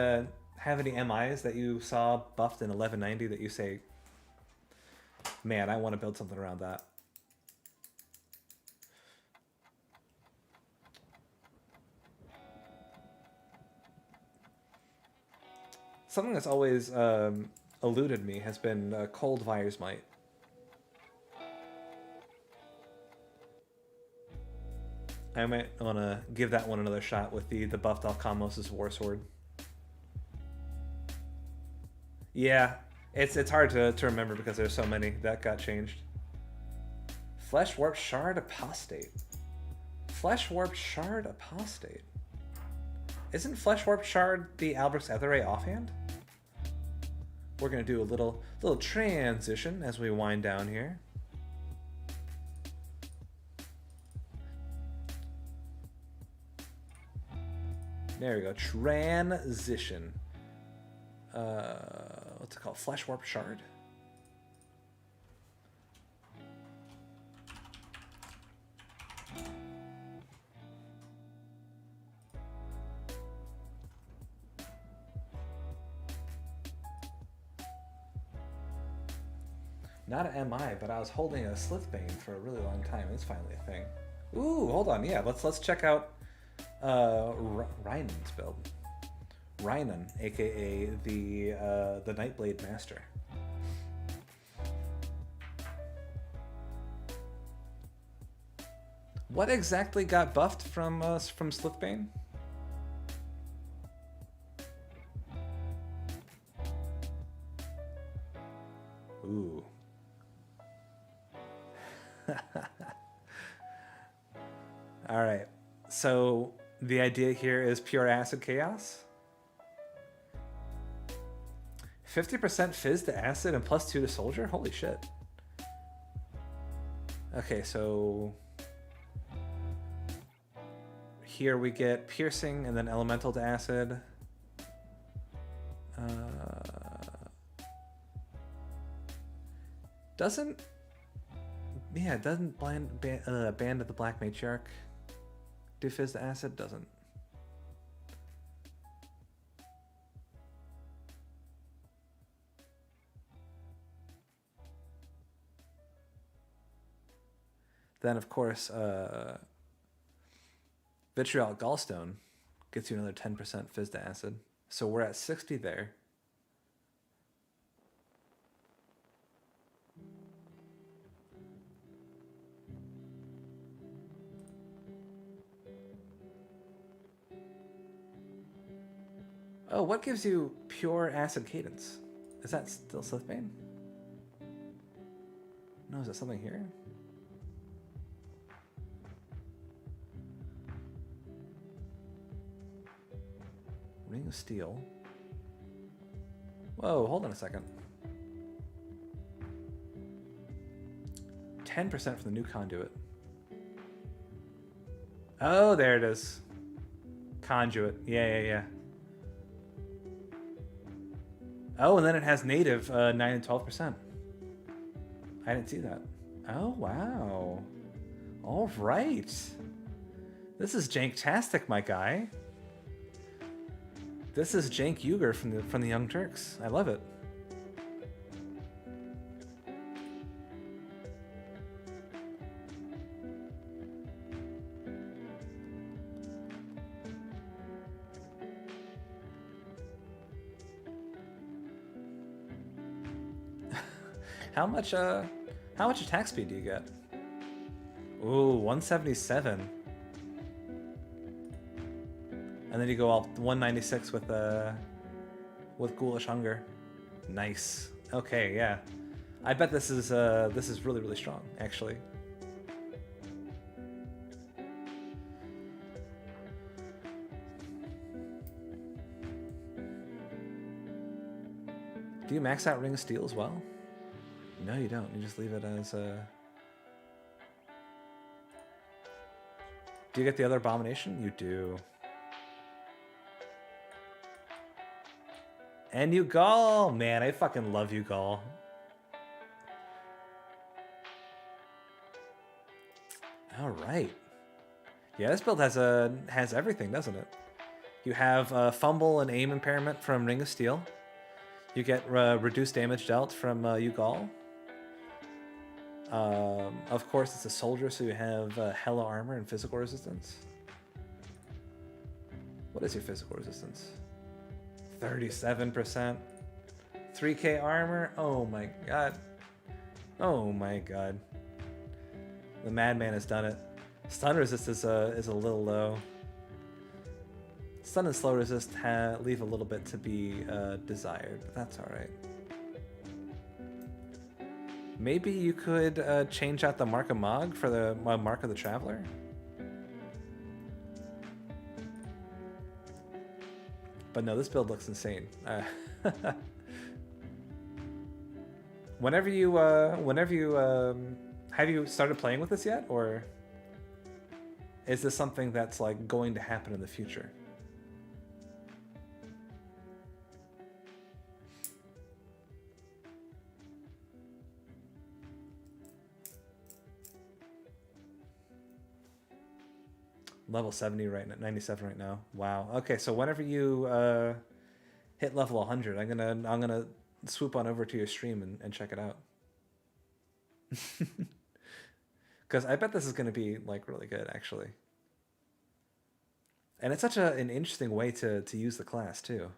have any MIs that you saw buffed in 1190 that you say, man, I want to build something around that? Something that's always eluded me has been Cold Vire's Might. I might want to give that one another shot with the buffed off Kamos' War Sword. Yeah, it's hard to remember because there's so many that got changed. Flesh Warp Shard Apostate. Flesh Warp Shard Apostate. Isn't Flesh Warp Shard the Albert's Etherray offhand? We're gonna do a little transition as we wind down here. There we go. Transition. What's it called? Flesh Warp Shard. Not an MI, but I was holding a Slithbane for a really long time. It's finally a thing. Ooh, hold on. Yeah, let's check out Rhinan's build. Rhinan, aka the Nightblade Master. What exactly got buffed from Slithbane? Ooh. All right. So the idea here is pure acid chaos. 50% fizz to acid and +2 to soldier? Holy shit. Okay, so here we get piercing and then elemental to acid. Doesn't Band of the Black Matriarch do fizz to acid? Doesn't. Then, of course, Vitriolic Gallstone gets you another 10% fizz to acid. So we're at 60 there. Oh, what gives you pure acid cadence? Is that still Slithbane? No, is that something here? Ring of Steel. Whoa, hold on a second. 10% for the new conduit. Oh, there it is. Conduit. Yeah. Oh, and then it has native 9 and 12%. I didn't see that. Oh, wow. All right. This is Janktastic, my guy. This is Jank Uger from the Young Turks. I love it. How much attack speed do you get? Ooh, 177. And then you go all 196 with Ghoulish Hunger. Nice. Okay, yeah. I bet this is really, really strong, actually. Do you max out Ring of Steel as well? No, you don't. You just leave it as a... Do you get the other Abomination? You do. And Ugal! Man, I fucking love Ugal. Alright. Yeah, this build has everything, doesn't it? You have fumble and aim impairment from Ring of Steel. You get reduced damage dealt from Ugal. Of course, it's a soldier, so you have hella armor and physical resistance. What is your physical resistance? 37%. 3k armor? Oh my god. Oh my god. The madman has done it. Stun resist is a little low. Stun and slow resist leave a little bit to be desired, but that's alright. Maybe you could change out the Mark of Mog for the Mark of the Traveler? But no, this build looks insane. Whenever you have you started playing with this yet, or is this something that's like going to happen in the future? Level 70 right now, 97 right now. Wow. Okay, so whenever you hit level 100, I'm gonna swoop on over to your stream and check it out. Because I bet this is gonna be like really good, actually. And it's such an interesting way to use the class too.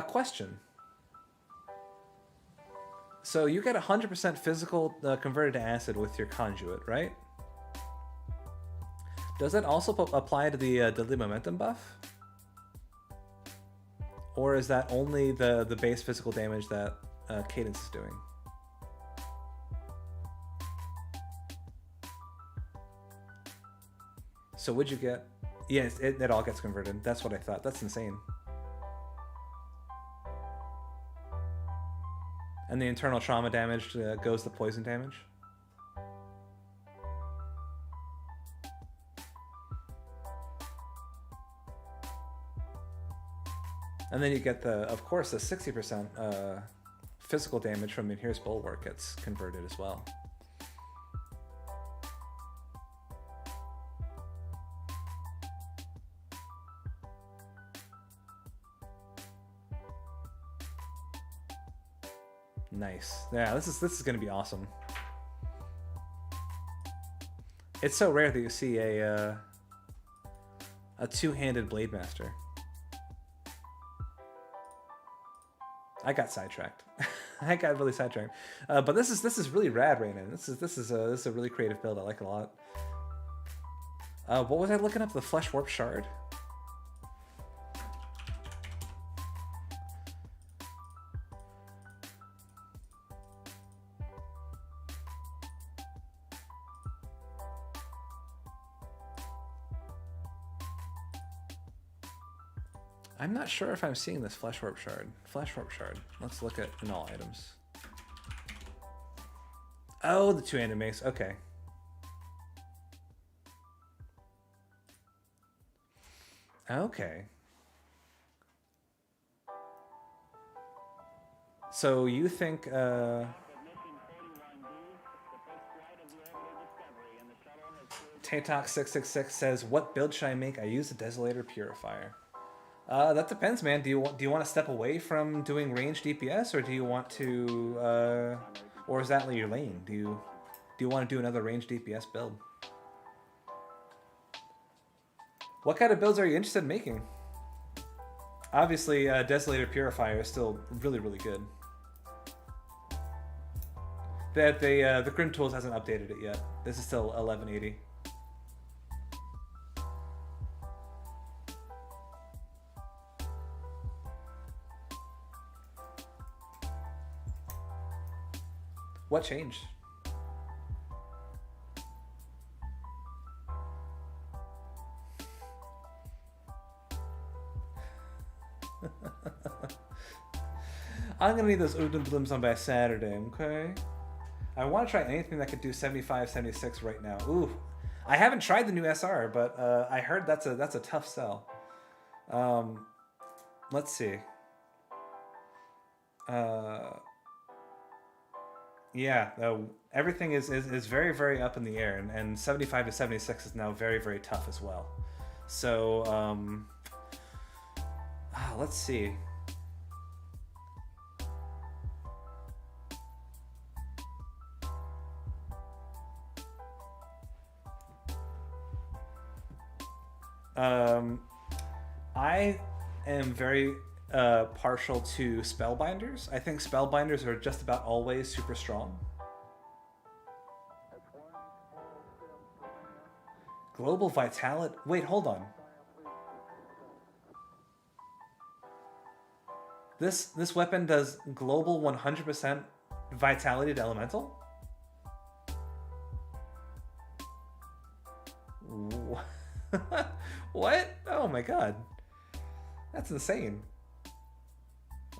Question. So you get 100% physical converted to acid with your conduit, right? Does that also apply to the deadly momentum buff? Or is that only the base physical damage that Cadence is doing? So would you get... Yes, it all gets converted. That's what I thought. That's insane. And the internal trauma damage goes to poison damage. And then you get of course, the 60% physical damage from Minhir's Bulwark gets converted as well. Nice. Yeah, this is gonna be awesome. It's so rare that you see a two-handed Blade Master. I got sidetracked. I got really sidetracked. But this is really rad right now. This is a really creative build. I like it a lot. What was I looking up? The Flesh Warp Shard. I'm not sure if I'm seeing this Flesh Warp Shard. Flesh Warp Shard. Let's look at in all items. Oh, the two-handed mace. Okay. Okay. So you think Tatok666 says, "What build should I make? I use the Desolator Purifier." That depends, man. Do you want to step away from doing ranged DPS, or do you want to, or is that like your lane? Do you want to do another ranged DPS build? What kind of builds are you interested in making? Obviously, Desolator Purifier is still really, really good. The Grim Tools hasn't updated it yet. This is still 1180. What changed? I'm gonna need those Udon Blooms on by Saturday, okay? I want to try anything that could do 75, 76 right now. Ooh, I haven't tried the new SR, but I heard that's a tough sell. Let's see. Yeah, everything is very, very up in the air, and 75 to 76 is now very, very tough as well. So, let's see. I am very partial to Spellbinders. I think Spellbinders are just about always super strong. Global Vitality. Wait, hold on. This weapon does global 100% vitality to elemental? What? Oh my god. That's insane.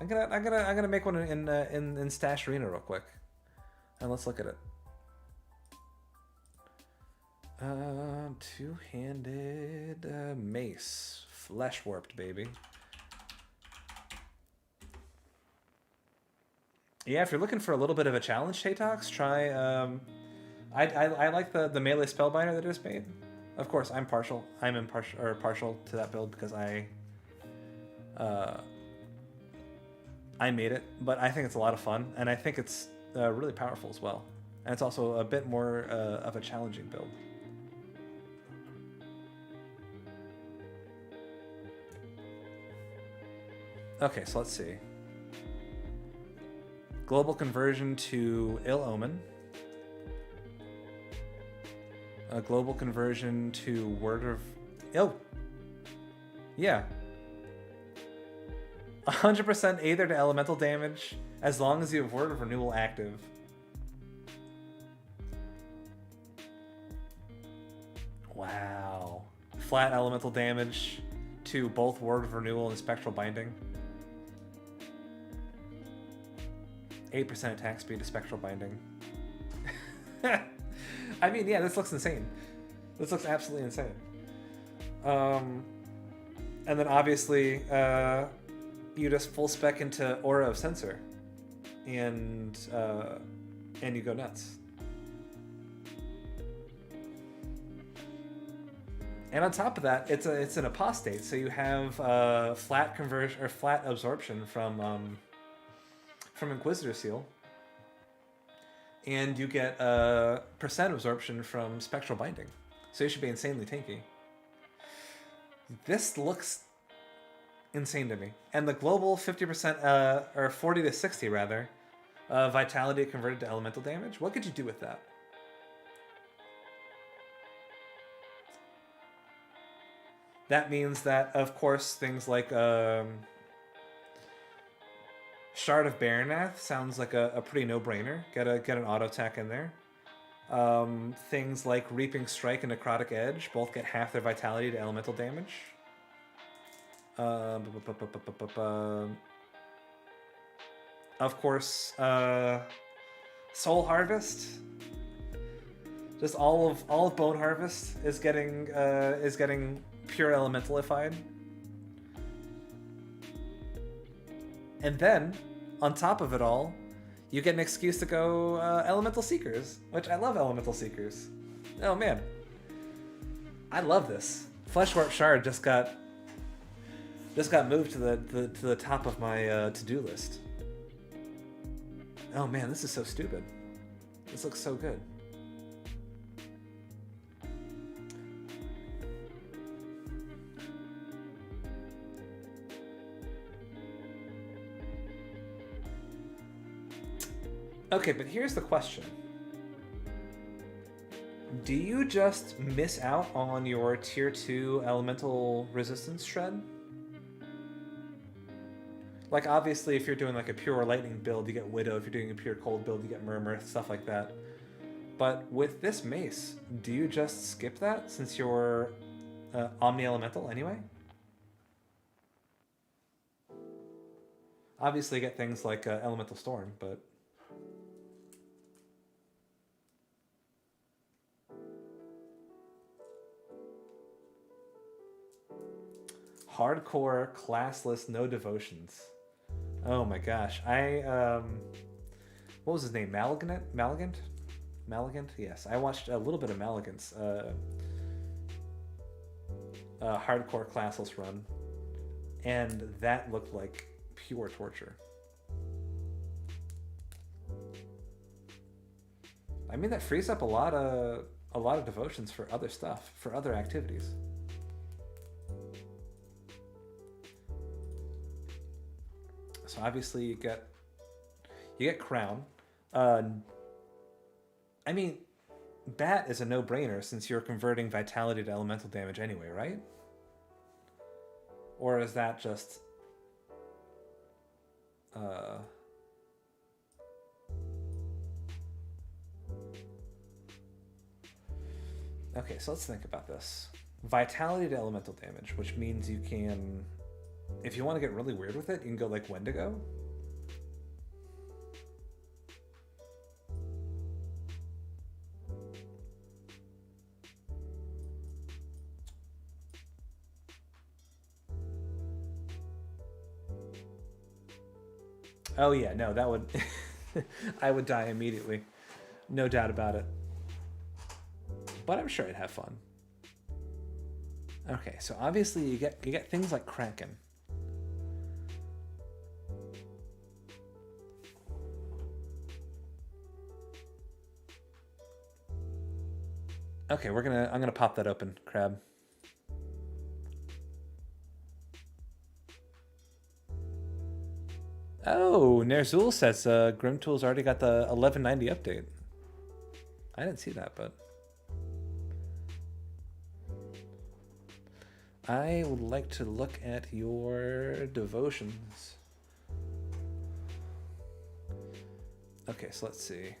I'm gonna make one in Stash Arena real quick. And let's look at it. Two-handed mace. Flesh warped, baby. Yeah, if you're looking for a little bit of a challenge, Tatox, try I like the melee spellbinder that I just made. Of course, I'm partial to that build because I made it, but I think it's a lot of fun, and I think it's really powerful as well. And it's also a bit more of a challenging build. Okay, so let's see. Global conversion to Ill Omen. A global conversion to Word of... Oh! Yeah. 100% Aether to elemental damage as long as you have Word of Renewal active. Wow. Flat elemental damage to both Word of Renewal and Spectral Binding. 8% attack speed to Spectral Binding. I mean, yeah, this looks insane. This looks absolutely insane. And then obviously, you just full spec into Aura of Sensor, and you go nuts. And on top of that, it's an apostate, so you have flat conversion or flat absorption from Inquisitor Seal. And you get percent absorption from Spectral Binding. So you should be insanely tanky. This looks insane to me. And the global 50%, or 40 to 60 rather, vitality converted to elemental damage. What could you do with that? That means that, of course, things like Shard of Baranath sounds like a pretty no-brainer. Get an auto attack in there. Things like Reaping Strike and Necrotic Edge both get half their vitality to elemental damage. Of course, Soul Harvest. Just all of Bone Harvest is getting pure elementalified. And then, on top of it all, you get an excuse to go Elemental Seekers, which I love Elemental Seekers. Oh man, I love this. Fleshwarp Shard just got moved to the top of my to-do list. Oh man, this is so stupid. This looks so good. Okay, but here's the question. Do you just miss out on your tier 2 elemental resistance shred? Like, obviously, if you're doing like a pure lightning build, you get Widow. If you're doing a pure cold build, you get Murmur, stuff like that. But with this mace, do you just skip that since you're omni-elemental anyway? Obviously, you get things like Elemental Storm, but... Hardcore, classless, no devotions. Oh my gosh. Well, what was his name? Maligant? Yes, I watched a little bit of Maligant's hardcore classless run, and that looked like pure torture. I mean, that frees up a lot of devotions for other stuff, for other activities. So obviously you get Crown. I mean, Bat is a no-brainer since you're converting Vitality to elemental damage anyway, right? Or is that just... Okay, so let's think about this. Vitality to elemental damage, which means you can... If you want to get really weird with it, you can go like Wendigo. Oh yeah, no, that would... I would die immediately. No doubt about it. But I'm sure I'd have fun. Okay, so obviously you get things like Kraken. Okay, I'm gonna pop that open, Crab. Oh, Nerzul says Grimtool's already got the 1190 update. I didn't see that, but I would like to look at your devotions. Okay, so let's see.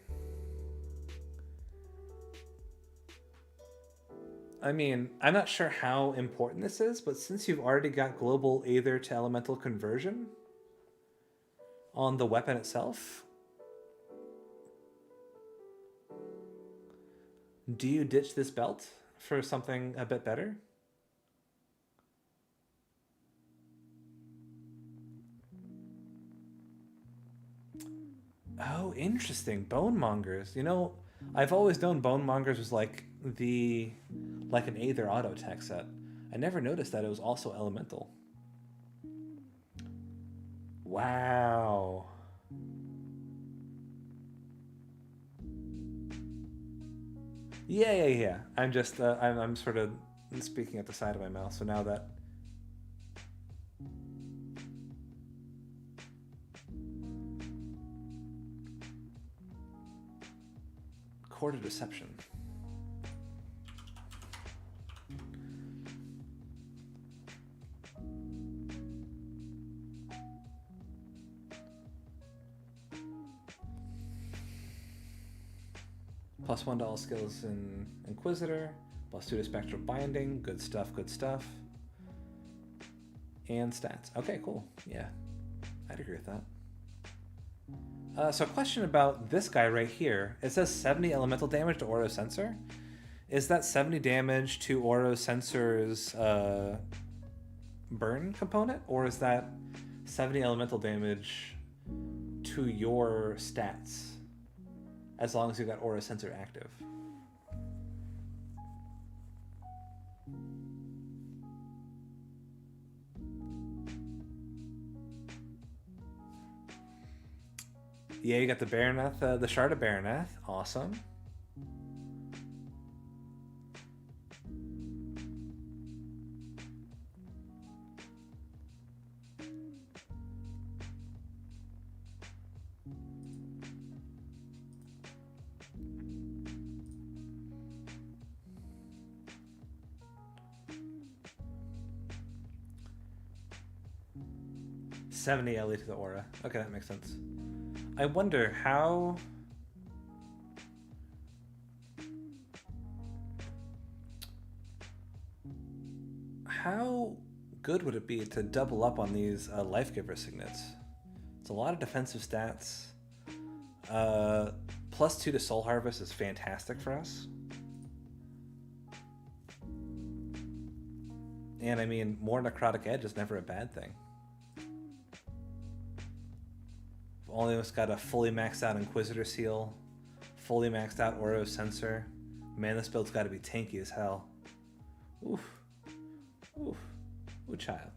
I mean, I'm not sure how important this is, but since you've already got global Aether to elemental conversion on the weapon itself, do you ditch this belt for something a bit better? Oh, interesting. Bonemongers. You know, I've always known Bonemongers was like an Aether auto tech set. I never noticed that it was also elemental. Wow. Yeah. I'm just I'm sort of speaking at the side of my mouth. So now that Court of Deception. +1 to all skills in Inquisitor, +2 to Spectral Binding, good stuff. And stats. Okay, cool. Yeah, I'd agree with that. So a question about this guy right here. It says 70 elemental damage to Oro Sensor. Is that 70 damage to Oro Sensor's burn component? Or is that 70 elemental damage to your stats? As long as you got Aura Sensor active. Yeah, you got the Baronath, the Shard of Baronath. Awesome. $70 LE to the aura. Okay, that makes sense. I wonder how good would it be to double up on these Life Giver signets? It's a lot of defensive stats. +2 to Soul Harvest is fantastic for us. And I mean, more Necrotic Edge is never a bad thing. Almost got a fully maxed out Inquisitor Seal, fully maxed out Aura of Sensor. Man, this build's got to be tanky as hell. Oof. Oof. Ooh, child.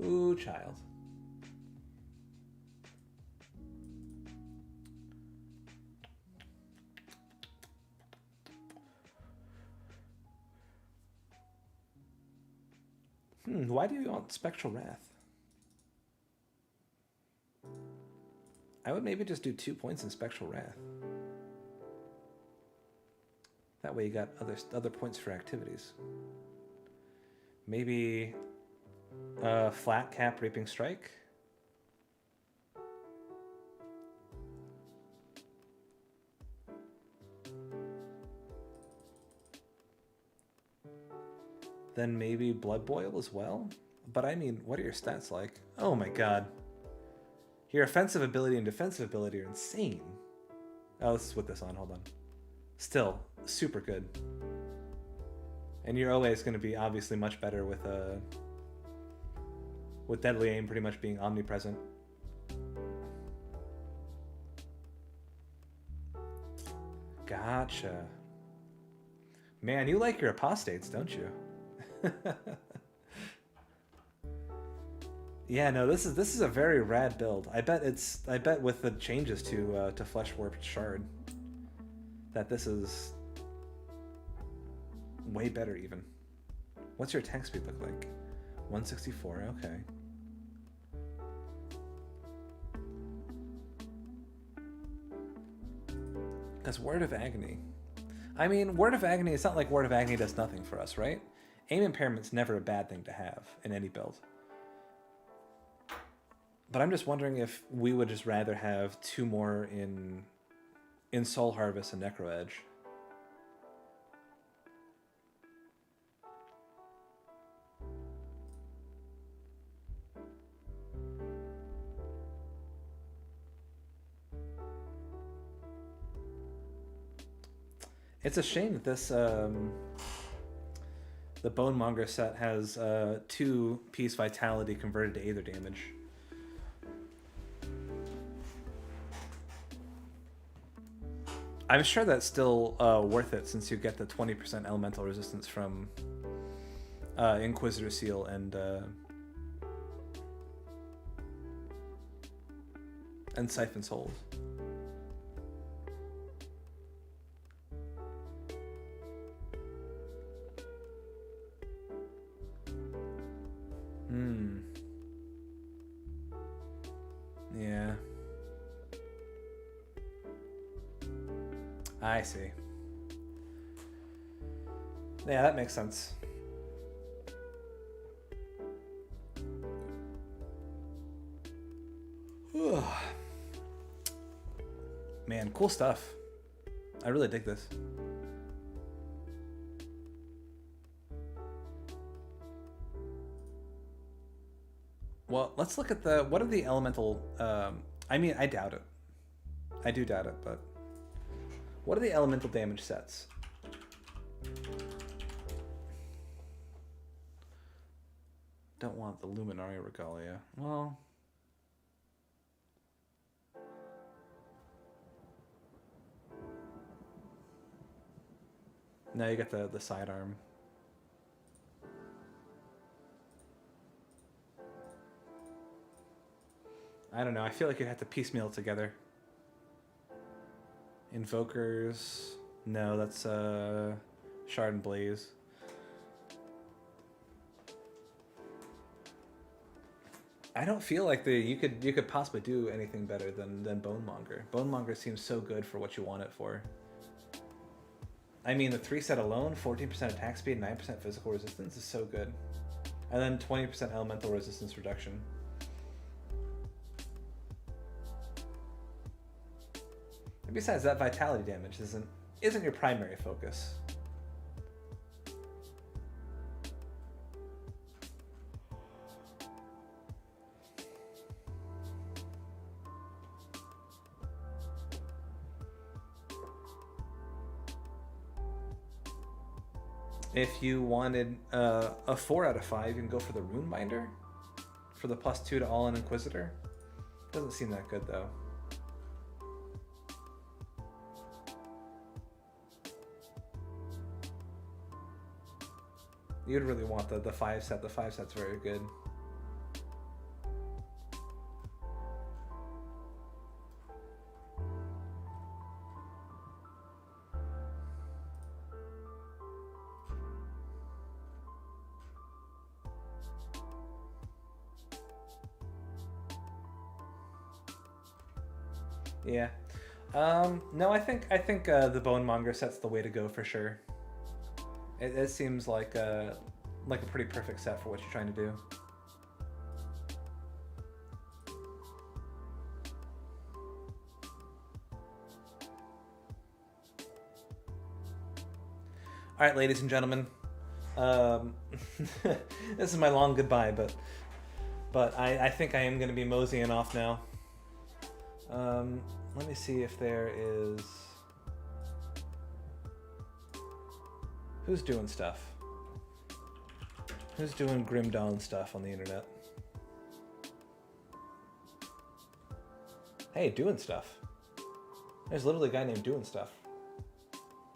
Ooh, child. Why do you want Spectral Wrath? I would maybe just do 2 points in Spectral Wrath. That way you got other points for activities. Maybe flat cap Reaping Strike. Then maybe Blood Boil as well. But I mean, what are your stats like? Oh my god. Your offensive ability and defensive ability are insane. Oh, let's put this on. Hold on. Still, super good. And your OA is going to be obviously much better with Deadly Aim pretty much being omnipresent. Gotcha. Man, you like your apostates, don't you? Yeah, no, this is a very rad build. I bet with the changes to Flesh Warped Shard that this is way better even. What's your attack speed look like? 164, okay. That's Word of Agony. I mean, Word of Agony, it's not like Word of Agony does nothing for us, right? Aim impairment's never a bad thing to have in any build. But I'm just wondering if we would just rather have 2 more in Soul Harvest and Necro Edge. It's a shame that this the Bonemonger set has 2 piece vitality converted to Aether damage. I'm sure that's still worth it since you get the 20% elemental resistance from Inquisitor Seal and Siphon Souls. Yeah. I see. Yeah, that makes sense. Man, cool stuff. I really dig this. Well, let's look at what are the elemental... I mean, I doubt it. I do doubt it, but... What are the elemental damage sets? Don't want the Luminaria Regalia. Well... No, you got the sidearm. I don't know. I feel like you'd have to piecemeal it together. Invokers. No, that's Shard and Blaze. I don't feel like you could possibly do anything better than Bonemonger. Bonemonger seems so good for what you want it for. I mean, the 3 set alone, 14% attack speed, 9% physical resistance is so good. And then 20% elemental resistance reduction. And besides that, vitality damage isn't your primary focus. If you wanted a 4 out of 5, you can go for the Runebinder for the +2 to all-in Inquisitor. Doesn't seem that good though. You'd really want the 5 set. The 5 set's very good. Yeah. No, I think the Bonemonger set's the way to go for sure. It seems like a pretty perfect set for what you're trying to do. All right, ladies and gentlemen. This is my long goodbye, but I think I am going to be moseying off now. Let me see if there is... Who's doing stuff? Who's doing Grim Dawn stuff on the internet? Hey, doing stuff. There's literally a guy named Doing Stuff.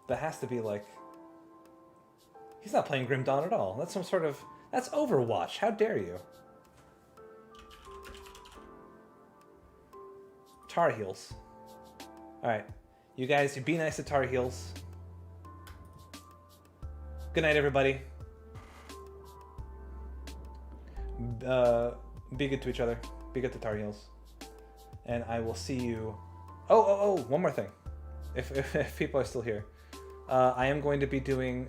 That has to be like... He's not playing Grim Dawn at all. That's some sort of... That's Overwatch. How dare you? Tar Heels. Alright. You guys, you be nice to Tar Heels. Good night, everybody. Be good to each other. Be good to Tar Heels. And I will see you... Oh, one more thing. If people are still here. I am going to be doing...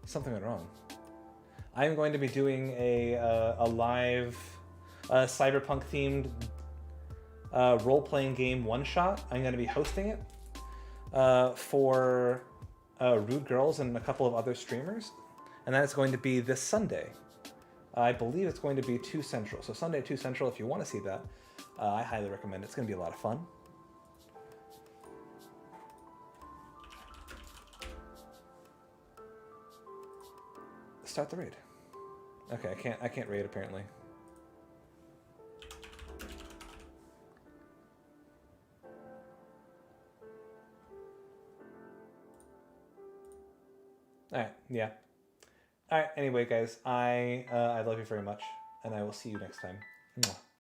something went wrong. I am going to be doing a live cyberpunk-themed role-playing game one-shot. I'm going to be hosting it for Rude Girls and a couple of other streamers. And that is going to be this Sunday. I believe it's going to be 2 Central. So Sunday 2 Central, if you want to see that, I highly recommend it. It's going to be a lot of fun. Start the raid. Okay, I can't raid apparently. Alright, yeah. Alright, anyway guys, I love you very much, and I will see you next time. Mwah.